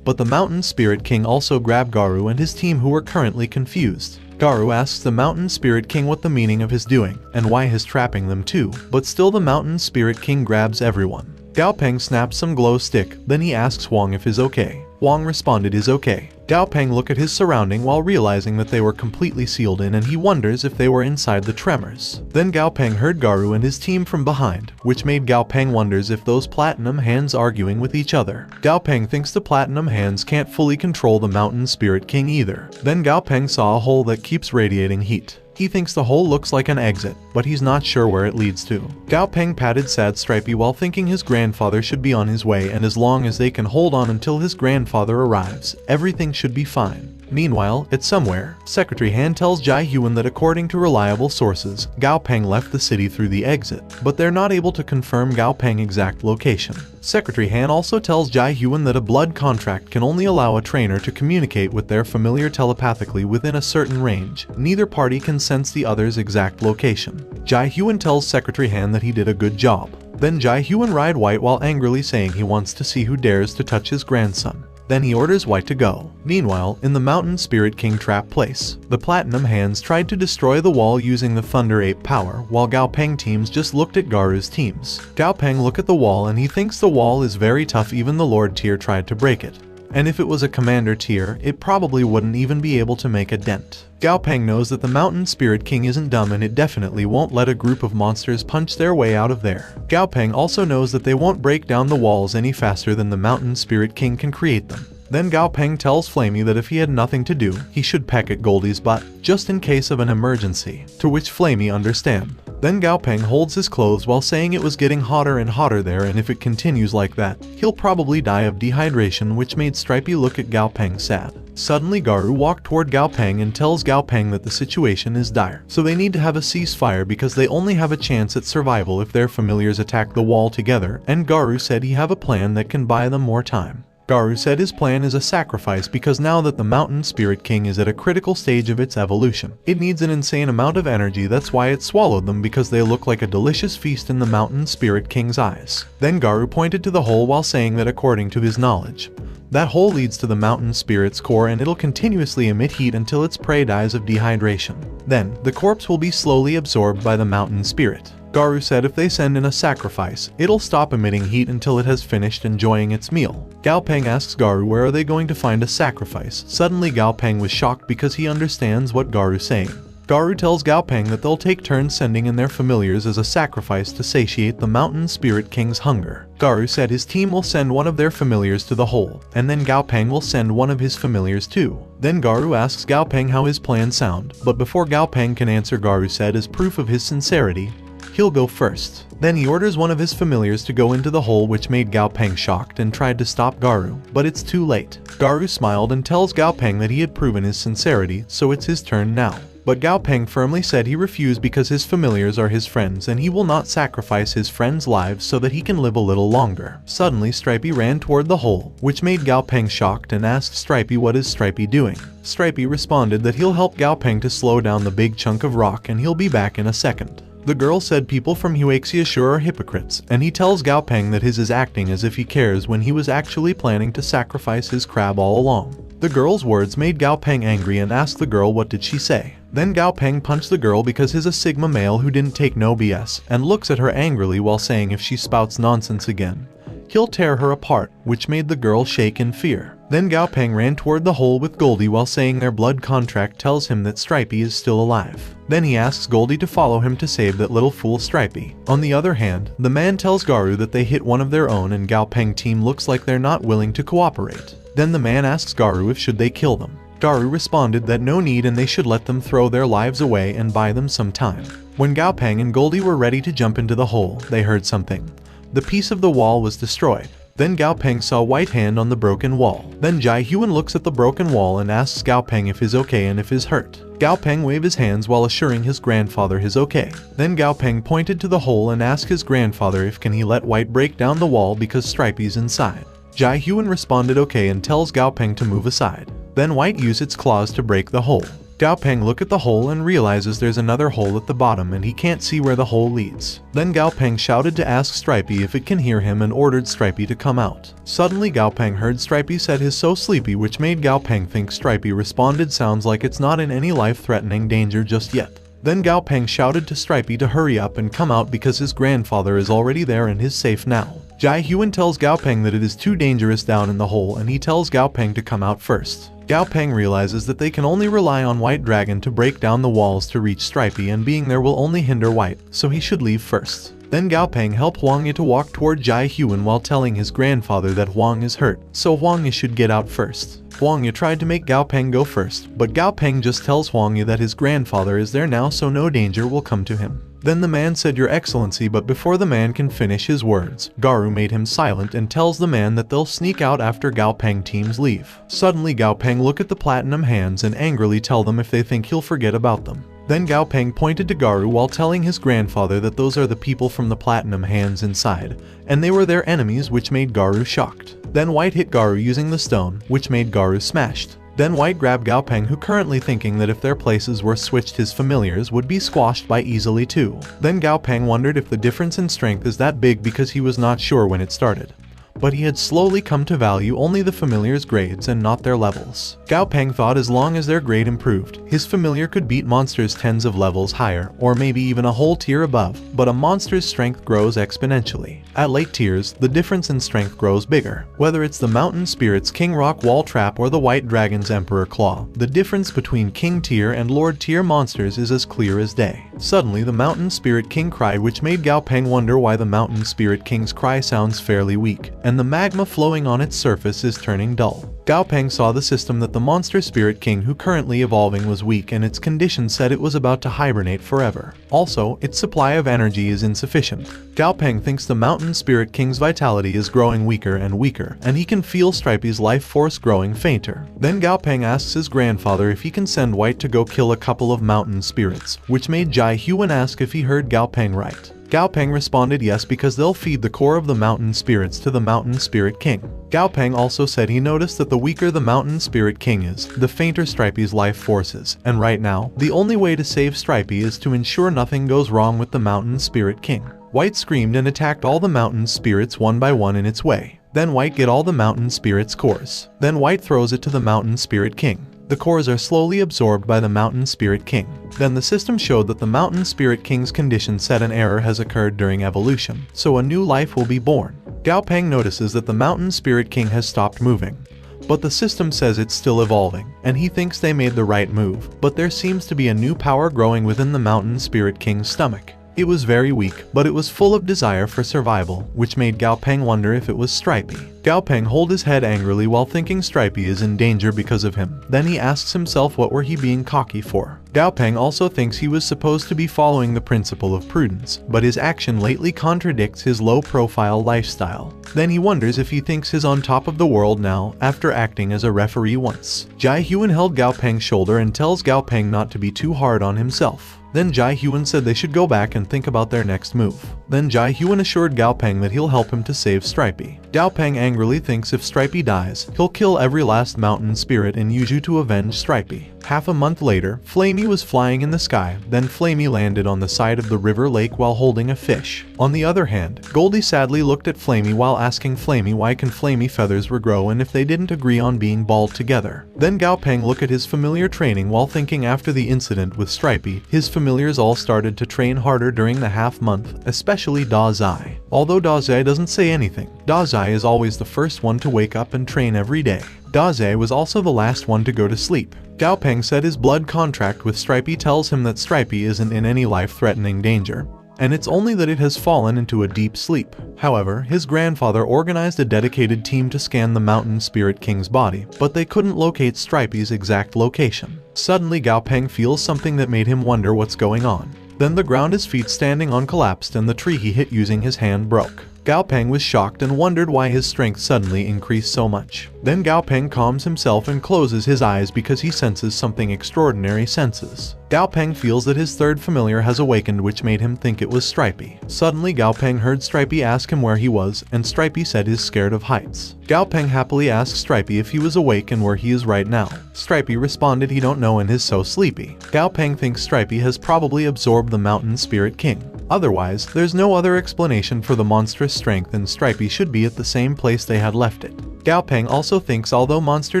But the Mountain Spirit King also grabbed Garu and his team, who were currently confused. Garu asks the Mountain Spirit King what the meaning of his doing, and why his trapping them too, but still the Mountain Spirit King grabs everyone. Gao Peng snaps some glow stick, then he asks Huang if is okay. Huang responded is okay. Gao Peng look at his surrounding while realizing that they were completely sealed in, and he wonders if they were inside the tremors. Then Gao Peng heard Garu and his team from behind, which made Gao Peng wonders if those platinum hands arguing with each other. Gao Peng thinks the platinum hands can't fully control the Mountain Spirit King either. Then Gao Peng saw a hole that keeps radiating heat. He thinks the hole looks like an exit, but he's not sure where it leads to. Gao Peng patted sad Stripey while thinking his grandfather should be on his way, and as long as they can hold on until his grandfather arrives, everything should be fine. Meanwhile, at somewhere, Secretary Han tells Jai Hyun that according to reliable sources, Gao Peng left the city through the exit, but they're not able to confirm Gao Peng's exact location. Secretary Han also tells Jai Hyun that a blood contract can only allow a trainer to communicate with their familiar telepathically within a certain range. Neither party can sense the other's exact location. Jai Hyun tells Secretary Han that he did a good job. Then Jai Hyun ride White while angrily saying he wants to see who dares to touch his grandson. Then he orders White to go. Meanwhile, in the Mountain Spirit King trap place, the Platinum Hands tried to destroy the wall using the Thunder Ape power, while Gao Peng teams just looked at Garu's teams. Gao Peng look at the wall and he thinks the wall is very tough, even the Lord tier tried to break it. And if it was a Commander tier, it probably wouldn't even be able to make a dent. Gao Peng knows that the Mountain Spirit King isn't dumb and it definitely won't let a group of monsters punch their way out of there. Gao Peng also knows that they won't break down the walls any faster than the Mountain Spirit King can create them. Then Gao Peng tells Flamey that if he had nothing to do, he should peck at Goldie's butt, just in case of an emergency, to which Flamey understands. Then Gao Peng holds his clothes while saying it was getting hotter and hotter there, and if it continues like that, he'll probably die of dehydration, which made Stripey look at Gao Peng sad. Suddenly Garu walked toward Gao Peng and tells Gao Peng that the situation is dire, so they need to have a ceasefire because they only have a chance at survival if their familiars attack the wall together, and Garu said he have a plan that can buy them more time. Garu said his plan is a sacrifice because now that the Mountain Spirit King is at a critical stage of its evolution, it needs an insane amount of energy. That's why it swallowed them, because they look like a delicious feast in the Mountain Spirit King's eyes. Then Garu pointed to the hole while saying that according to his knowledge, that hole leads to the Mountain Spirit's core and it'll continuously emit heat until its prey dies of dehydration. Then, the corpse will be slowly absorbed by the Mountain Spirit. Garu said if they send in a sacrifice, it'll stop emitting heat until it has finished enjoying its meal. Gao Peng asks Garu where are they going to find a sacrifice. Suddenly Gao Peng was shocked because he understands what Garu's saying. Garu tells Gao Peng that they'll take turns sending in their familiars as a sacrifice to satiate the Mountain Spirit King's hunger. Garu said his team will send one of their familiars to the hole, and then Gao Peng will send one of his familiars too. Then Garu asks Gao Peng how his plans sound, but before Gao Peng can answer, Garu said as proof of his sincerity, he'll go first. Then he orders one of his familiars to go into the hole, which made Gao Peng shocked and tried to stop Garu, but it's too late. Garu smiled and tells Gao Peng that he had proven his sincerity, so it's his turn now. But Gao Peng firmly said he refused because his familiars are his friends and he will not sacrifice his friends' lives so that he can live a little longer. Suddenly Stripey ran toward the hole, which made Gao Peng shocked and asked Stripey what is Stripey doing. Stripey responded that he'll help Gao Peng to slow down the big chunk of rock and he'll be back in a second. The girl said people from Huaxia sure are hypocrites, and he tells Gao Peng that his is acting as if he cares when he was actually planning to sacrifice his crab all along. The girl's words made Gao Peng angry and asked the girl what did she say. Then Gao Peng punched the girl because he's a Sigma male who didn't take no BS, and looks at her angrily while saying if she spouts nonsense again, he'll tear her apart, which made the girl shake in fear. Then Gao Peng ran toward the hole with Goldie while saying their blood contract tells him that Stripey is still alive. Then he asks Goldie to follow him to save that little fool Stripey. On the other hand, the man tells Garu that they hit one of their own and Gao Peng team looks like they're not willing to cooperate. Then the man asks Garu if should they kill them. Garu responded that no need and they should let them throw their lives away and buy them some time. When Gao Peng and Goldie were ready to jump into the hole, they heard something. The piece of the wall was destroyed. Then Gao Peng saw White Hand on the broken wall. Then Jai Hyun looks at the broken wall and asks Gao Peng if he's okay and if he's hurt. Gao Peng waved his hands while assuring his grandfather he's okay. Then Gao Peng pointed to the hole and asked his grandfather if can he let White break down the wall because Stripey's inside. Jai Hyun responded okay and tells Gao Peng to move aside. Then White used its claws to break the hole. Gao Peng look at the hole and realizes there's another hole at the bottom and he can't see where the hole leads. Then Gao Peng shouted to ask Stripey if it can hear him and ordered Stripey to come out. Suddenly Gao Peng heard Stripey said he's so sleepy, which made Gao Peng think Stripey responded sounds like it's not in any life-threatening danger just yet. Then Gao Peng shouted to Stripey to hurry up and come out because his grandfather is already there and is safe now. Jai Huan tells Gao Peng that it is too dangerous down in the hole and he tells Gao Peng to come out first. Gao Peng realizes that they can only rely on White Dragon to break down the walls to reach Stripey, and being there will only hinder White, so he should leave first. Then Gao Peng helped Huang Yi to walk toward Jai Huan while telling his grandfather that Huang is hurt, so Huang Yi should get out first. Huang Yi tried to make Gao Peng go first, but Gao Peng just tells Huang Yi that his grandfather is there now so no danger will come to him. Then the man said, "Your Excellency," but before the man can finish his words, Garou made him silent and tells the man that they'll sneak out after Gao Peng teams leave. Suddenly Gao Peng look at the platinum hands and angrily tell them if they think he'll forget about them. Then Gao Peng pointed to Garou while telling his grandfather that those are the people from the platinum hands inside, and they were their enemies, which made Garou shocked. Then White hit Garou using the stone, which made Garou smashed. Then White grabbed Gao Peng, who currently thinking that if their places were switched his familiars would be squashed by easily too. Then Gao Peng wondered if the difference in strength is that big because he was not sure when it started. But he had slowly come to value only the familiar's grades and not their levels. Gao Peng thought as long as their grade improved, his familiar could beat monsters tens of levels higher, or maybe even a whole tier above, but a monster's strength grows exponentially. At late tiers, the difference in strength grows bigger. Whether it's the Mountain Spirit's King Rock Wall Trap or the White Dragon's Emperor Claw, the difference between King tier and Lord tier monsters is as clear as day. Suddenly the Mountain Spirit King cried, which made Gao Peng wonder why the Mountain Spirit King's cry sounds fairly weak, and the magma flowing on its surface is turning dull. Gao Peng saw the system that the Monster Spirit King who currently evolving was weak and its condition said it was about to hibernate forever. Also, its supply of energy is insufficient. Gao Peng thinks the Mountain Spirit King's vitality is growing weaker and weaker, and he can feel Stripey's life force growing fainter. Then Gao Peng asks his grandfather if he can send White to go kill a couple of mountain spirits, which made Jai Huan ask if he heard Gao Peng right. Gao Peng responded yes, because they'll feed the core of the mountain spirits to the Mountain Spirit King. Gao Peng also said he noticed that the weaker the Mountain Spirit King is, the fainter Stripey's life force is, and right now, the only way to save Stripey is to ensure nothing goes wrong with the Mountain Spirit King. White screamed and attacked all the mountain spirits one by one in its way. Then White get all the mountain spirits' cores. Then White throws it to the Mountain Spirit King. The cores are slowly absorbed by the Mountain Spirit King. Then the system showed that the Mountain Spirit King's condition said an error has occurred during evolution, so a new life will be born. Gao Peng notices that the Mountain Spirit King has stopped moving, but the system says it's still evolving, and he thinks they made the right move, but there seems to be a new power growing within the Mountain Spirit King's stomach. It was very weak, but it was full of desire for survival, which made Gao Peng wonder if it was Stripey. Gao Peng hold his head angrily while thinking Stripey is in danger because of him. Then he asks himself what were he being cocky for. Gao Peng also thinks he was supposed to be following the principle of prudence, but his action lately contradicts his low-profile lifestyle. Then he wonders if he thinks he's on top of the world now, after acting as a referee once. Jai Huan held Gao Peng's shoulder and tells Gao Peng not to be too hard on himself. Then Jai Huan said they should go back and think about their next move. Then Jai Huan assured Gao Peng that he'll help him to save Stripey. Gao Peng angrily thinks if Stripey dies, he'll kill every last mountain spirit and use you to avenge Stripey. Half a month later, Flamey was flying in the sky, then Flamey landed on the side of the river lake while holding a fish. On the other hand, Goldie sadly looked at Flamey while asking Flamey why can Flamey feathers regrow and if they didn't agree on being bald together. Then Gao Peng looked at his familiar training while thinking after the incident with Stripey, his familiars all started to train harder during the half month, especially Da Zai. Although Da Zai doesn't say anything, Da Zai is always the first one to wake up and train every day. Da Zai was also the last one to go to sleep. Gao Peng said his blood contract with Stripey tells him that Stripey isn't in any life-threatening danger, and it's only that it has fallen into a deep sleep. However, his grandfather organized a dedicated team to scan the Mountain Spirit King's body, but they couldn't locate Stripey's exact location. Suddenly Gao Peng feels something that made him wonder what's going on. Then the ground his feet standing on collapsed and the tree he hit using his hand broke. Gao Peng was shocked and wondered why his strength suddenly increased so much. Then Gao Peng calms himself and closes his eyes because he senses something extraordinary senses. Gao Peng feels that his third familiar has awakened, which made him think it was Stripey. Suddenly Gao Peng heard Stripey ask him where he was, and Stripey said he's scared of heights. Gao Peng happily asked Stripey if he was awake and where he is right now. Stripey responded he don't know and is so sleepy. Gao Peng thinks Stripey has probably absorbed the mountain spirit king. Otherwise, there's no other explanation for the monstrous strength, and Stripey should be at the same place they had left it. Gao Peng also thinks although monster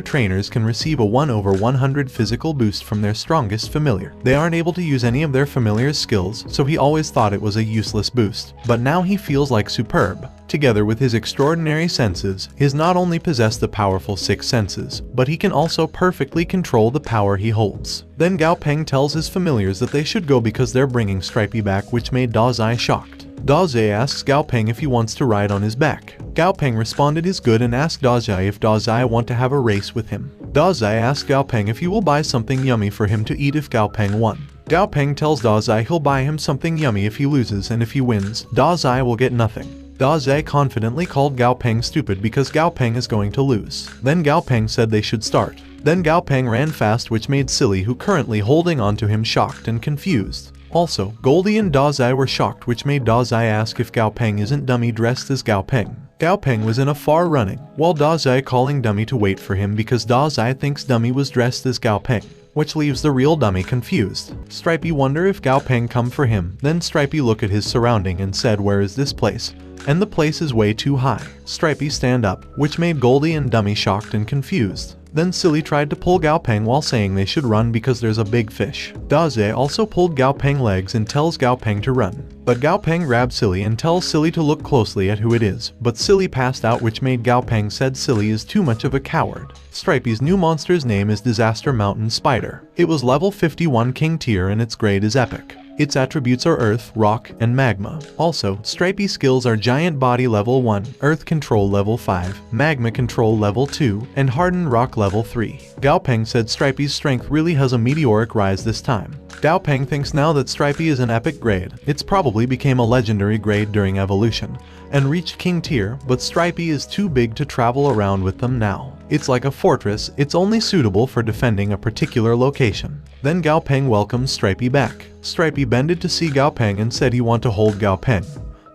trainers can receive a 1/100 physical boost from their strongest familiar, they aren't able to use any of their familiar's skills, so he always thought it was a useless boost. But now he feels like superb. Together with his extraordinary senses, he not only possesses the powerful 6 senses, but he can also perfectly control the power he holds. Then Gao Peng tells his familiars that they should go because they're bringing Stripey back, which made Dazai shocked. Dazai asks Gao Peng if he wants to ride on his back. Gao Peng responded he's good and asked Dazai if Dazai want to have a race with him. Dazai asked Gao Peng if he will buy something yummy for him to eat if Gao Peng won. Gao Peng tells Dazai he'll buy him something yummy if he loses, and if he wins, Dazai will get nothing. Dazai confidently called Gao Peng stupid because Gao Peng is going to lose. Then Gao Peng said they should start. Then Gao Peng ran fast, which made Silly, who currently holding on to him, shocked and confused. Also, Goldie and Dazai were shocked, which made Dazai ask if Gao Peng isn't Dummy dressed as Gao Peng. Gao Peng was in a far running, while Dazai calling Dummy to wait for him because Dazai thinks Dummy was dressed as Gao Peng, which leaves the real Dummy confused. Stripey wonder if Gao Peng come for him. Then Stripey look at his surrounding and said, where is this place? And the place is way too high. Stripey stand up, which made Goldie and Dummy shocked and confused. Then Silly tried to pull Gao Peng while saying they should run because there's a big fish. Dazai also pulled Gao Peng legs and tells Gao Peng to run. But Gao Peng grabbed Silly and tells Silly to look closely at who it is, but Silly passed out, which made Gao Peng said Silly is too much of a coward. Stripey's new monster's name is Disaster Mountain Spider. It was level 51 King tier and its grade is epic. Its attributes are Earth, Rock, and Magma. Also, Stripey's skills are Giant Body level 1, Earth Control level 5, Magma Control level 2, and Hardened Rock level 3. Gao Peng said Stripey's strength really has a meteoric rise this time. Gao Peng thinks now that Stripey is an epic grade, it's probably became a legendary grade during evolution, and reached King tier, but Stripey is too big to travel around with them now. It's like a fortress, it's only suitable for defending a particular location. Then Gao Peng welcomes Stripey back. Stripey bended to see Gao Peng and said he want to hold Gao Peng,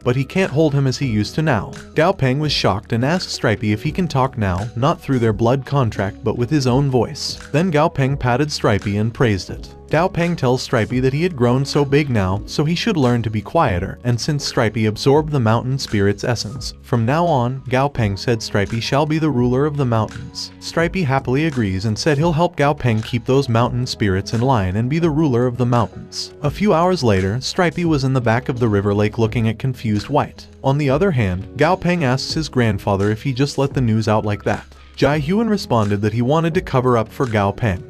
but he can't hold him as he used to now. Gao Peng was shocked and asked Stripey if he can talk now, not through their blood contract but with his own voice. Then Gao Peng patted Stripey and praised it. Gao Peng tells Stripey that he had grown so big now, so he should learn to be quieter, and since Stripey absorbed the mountain spirit's essence, from now on, Gao Peng said Stripey shall be the ruler of the mountains. Stripey happily agrees and said he'll help Gao Peng keep those mountain spirits in line and be the ruler of the mountains. A few hours later, Stripey was in the back of the river lake looking at confused White. On the other hand, Gao Peng asks his grandfather if he just let the news out like that. Jai Huan responded that he wanted to cover up for Gao Peng.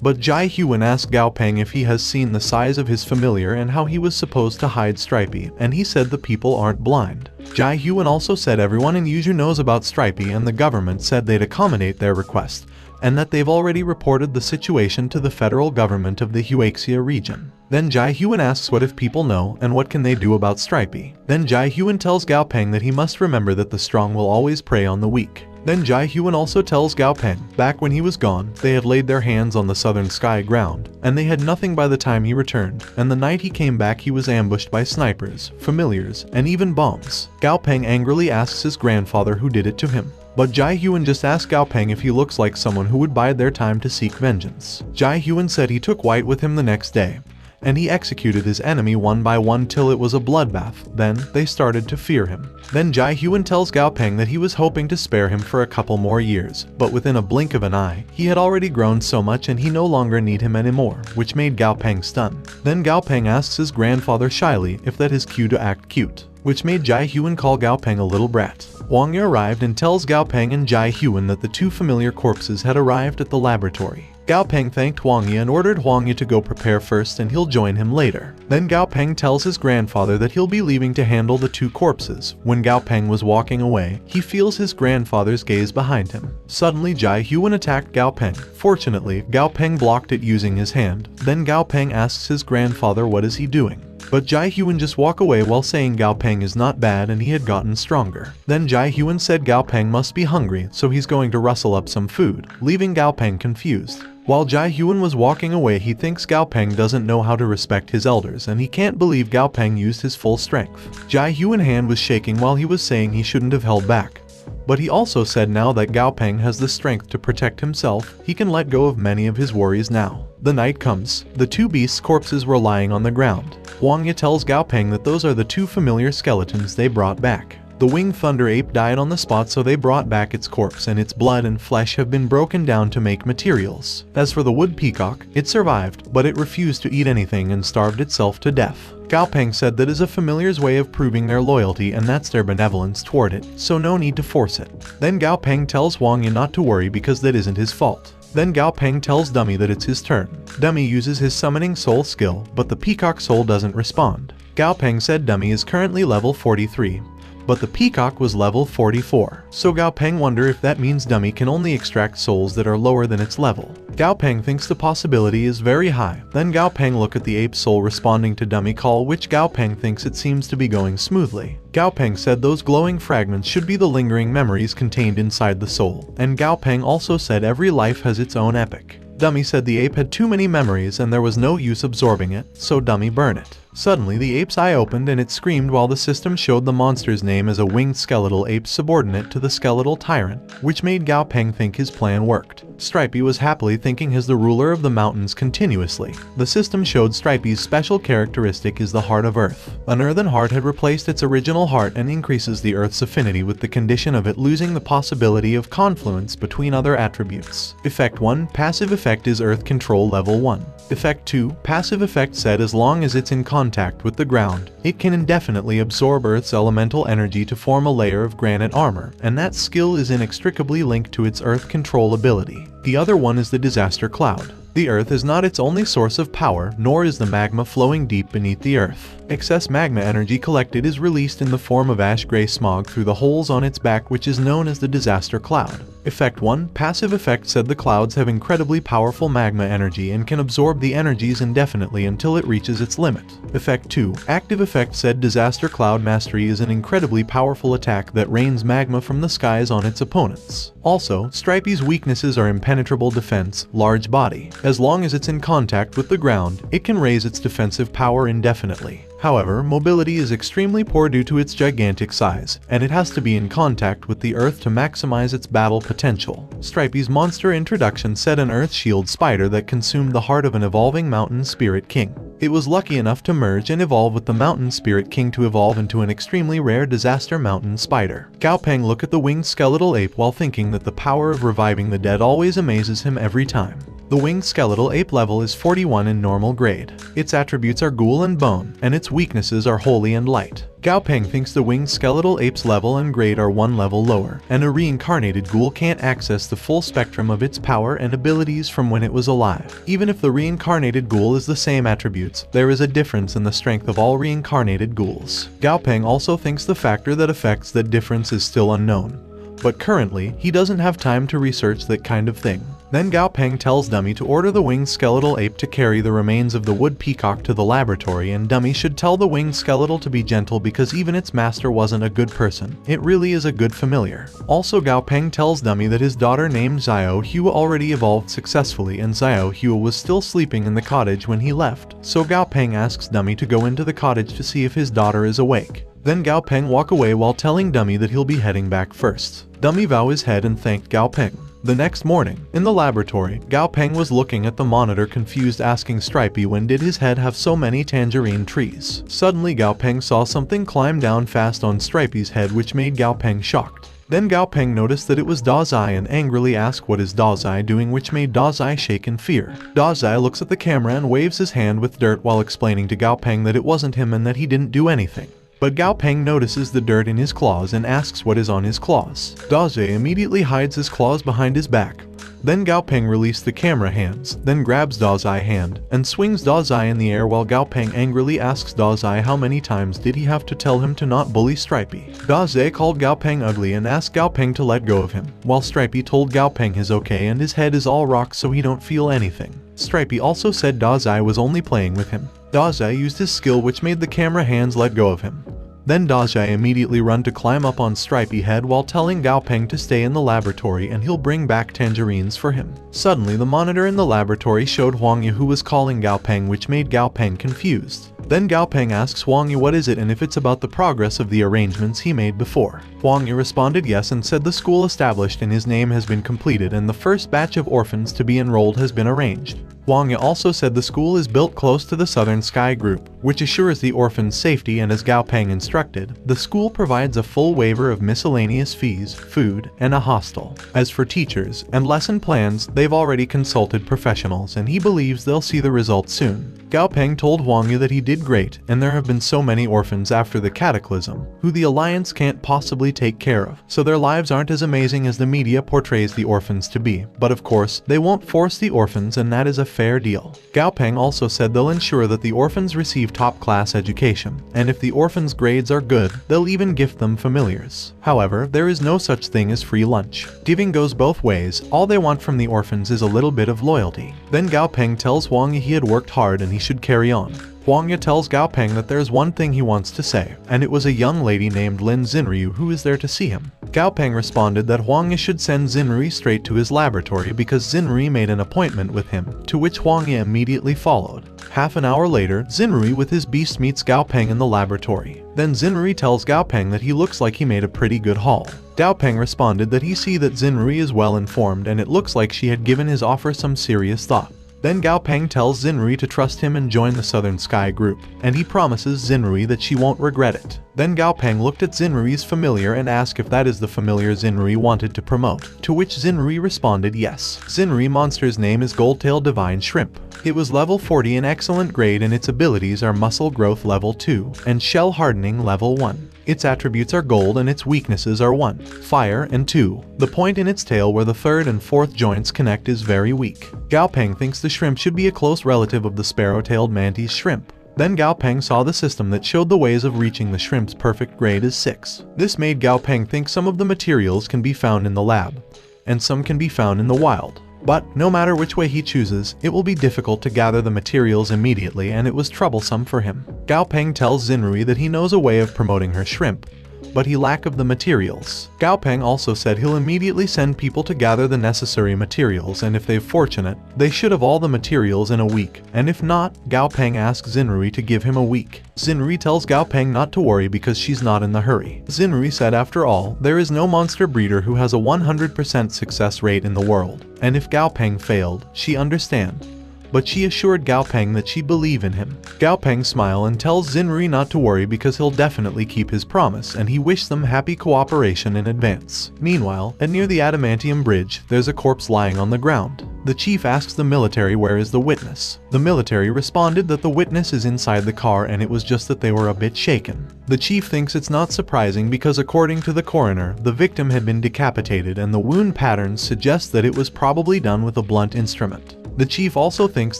But Jai Huan asked Gao Peng if he has seen the size of his familiar and how he was supposed to hide Stripey, and he said the people aren't blind. Jai Huan also said everyone in Yuju knows about Stripey and the government said they'd accommodate their request, and that they've already reported the situation to the federal government of the Huaxia region. Then Jai Huan asks what if people know and what can they do about Stripey. Then Jai Huan tells Gao Peng that he must remember that the strong will always prey on the weak. Then Jai Huan also tells Gao Peng, back when he was gone, they had laid their hands on the southern sky ground, and they had nothing by the time he returned, and the night he came back he was ambushed by snipers, familiars, and even bombs. Gao Peng angrily asks his grandfather who did it to him. But Jai Huan just asked Gao Peng if he looks like someone who would bide their time to seek vengeance. Jai Huan said he took White with him the next day, and he executed his enemy one by one till it was a bloodbath. Then, they started to fear him. Then Jai Huan tells Gao Peng that he was hoping to spare him for a couple more years, but within a blink of an eye, he had already grown so much and he no longer need him anymore, which made Gao Peng stunned. Then Gao Peng asks his grandfather shyly if that is cue to act cute, which made Jai Huan call Gao Peng a little brat. Wang Yi arrived and tells Gao Peng and Jai Huan that the two familiar corpses had arrived at the laboratory. Gao Peng thanked Wang Yi and ordered Wang Yi to go prepare first and he'll join him later. Then Gao Peng tells his grandfather that he'll be leaving to handle the two corpses. When Gao Peng was walking away, he feels his grandfather's gaze behind him. Suddenly Jai Huan attacked Gao Peng. Fortunately, Gao Peng blocked it using his hand. Then Gao Peng asks his grandfather what is he doing. But Jai Hyun just walk away while saying Gao Peng is not bad and he had gotten stronger. Then Jai Hyun said Gao Peng must be hungry, so he's going to rustle up some food, leaving Gao Peng confused. While Jai Hyun was walking away, he thinks Gao Peng doesn't know how to respect his elders and he can't believe Gao Peng used his full strength. Jai Hyun's hand was shaking while he was saying he shouldn't have held back. But he also said now that Gao Peng has the strength to protect himself, he can let go of many of his worries now. The night comes. The two beasts' corpses were lying on the ground. Wang Ye tells Gao Peng that those are the two familiar skeletons they brought back. The winged thunder ape died on the spot, so they brought back its corpse, and its blood and flesh have been broken down to make materials. As for the wood peacock, it survived, but it refused to eat anything and starved itself to death. Gao Peng said that is a familiar's way of proving their loyalty and that's their benevolence toward it, so no need to force it. Then Gao Peng tells Wang Ye not to worry because that isn't his fault. Then Gao Peng tells Dummy that it's his turn. Dummy uses his summoning soul skill, but the peacock soul doesn't respond. Gao Peng said Dummy is currently level 43. But the peacock was level 44. So Gao Peng wonder if that means Dummy can only extract souls that are lower than its level. Gao Peng thinks the possibility is very high. Then Gao Peng look at the ape soul responding to Dummy call, which Gao Peng thinks it seems to be going smoothly. Gao Peng said those glowing fragments should be the lingering memories contained inside the soul. And Gao Peng also said every life has its own epic. Dummy said the ape had too many memories and there was no use absorbing it, so Dummy burn it. Suddenly the ape's eye opened and it screamed while the system showed the monster's name as a winged skeletal ape subordinate to the skeletal tyrant, which made Gao Peng think his plan worked. Stripey was happily thinking as the ruler of the mountains continuously. The system showed Stripey's special characteristic is the heart of earth. An earthen heart had replaced its original heart and increases the earth's affinity with the condition of it losing the possibility of confluence between other attributes. Effect 1, passive effect is earth control level 1. Effect 2, passive effect said as long as it's in contact with the ground, it can indefinitely absorb Earth's elemental energy to form a layer of granite armor, and that skill is inextricably linked to its Earth control ability. The other one is the disaster cloud. The Earth is not its only source of power, nor is the magma flowing deep beneath the Earth. Excess magma energy collected is released in the form of ash-gray smog through the holes on its back, which is known as the disaster cloud. Effect 1, passive effect said the clouds have incredibly powerful magma energy and can absorb the energies indefinitely until it reaches its limit. Effect 2, active effect said disaster cloud mastery is an incredibly powerful attack that rains magma from the skies on its opponents. Also, Stripey's weaknesses are impenetrable defense, large body. As long as it's in contact with the ground, it can raise its defensive power indefinitely. However, mobility is extremely poor due to its gigantic size, and it has to be in contact with the Earth to maximize its battle potential. Stripey's monster introduction said an Earth shield spider that consumed the heart of an evolving mountain spirit king. It was lucky enough to merge and evolve with the mountain spirit king to evolve into an extremely rare disaster mountain spider. Gao Peng looked at the winged skeletal ape while thinking that the power of reviving the dead always amazes him every time. The winged skeletal ape level is 41 in normal grade. Its attributes are ghoul and bone, and its weaknesses are holy and light. Gao Peng thinks the winged skeletal ape's level and grade are one level lower, and a reincarnated ghoul can't access the full spectrum of its power and abilities from when it was alive. Even if the reincarnated ghoul is the same attributes, there is a difference in the strength of all reincarnated ghouls. Gao Peng also thinks the factor that affects that difference is still unknown. But currently, he doesn't have time to research that kind of thing. Then Gao Peng tells Dummy to order the winged skeletal ape to carry the remains of the wood peacock to the laboratory, and Dummy should tell the winged skeletal to be gentle because even its master wasn't a good person. It really is a good familiar. Also, Gao Peng tells Dummy that his daughter named Xiao Hua already evolved successfully and Xiao Hua was still sleeping in the cottage when he left. So Gao Peng asks Dummy to go into the cottage to see if his daughter is awake. Then Gao Peng walk away while telling Dummy that he'll be heading back first. Dummy bow his head and thanked Gao Peng. The next morning, in the laboratory, Gao Peng was looking at the monitor confused, asking Stripey when did his head have so many tangerine trees. Suddenly Gao Peng saw something climb down fast on Stripey's head, which made Gao Peng shocked. Then Gao Peng noticed that it was Dazai and angrily asked what is Dazai doing, which made Dazai shake in fear. Dazai looks at the camera and waves his hand with dirt while explaining to Gao Peng that it wasn't him and that he didn't do anything. But Gao Peng notices the dirt in his claws and asks what is on his claws. Dazai immediately hides his claws behind his back. Then Gao Peng released the camera hands, then grabs Dazai's hand, and swings Dazai in the air while Gao Peng angrily asks Dazai how many times did he have to tell him to not bully Stripey. Dazai called Gao Peng ugly and asked Gao Peng to let go of him, while Stripey told Gao Peng he's okay and his head is all rock so he don't feel anything. Stripey also said Dazai was only playing with him. Dazai used his skill, which made the camera hands let go of him. Then Dazai immediately run to climb up on Stripey Head while telling Gao Peng to stay in the laboratory and he'll bring back tangerines for him. Suddenly the monitor in the laboratory showed Huang Yu, who was calling Gao Peng, which made Gao Peng confused. Then Gao Peng asks Huang Yu what is it and if it's about the progress of the arrangements he made before. Huang Yu responded yes and said the school established in his name has been completed and the first batch of orphans to be enrolled has been arranged. Huang Yu also said the school is built close to the Southern Sky Group, which assures the orphans' safety, and as Gao Peng instructed, the school provides a full waiver of miscellaneous fees, food, and a hostel. As for teachers and lesson plans, they've already consulted professionals and he believes they'll see the results soon. Gao Peng told Huang Yu that he did great and there have been so many orphans after the cataclysm, who the Alliance can't possibly take care of, so their lives aren't as amazing as the media portrays the orphans to be. But of course, they won't force the orphans and that is a fair deal. Gao Peng also said they'll ensure that the orphans receive top-class education, and if the orphans' grades are good, they'll even gift them familiars. However, there is no such thing as free lunch. Giving goes both ways, all they want from the orphans is a little bit of loyalty. Then Gao Peng tells Huang Yu he had worked hard and he should carry on. Huang Yu tells Gao Peng that there's one thing he wants to say, and it was a young lady named Lin Xinryu who is there to see him. Gao Peng responded that Huang Yu should send Xinryu straight to his laboratory because Xinryu made an appointment with him, to which Huang Yu immediately followed. Half an hour later, Xinryu with his beast meets Gao Peng in the laboratory. Then Xinryu tells Gao Peng that he looks like he made a pretty good haul. Gao Peng responded that he see that Xinryu is well informed and it looks like she had given his offer some serious thought. Then Gao Peng tells Xinryu to trust him and join the Southern Sky Group, and he promises Xinryu that she won't regret it. Then Gao Peng looked at Xinrui's familiar and asked if that is the familiar Xinryu wanted to promote, to which Xinryu responded yes. Xinryu monster's name is Goldtail Divine Shrimp. It was level 40 in excellent grade and its abilities are muscle growth level 2 and shell hardening level 1. Its attributes are gold and its weaknesses are 1, fire and 2. The point in its tail where the third and fourth joints connect is very weak. Gao Peng thinks the shrimp should be a close relative of the sparrow-tailed mantis shrimp. Then Gao Peng saw the system that showed the ways of reaching the shrimp's perfect grade is 6. This made Gao Peng think some of the materials can be found in the lab, and some can be found in the wild. But, no matter which way he chooses, it will be difficult to gather the materials immediately and it was troublesome for him. Gao Peng tells Xinryu that he knows a way of promoting her shrimp, but he lack of the materials. Gao Peng also said he'll immediately send people to gather the necessary materials and if they're fortunate, they should have all the materials in a week, and if not, Gao Peng asks Xinryu to give him a week. Xinryu tells Gao Peng not to worry because she's not in the hurry. Xinryu said after all, there is no monster breeder who has a 100% success rate in the world, and if Gao Peng failed, she understand. But she assured Gao Peng that she believe in him. Gao Peng smile and tells Xinryu not to worry because he'll definitely keep his promise and he wished them happy cooperation in advance. Meanwhile, at near the adamantium bridge, there's a corpse lying on the ground. The chief asks the military where is the witness. The military responded that the witness is inside the car and it was just that they were a bit shaken. The chief thinks it's not surprising because according to the coroner, the victim had been decapitated and the wound patterns suggest that it was probably done with a blunt instrument. The chief also thinks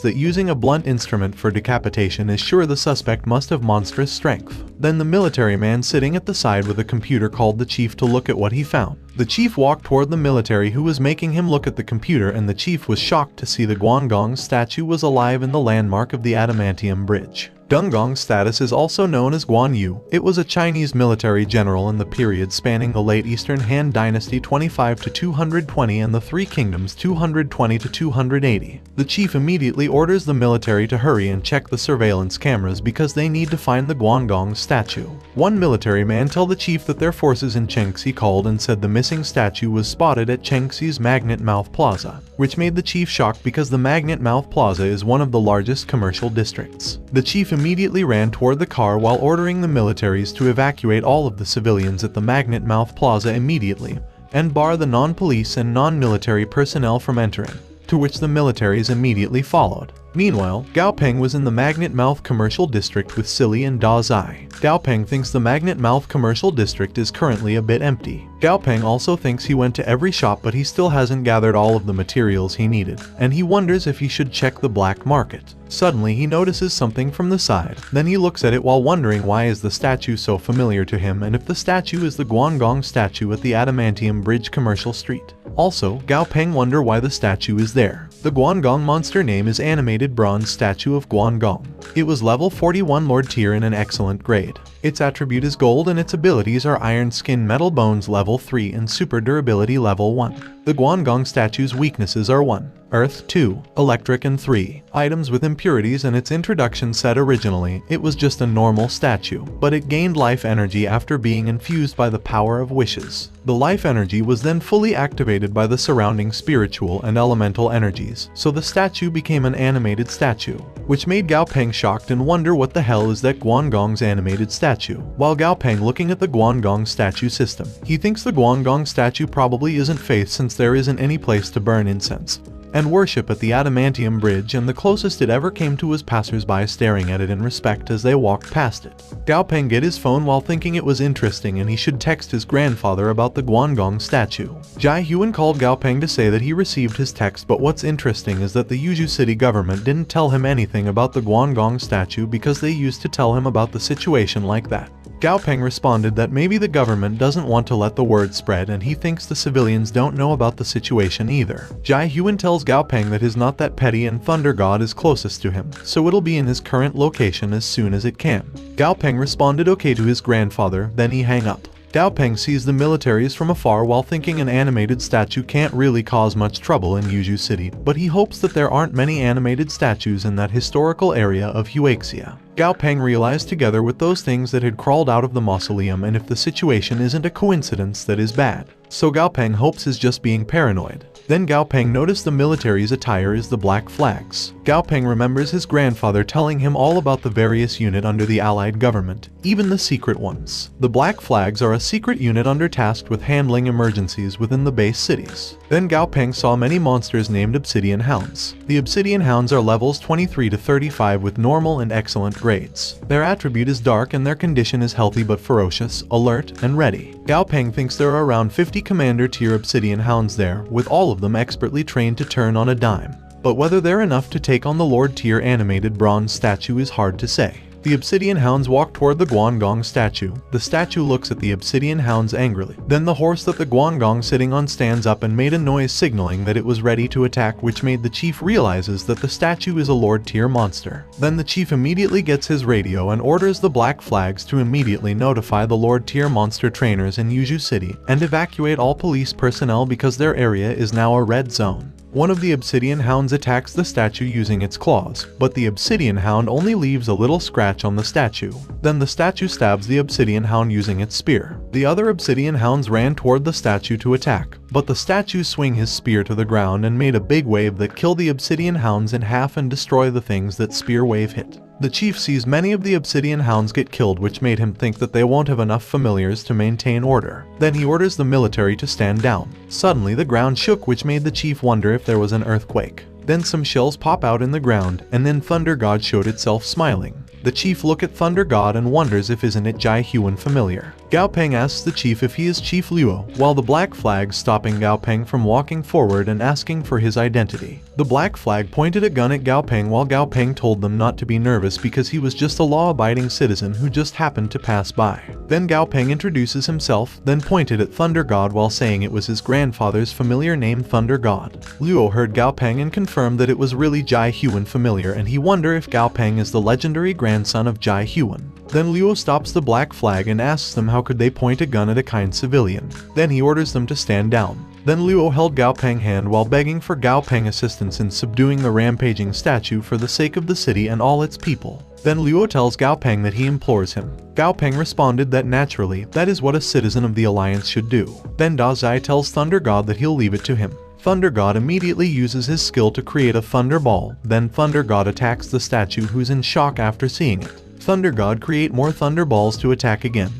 that using a blunt instrument for decapitation is sure the suspect must have monstrous strength. Then the military man sitting at the side with a computer called the chief to look at what he found. The chief walked toward the military who was making him look at the computer and the chief was shocked to see the Guangdong statue was alive in the landmark of the adamantium bridge. Dengong's status is also known as Guan Yu. It was a Chinese military general in the period spanning the late Eastern Han Dynasty 25 to 220 and the Three Kingdoms 220 to 280. The chief immediately orders the military to hurry and check the surveillance cameras because they need to find the Guangdong statue. One military man told the chief that their forces in Chengxi called and said the missing statue was spotted at Chengxi's Magnet Mouth Plaza, which made the chief shocked because the Magnet Mouth Plaza is one of the largest commercial districts. The chief immediately ran toward the car while ordering the militaries to evacuate all of the civilians at the Magnet Mouth Plaza immediately and bar the non-police and non-military personnel from entering, to which the militaries immediately followed. Meanwhile, Gao Peng was in the Magnet Mouth Commercial District with Silly and Da Zai. Gao Peng thinks the Magnet Mouth Commercial District is currently a bit empty. Gao Peng also thinks he went to every shop, but he still hasn't gathered all of the materials he needed, and he wonders if he should check the black market. Suddenly he notices something from the side, then he looks at it while wondering why is the statue so familiar to him and if the statue is the Guangong statue at the Adamantium Bridge Commercial Street. Also, Gao Peng wonder why the statue is there. The Guangong monster name is Animated Bronze Statue of Guangong. It was level 41 Lord tier in an excellent grade. Its attribute is gold and its abilities are Iron Skin Metal Bones level 3 and Super Durability level 1. The Guangong statue's weaknesses are 1. Earth 2, Electric and 3. Items with impurities, and its introduction said originally it was just a normal statue, but it gained life energy after being infused by the power of wishes. The life energy was then fully activated by the surrounding spiritual and elemental energies, so the statue became an animated statue, which made Gao Peng shocked and wonder what the hell is that Guangong's animated statue. While Gao Peng looking at the Guangong statue system, he thinks the Guangong statue probably isn't faith since there isn't any place to burn incense and worship at the Adamantium Bridge, and the closest it ever came to was passers-by staring at it in respect as they walked past it. Gao Peng get his phone while thinking it was interesting and he should text his grandfather about the Guangong statue. Jai Huan called Gao Peng to say that he received his text, but what's interesting is that the Yuzhou city government didn't tell him anything about the Guangong statue because they used to tell him about the situation like that. Gao Peng responded that maybe the government doesn't want to let the word spread and he thinks the civilians don't know about the situation either. Jai Huan tells Gao Peng that he's not that petty and Thunder God is closest to him, so it'll be in his current location as soon as it can. Gao Peng responded okay to his grandfather, then he hang up. Gao Peng sees the militaries from afar while thinking an animated statue can't really cause much trouble in Yuzhou City, but he hopes that there aren't many animated statues in that historical area of Huaxia. Gao Peng realized together with those things that had crawled out of the mausoleum, and if the situation isn't a coincidence, that is bad. So Gao Peng hopes is just being paranoid. Then Gao Peng noticed the military's attire is the black flags. Gao Peng remembers his grandfather telling him all about the various units under the Allied government, even the secret ones. The black flags are a secret unit tasked with handling emergencies within the base cities. Then Gao Peng saw many monsters named Obsidian Hounds. The Obsidian Hounds are levels 23 to 35 with normal and excellent grades. Their attribute is dark and their condition is healthy but ferocious, alert, and ready. Gao Peng thinks there are around 50 commander tier Obsidian Hounds there, with all of them expertly trained to turn on a dime. But whether they're enough to take on the Lord tier animated bronze statue is hard to say. The Obsidian Hounds walk toward the Guangong statue. The statue looks at the Obsidian Hounds angrily. Then the horse that the Guangong sitting on stands up and made a noise signaling that it was ready to attack, which made the chief realizes that the statue is a Lord tier monster. Then the chief immediately gets his radio and orders the black flags to immediately notify the Lord tier monster trainers in Yuzhou City and evacuate all police personnel because their area is now a red zone. One of the Obsidian Hounds attacks the statue using its claws, but the Obsidian Hound only leaves a little scratch on the statue. Then the statue stabs the Obsidian Hound using its spear. The other Obsidian Hounds ran toward the statue to attack, but the statue swung his spear to the ground and made a big wave that killed the Obsidian Hounds in half and destroy the things that spear wave hit. The chief sees many of the Obsidian Hounds get killed, which made him think that they won't have enough familiars to maintain order. Then he orders the military to stand down. Suddenly the ground shook, which made the chief wonder if there was an earthquake. Then some shells pop out in the ground, and then Thunder God showed itself smiling. The chief look at Thunder God and wonders if isn't it Jai Huan familiar. Gao Peng asks the chief if he is Chief Luo, while the black flag stopping Gao Peng from walking forward and asking for his identity. The black flag pointed a gun at Gao Peng while Gao Peng told them not to be nervous because he was just a law-abiding citizen who just happened to pass by. Then Gao Peng introduces himself, then pointed at Thunder God while saying it was his grandfather's familiar name, Thunder God. Luo heard Gao Peng and confirmed that it was really Jai Huan familiar, and he wondered if Gao Peng is the legendary grandson of Jai Huan. Then Luo stops the black flag and asks them how could they point a gun at a kind civilian. Then he orders them to stand down. Then Luo held Gao Peng's hand while begging for Gao Peng assistance in subduing the rampaging statue for the sake of the city and all its people. Then Luo tells Gao Peng that he implores him. Gao Peng responded that naturally, that is what a citizen of the Alliance should do. Then Da Zai tells Thunder God that he'll leave it to him. Thunder God immediately uses his skill to create a thunder ball. Then Thunder God attacks the statue, who's in shock after seeing it. Thunder God create more thunder balls to attack again.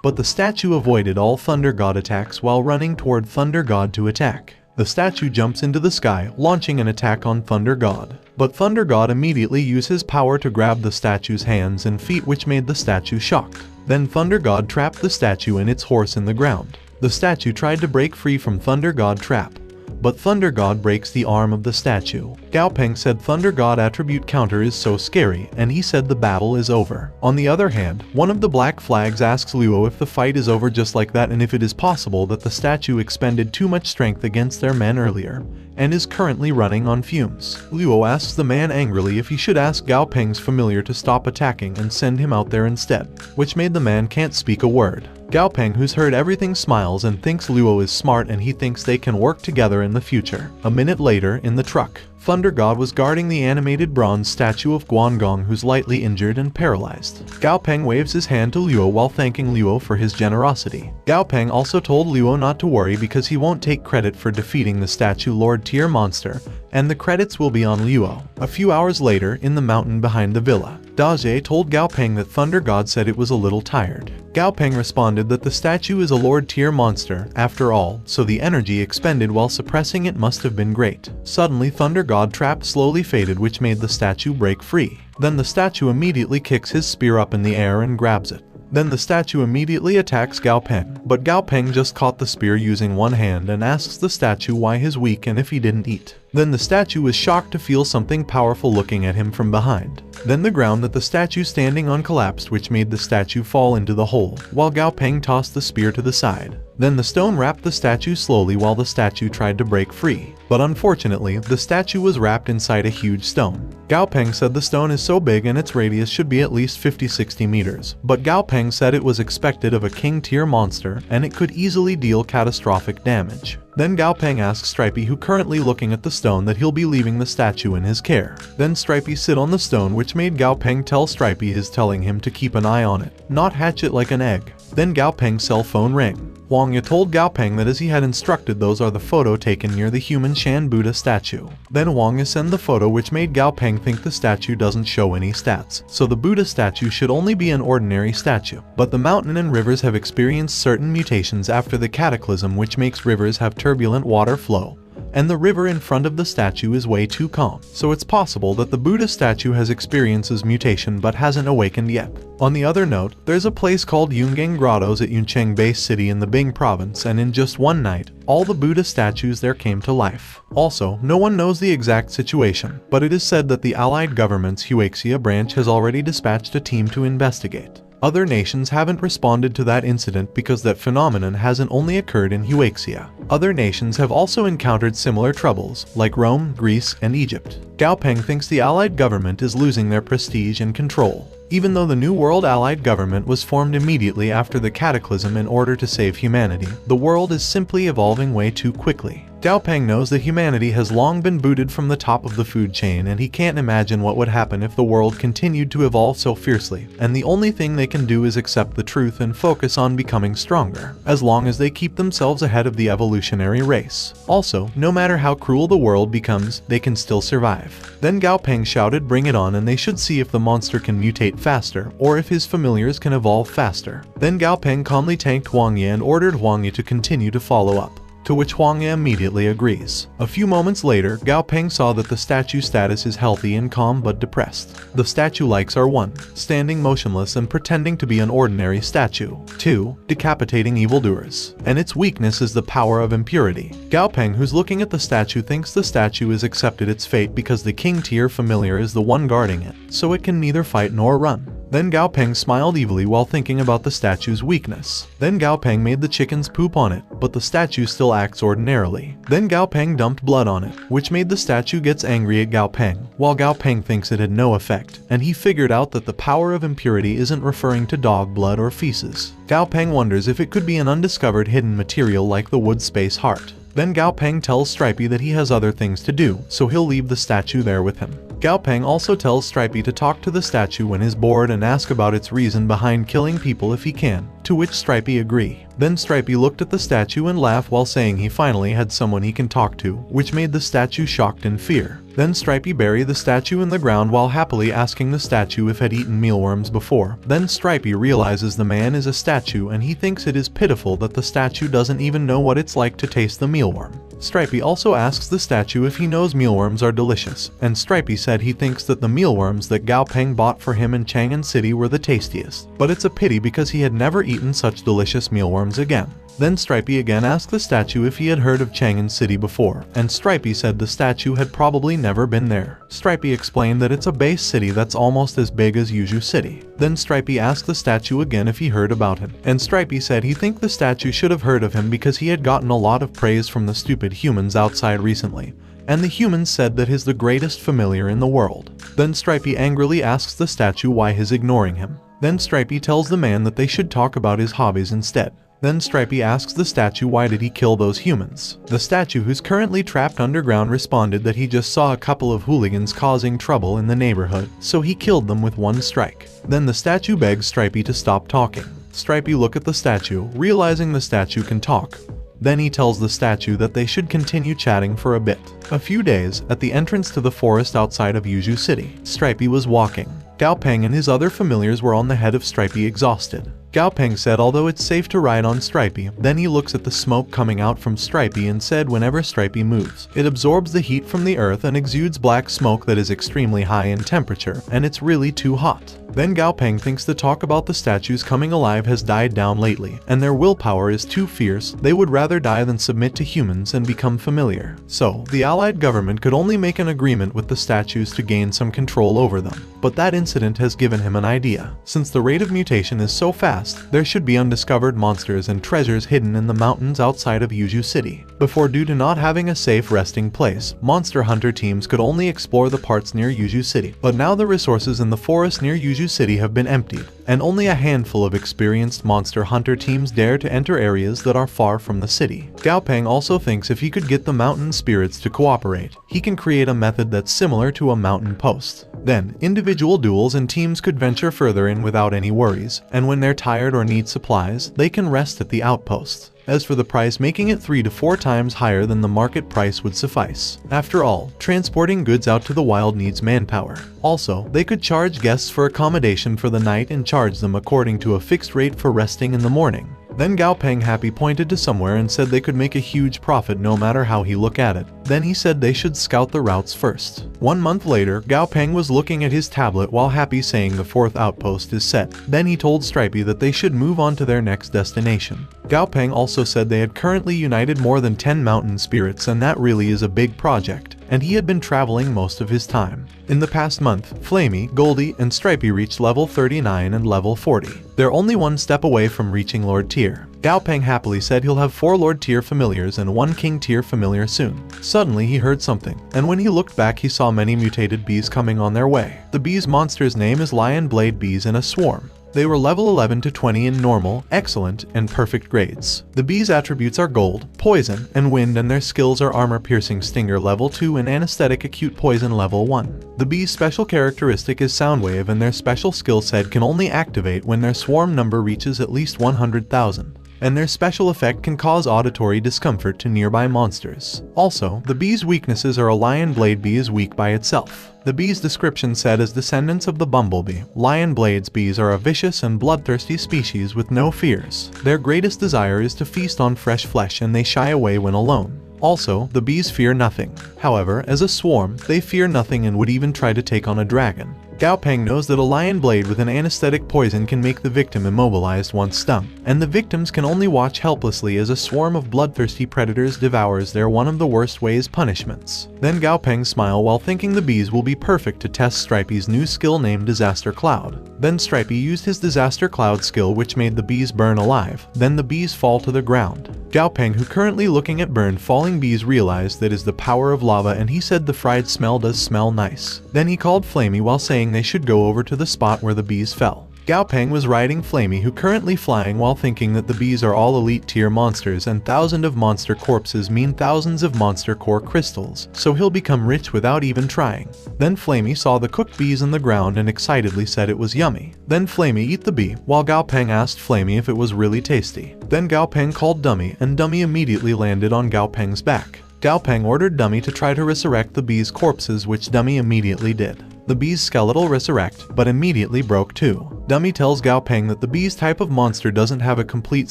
But the statue avoided all Thunder God attacks while running toward Thunder God to attack. The statue jumps into the sky, launching an attack on Thunder God. But Thunder God immediately used his power to grab the statue's hands and feet, which made the statue shocked. Then Thunder God trapped the statue and its horse in the ground. The statue tried to break free from Thunder God trap, but Thunder God breaks the arm of the statue. Gao Peng said Thunder God attribute counter is so scary, and he said the battle is over. On the other hand, one of the Black Flags asks Luo if the fight is over just like that and if it is possible that the statue expended too much strength against their men earlier and is currently running on fumes. Luo asks the man angrily if he should ask Gao Peng's familiar to stop attacking and send him out there instead, which made the man can't speak a word. Gao Peng, who's heard everything, smiles and thinks Luo is smart and he thinks they can work together in the future. A minute later, in the truck, Thunder God was guarding the animated bronze statue of Guangong, who's lightly injured and paralyzed. Gao Peng waves his hand to Luo while thanking Luo for his generosity. Gao Peng also told Luo not to worry because he won't take credit for defeating the statue Lord Tier monster, and the credits will be on Luo. A few hours later, in the mountain behind the villa, Dajie told Gao Peng that Thunder God said it was a little tired. Gao Peng responded that the statue is a Lord Tier monster, after all, so the energy expended while suppressing it must have been great. Suddenly Thunder God trap slowly faded, which made the statue break free. Then the statue immediately kicks his spear up in the air and grabs it. Then the statue immediately attacks Gao Peng, but Gao Peng just caught the spear using one hand and asks the statue why he's weak and if he didn't eat. Then the statue was shocked to feel something powerful looking at him from behind. Then the ground that the statue standing on collapsed, which made the statue fall into the hole, while Gao Peng tossed the spear to the side. Then the stone wrapped the statue slowly while the statue tried to break free. But unfortunately, the statue was wrapped inside a huge stone. Gao Peng said the stone is so big and its radius should be at least 50-60 meters. But Gao Peng said it was expected of a king tier monster and it could easily deal catastrophic damage. Then Gao Peng asks Stripey, who currently looking at the stone, that he'll be leaving the statue in his care. Then Stripey sit on the stone, which made Gao Peng tell Stripey is telling him to keep an eye on it, not hatch it like an egg. Then Gao Peng's cell phone rang. Wang Ye told Gao Peng that as he had instructed, those are the photo taken near the human Shan Buddha statue. Then Wang Ye sent the photo, which made Gao Peng think the statue doesn't show any stats, so the Buddha statue should only be an ordinary statue. But the mountain and rivers have experienced certain mutations after the cataclysm, which makes rivers have turbulent water flow, and the river in front of the statue is way too calm, so it's possible that the Buddha statue has experiences mutation but hasn't awakened yet. On the other note, there's a place called Yungang Grottos at Yuncheng Base City in the Bing province, and in just one night, all the Buddha statues there came to life. Also, no one knows the exact situation, but it is said that the Allied government's Huaxia branch has already dispatched a team to investigate. Other nations haven't responded to that incident because that phenomenon hasn't only occurred in Huaxia. Other nations have also encountered similar troubles, like Rome, Greece, and Egypt. Gao Peng thinks the Allied government is losing their prestige and control, even though the New World Allied government was formed immediately after the cataclysm in order to save humanity. The world is simply evolving way too quickly. Gao Peng knows that humanity has long been booted from the top of the food chain, and he can't imagine what would happen if the world continued to evolve so fiercely, and the only thing they can do is accept the truth and focus on becoming stronger, as long as they keep themselves ahead of the evolutionary race. Also, no matter how cruel the world becomes, they can still survive. Then Gao Peng shouted, "Bring it on," and they should see if the monster can mutate faster, or if his familiars can evolve faster. Then Gao Peng calmly thanked Wang Ye and ordered Wang Ye to continue to follow up, to which Wang Ye immediately agrees. A few moments later, Gao Peng saw that the statue status is healthy and calm but depressed. The statue likes are 1. Standing motionless and pretending to be an ordinary statue. 2. Decapitating evildoers. And its weakness is the power of impurity. Gao Peng, who's looking at the statue, thinks the statue is accepted its fate because the king tier familiar is the one guarding it, so it can neither fight nor run. Then Gao Peng smiled evilly while thinking about the statue's weakness. Then Gao Peng made the chickens poop on it, but the statue still acts ordinarily. Then Gao Peng dumped blood on it, which made the statue gets angry at Gao Peng, while Gao Peng thinks it had no effect, and he figured out that the power of impurity isn't referring to dog blood or feces. Gao Peng wonders if it could be an undiscovered hidden material like the wood space heart. Then Gao Peng tells Stripey that he has other things to do, so he'll leave the statue there with him. Gao Peng also tells Stripey to talk to the statue when he's bored and ask about its reason behind killing people if he can, to which Stripey agree. Then Stripey looked at the statue and laughed while saying he finally had someone he can talk to, which made the statue shocked in fear. Then Stripey buried the statue in the ground while happily asking the statue if it had eaten mealworms before. Then Stripey realizes the man is a statue and he thinks it is pitiful that the statue doesn't even know what it's like to taste the mealworm. Stripey also asks the statue if he knows mealworms are delicious, and Stripey said he thinks that the mealworms that Gao Peng bought for him in Chang'an City were the tastiest. But it's a pity because he had never eaten eaten such delicious mealworms again. Then Stripey again asked the statue if he had heard of Chang'an City before, and Stripey said the statue had probably never been there. Stripey explained that it's a base city that's almost as big as Yuju City. Then Stripey asked the statue again if he heard about him, and Stripey said he think the statue should have heard of him because he had gotten a lot of praise from the stupid humans outside recently, and the humans said that he's the greatest familiar in the world. Then Stripey angrily asks the statue why he's ignoring him. Then Stripey tells the man that they should talk about his hobbies instead. Then Stripey asks the statue why did he kill those humans. The statue, who's currently trapped underground, responded that he just saw a couple of hooligans causing trouble in the neighborhood, so he killed them with one strike. Then the statue begs Stripey to stop talking. Stripey looks at the statue, realizing the statue can talk. Then he tells the statue that they should continue chatting for a bit. A few days, at the entrance to the forest outside of Yuju City, Stripey was walking. Gao Peng and his other familiars were on the head of Stripey, exhausted. Gao Peng said although it's safe to ride on Stripey, then he looks at the smoke coming out from Stripey and said whenever Stripey moves, it absorbs the heat from the earth and exudes black smoke that is extremely high in temperature, and it's really too hot. Then Gao Peng thinks the talk about the statues coming alive has died down lately, and their willpower is too fierce, they would rather die than submit to humans and become familiar. So, the Allied government could only make an agreement with the statues to gain some control over them. But that incident has given him an idea. Since the rate of mutation is so fast, there should be undiscovered monsters and treasures hidden in the mountains outside of Yuju City. Before, due to not having a safe resting place, monster hunter teams could only explore the parts near Yuju City. But now the resources in the forest near Yuju City have been emptied, and only a handful of experienced monster hunter teams dare to enter areas that are far from the city. Gao Peng also thinks if he could get the mountain spirits to cooperate, he can create a method that's similar to a mountain post. Then, individual duels and teams could venture further in without any worries, and when they're tired or need supplies, they can rest at the outpost. As for the price, making it 3 to 4 times higher than the market price would suffice. After all, transporting goods out to the wild needs manpower. Also, they could charge guests for accommodation for the night and charge them according to a fixed rate for resting in the morning. Then Gao Peng happy pointed to somewhere and said they could make a huge profit no matter how he look at it. Then he said they should scout the routes first. 1 month later, Gao Peng was looking at his tablet while happy saying the 4th outpost is set. Then he told Stripey that they should move on to their next destination. Gao Peng also said they had currently united more than 10 mountain spirits, and that really is a big project, and he had been traveling most of his time. In the past month, Flamey, Goldie, and Stripey reached level 39 and level 40. They're only 1 step away from reaching Lord Tier. Gao Peng happily said he'll have 4 Lord Tier familiars and 1 King Tier familiar soon. Suddenly he heard something, and when he looked back he saw many mutated bees coming on their way. The bees monster's name is Lion Blade Bees in a swarm. They were level 11 to 20 in normal, excellent, and perfect grades. The bees' attributes are gold, poison, and wind, and their skills are armor-piercing stinger level 2 and anesthetic acute poison level 1. The bees' special characteristic is Soundwave, and their special skill set can only activate when their swarm number reaches at least 100,000. And their special effect can cause auditory discomfort to nearby monsters. Also, the bee's weaknesses are a lion blade bee is weak by itself. The bee's description said as descendants of the bumblebee, lion blades bees are a vicious and bloodthirsty species with no fears. Their greatest desire is to feast on fresh flesh, and they shy away when alone. Also, the bees fear nothing. However, as a swarm, they fear nothing and would even try to take on a dragon. Gao Peng knows that a lion blade with an anesthetic poison can make the victim immobilized once stung, and the victims can only watch helplessly as a swarm of bloodthirsty predators devours their one of the worst ways punishments. Then Gao Peng smiled while thinking the bees will be perfect to test Stripey's new skill named Disaster Cloud. Then Stripey used his Disaster Cloud skill, which made the bees burn alive. Then the bees fall to the ground. Gao Peng, who currently looking at burned falling bees, realized that is the power of lava, and he said the fried smell does smell nice. Then he called Flamey while saying they should go over to the spot where the bees fell. Gao Peng was riding Flamey, who currently flying, while thinking that the bees are all elite tier monsters and thousands of monster corpses mean thousands of monster core crystals, so he'll become rich without even trying. Then Flamey saw the cooked bees on the ground and excitedly said it was yummy. Then Flamey eat the bee, while Gao Peng asked Flamey if it was really tasty. Then Gao Peng called Dummy, and Dummy immediately landed on Gao Peng's back. Gao Peng ordered Dummy to try to resurrect the bees' corpses, which Dummy immediately did. The bee's skeletal resurrect, but immediately broke too. Dummy tells Gao Peng that the bee's type of monster doesn't have a complete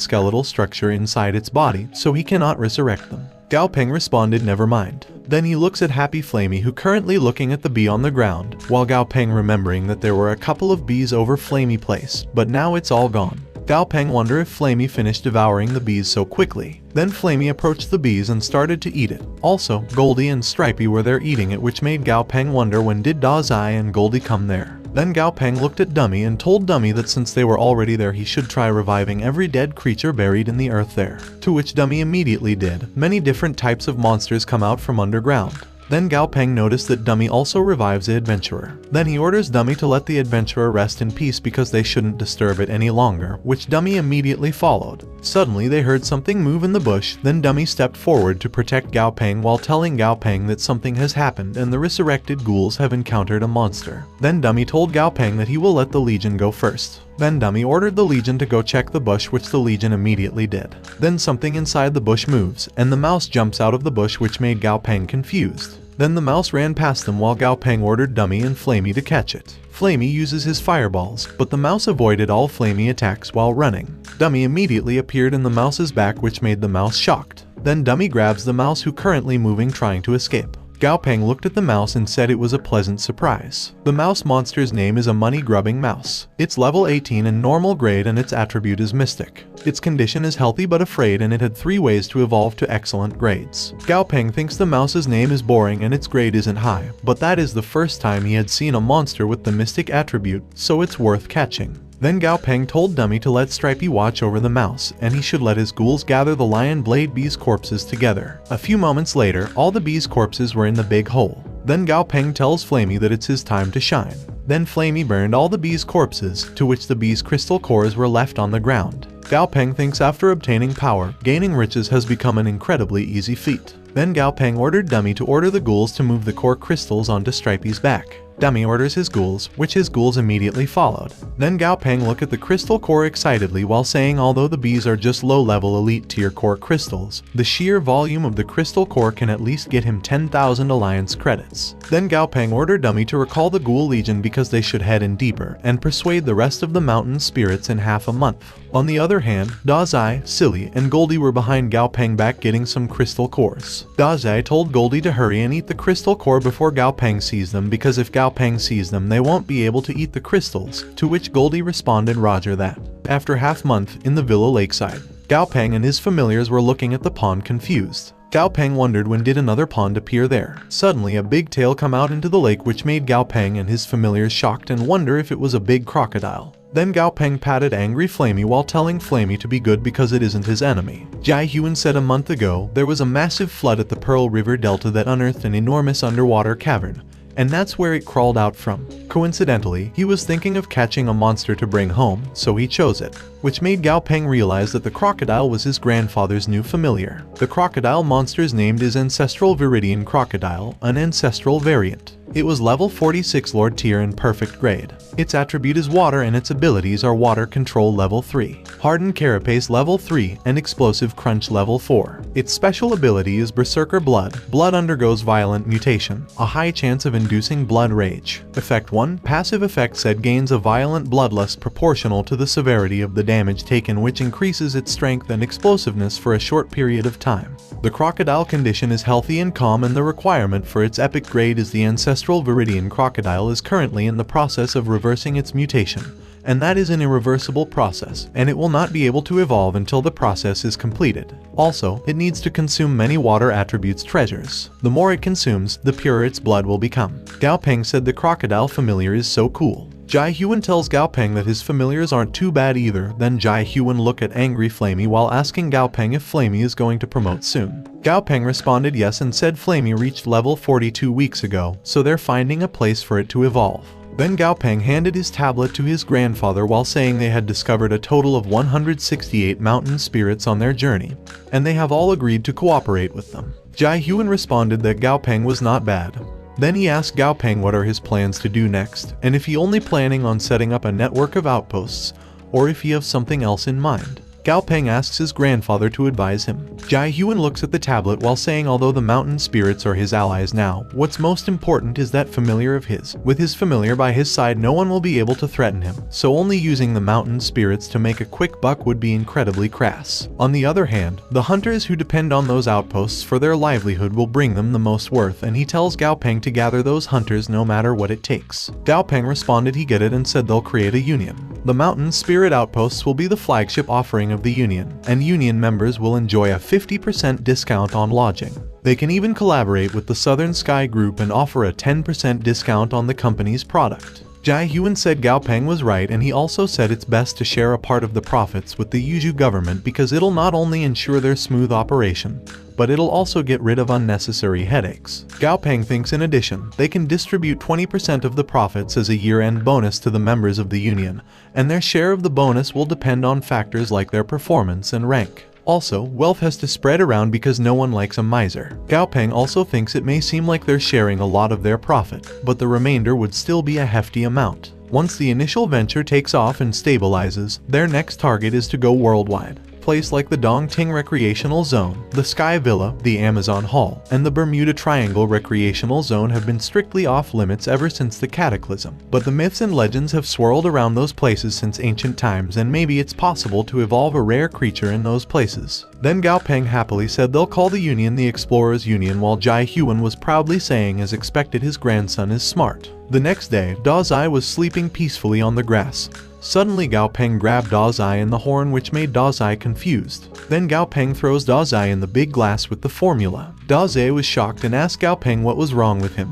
skeletal structure inside its body, so he cannot resurrect them. Gao Peng responded never mind. Then he looks at Happy Flamey, who currently looking at the bee on the ground, while Gao Peng remembering that there were a couple of bees over Flamey place, but now it's all gone. Gao Peng wondered if Flamey finished devouring the bees so quickly. Then Flamey approached the bees and started to eat it. Also, Goldie and Stripey were there eating it, which made Gao Peng wonder when did Da Zai and Goldie come there. Then Gao Peng looked at Dummy and told Dummy that since they were already there he should try reviving every dead creature buried in the earth there. To which Dummy immediately did. Many different types of monsters come out from underground. Then Gao Peng noticed that Dummy also revives the adventurer. Then he orders Dummy to let the adventurer rest in peace because they shouldn't disturb it any longer, which Dummy immediately followed. Suddenly they heard something move in the bush, then Dummy stepped forward to protect Gao Peng while telling Gao Peng that something has happened and the resurrected ghouls have encountered a monster. Then Dummy told Gao Peng that he will let the Legion go first. Then Dummy ordered the Legion to go check the bush, which the Legion immediately did. Then something inside the bush moves, and the mouse jumps out of the bush, which made Gao Peng confused. Then the mouse ran past them while Gao Peng ordered Dummy and Flamey to catch it. Flamey uses his fireballs, but the mouse avoided all Flamey attacks while running. Dummy immediately appeared in the mouse's back, which made the mouse shocked. Then Dummy grabs the mouse, who currently moving, trying to escape. Gao Peng looked at the mouse and said it was a pleasant surprise. The mouse monster's name is a money-grubbing mouse. It's level 18 and normal grade, and its attribute is mystic. Its condition is healthy but afraid, and it had 3 ways to evolve to excellent grades. Gao Peng thinks the mouse's name is boring and its grade isn't high, but that is the first time he had seen a monster with the mystic attribute, so it's worth catching. Then Gao Peng told Dummy to let Stripey watch over the mouse, and he should let his ghouls gather the lion blade bees' corpses together. A few moments later, all the bees' corpses were in the big hole. Then Gao Peng tells Flamey that it's his time to shine. Then Flamey burned all the bees' corpses, to which the bees' crystal cores were left on the ground. Gao Peng thinks after obtaining power, gaining riches has become an incredibly easy feat. Then Gao Peng ordered Dummy to order the ghouls to move the core crystals onto Stripey's back. Dummy orders his ghouls, which his ghouls immediately followed. Then Gao Peng looked at the crystal core excitedly while saying although the bees are just low-level elite tier core crystals, the sheer volume of the crystal core can at least get him 10,000 alliance credits. Then Gao Peng ordered Dummy to recall the Ghoul Legion because they should head in deeper and persuade the rest of the mountain spirits in half a month. On the other hand, Da Zai, Silly, and Goldie were behind Gao Peng back getting some crystal cores. Da Zai told Goldie to hurry and eat the crystal core before Gao Peng sees them, because if Gao Peng sees them they won't be able to eat the crystals, to which Goldie responded roger that. After half month, in the villa lakeside, Gao Peng and his familiars were looking at the pond confused. Gao Peng wondered when did another pond appear there. Suddenly a big tail come out into the lake, which made Gao Peng and his familiars shocked and wonder if it was a big crocodile. Then Gao Peng patted angry Flamey while telling Flamey to be good because it isn't his enemy. Jai Huan said a month ago there was a massive flood at the Pearl River Delta that unearthed an enormous underwater cavern, and that's where it crawled out from. Coincidentally, he was thinking of catching a monster to bring home, so he chose it, which made Gao Peng realize that the crocodile was his grandfather's new familiar. The crocodile monster's name is Ancestral Viridian Crocodile, an ancestral variant. It was level 46 Lord tier and perfect grade. Its attribute is water and its abilities are water control level 3, hardened carapace level 3, and explosive crunch level 4. Its special ability is Berserker Blood. Blood undergoes violent mutation, a high chance of inducing blood rage. Effect 1, passive effect said gains a violent bloodlust proportional to the severity of the damage taken, which increases its strength and explosiveness for a short period of time. The crocodile condition is healthy and calm, and the requirement for its epic grade is the Ancestral Viridian Crocodile is currently in the process of reversing its mutation, and that is an irreversible process, and it will not be able to evolve until the process is completed. Also, it needs to consume many water attributes treasures. The more it consumes, the purer its blood will become. Gao Peng said the crocodile familiar is so cool. Jai Huan tells Gao Peng that his familiars aren't too bad either. Then Jai Huan looked at angry Flamey while asking Gao Peng if Flamey is going to promote soon. Gao Peng responded yes and said Flamey reached level 42 weeks ago, so they're finding a place for it to evolve. Then Gao Peng handed his tablet to his grandfather while saying they had discovered a total of 168 mountain spirits on their journey, and they have all agreed to cooperate with them. Jai Huan responded that Gao Peng was not bad. Then he asked Gao Peng what are his plans to do next, and if he only planning on setting up a network of outposts, or if he has something else in mind. Gao Peng asks his grandfather to advise him. Jai Huan looks at the tablet while saying although the mountain spirits are his allies now, what's most important is that familiar of his. With his familiar by his side, no one will be able to threaten him, so only using the mountain spirits to make a quick buck would be incredibly crass. On the other hand, the hunters who depend on those outposts for their livelihood will bring them the most worth, and he tells Gao Peng to gather those hunters no matter what it takes. Gao Peng responded he get it and said they'll create a union. The Mountain Spirit Outposts will be the flagship offering of the Union, and Union members will enjoy a 50% discount on lodging. They can even collaborate with the Southern Sky Group and offer a 10% discount on the company's product. Jai Hyun said Gao Peng was right, and he also said it's best to share a part of the profits with the Yuzhou government because it'll not only ensure their smooth operation, but it'll also get rid of unnecessary headaches. Gao Peng thinks in addition, they can distribute 20% of the profits as a year-end bonus to the members of the union, and their share of the bonus will depend on factors like their performance and rank. Also, wealth has to spread around because no one likes a miser. Gao Peng also thinks it may seem like they're sharing a lot of their profit, but the remainder would still be a hefty amount. Once the initial venture takes off and stabilizes, their next target is to go worldwide. Place like the Dongting Recreational Zone, the Sky Villa, the Amazon Hall, and the Bermuda Triangle Recreational Zone have been strictly off limits ever since the Cataclysm. But the myths and legends have swirled around those places since ancient times, and maybe it's possible to evolve a rare creature in those places. Then Gao Peng happily said they'll call the Union the Explorers Union, while Jai Hyun was proudly saying as expected his grandson is smart. The next day, Da Zai was sleeping peacefully on the grass. Suddenly Gao Peng grabbed Da Zai in the horn, which made Da Zai confused. Then Gao Peng throws Da Zai in the big glass with the formula. Da Zai was shocked and asked Gao Peng what was wrong with him,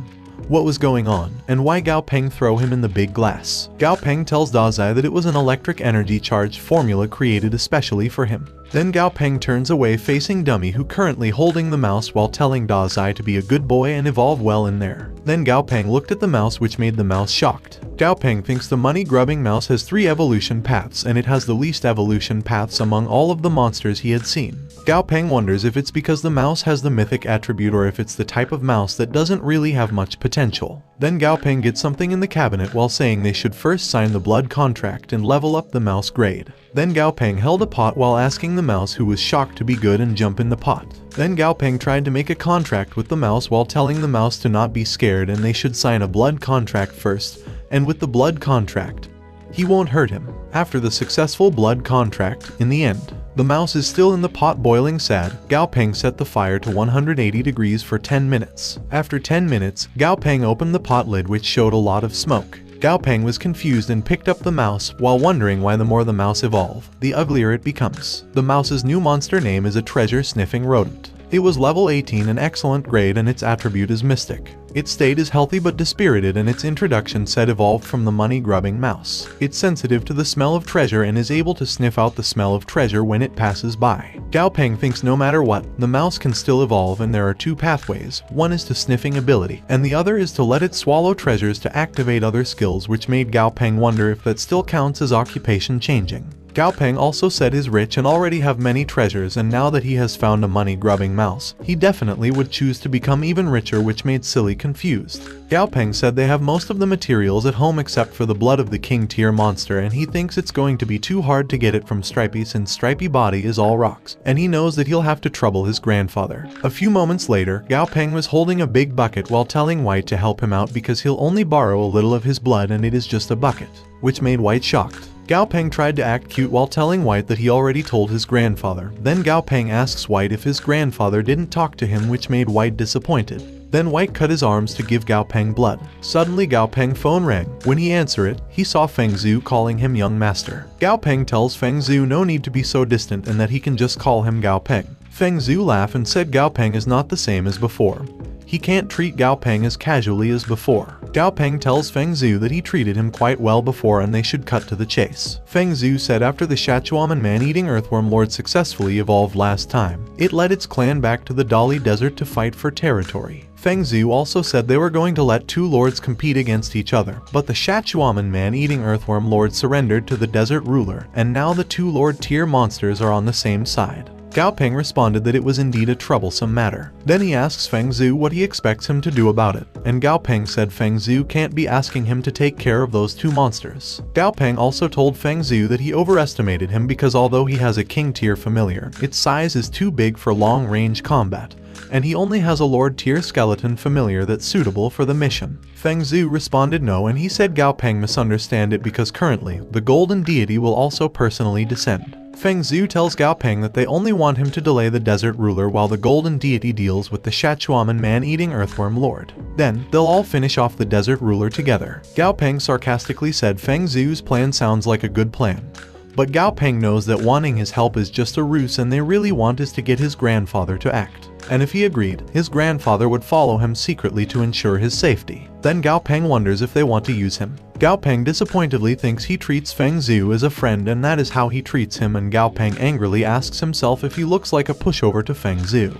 what was going on, and why Gao Peng throw him in the big glass. Gao Peng tells Da Zai that it was an electric energy charged formula created especially for him. Then Gao Peng turns away facing Dummy, who currently holding the mouse, while telling Da Zai to be a good boy and evolve well in there. Then Gao Peng looked at the mouse, which made the mouse shocked. Gao Peng thinks the money-grubbing mouse has 3 evolution paths, and it has the least evolution paths among all of the monsters he had seen. Gao Peng wonders if it's because the mouse has the mythic attribute or if it's the type of mouse that doesn't really have much potential. Then Gao Peng gets something in the cabinet while saying they should first sign the blood contract and level up the mouse grade. Then Gao Peng held a pot while asking the mouse, who was shocked, to be good and jump in the pot. Then Gao Peng tried to make a contract with the mouse while telling the mouse to not be scared and they should sign a blood contract first, and with the blood contract, he won't hurt him. After the successful blood contract, in the end, the mouse is still in the pot boiling sad. Gao Peng set the fire to 180 degrees for 10 minutes. After 10 minutes, Gao Peng opened the pot lid, which showed a lot of smoke. Gao Peng was confused and picked up the mouse, while wondering why the more the mouse evolve, the uglier it becomes. The mouse's new monster name is a treasure-sniffing rodent. It was level 18, an excellent grade, and its attribute is mystic. Its state is healthy but dispirited, and its introduction said evolved from the money-grubbing mouse. It's sensitive to the smell of treasure and is able to sniff out the smell of treasure when it passes by. Gao Peng thinks no matter what, the mouse can still evolve, and there are 2 pathways. One is to sniffing ability, and the other is to let it swallow treasures to activate other skills, which made Gao Peng wonder if that still counts as occupation changing. Gao Peng also said he's rich and already have many treasures, and now that he has found a money-grubbing mouse, he definitely would choose to become even richer, which made Silly confused. Gao Peng said they have most of the materials at home except for the blood of the king tier monster, and he thinks it's going to be too hard to get it from Stripey since Stripey body is all rocks, and he knows that he'll have to trouble his grandfather. A few moments later, Gao Peng was holding a big bucket while telling White to help him out because he'll only borrow a little of his blood and it is just a bucket, which made White shocked. Gao Peng tried to act cute while telling White that he already told his grandfather. Then Gao Peng asks White if his grandfather didn't talk to him, which made White disappointed. Then White cut his arms to give Gao Peng blood. Suddenly Gao Peng's phone rang. When he answered it, he saw Feng Zhu calling him young master. Gao Peng tells Feng Zhu no need to be so distant and that he can just call him Gao Peng. Feng Zhu laughed and said Gao Peng is not the same as before. He can't treat Gao Peng as casually as before. Gao Peng tells Feng Zhu that he treated him quite well before and they should cut to the chase. Feng Zhu said after the Shachuaman man-eating earthworm lord successfully evolved last time, it led its clan back to the Dali Desert to fight for territory. Feng Zhu also said they were going to let 2 lords compete against each other, but the Shachuaman man-eating earthworm lord surrendered to the desert ruler, and now the 2 lord tier monsters are on the same side. Gao Peng responded that it was indeed a troublesome matter. Then he asks Feng Zhu what he expects him to do about it, and Gao Peng said Feng Zhu can't be asking him to take care of those 2 monsters. Gao Peng also told Feng Zhu that he overestimated him because although he has a king tier familiar, its size is too big for long-range combat, and he only has a lord tier skeleton familiar that's suitable for the mission. Feng Zhu responded no, and he said Gao Peng misunderstood it because currently, the golden deity will also personally descend. Feng Zhu tells Gao Peng that they only want him to delay the desert ruler while the golden deity deals with the Shachuaman man-eating earthworm lord. Then, they'll all finish off the desert ruler together. Gao Peng sarcastically said Feng Zhu's plan sounds like a good plan. But Gao Peng knows that wanting his help is just a ruse and they really want is to get his grandfather to act. And if he agreed, his grandfather would follow him secretly to ensure his safety. Then Gao Peng wonders if they want to use him. Gao Peng disappointedly thinks he treats Feng Zhu as a friend and that is how he treats him, and Gao Peng angrily asks himself if he looks like a pushover to Feng Zhu.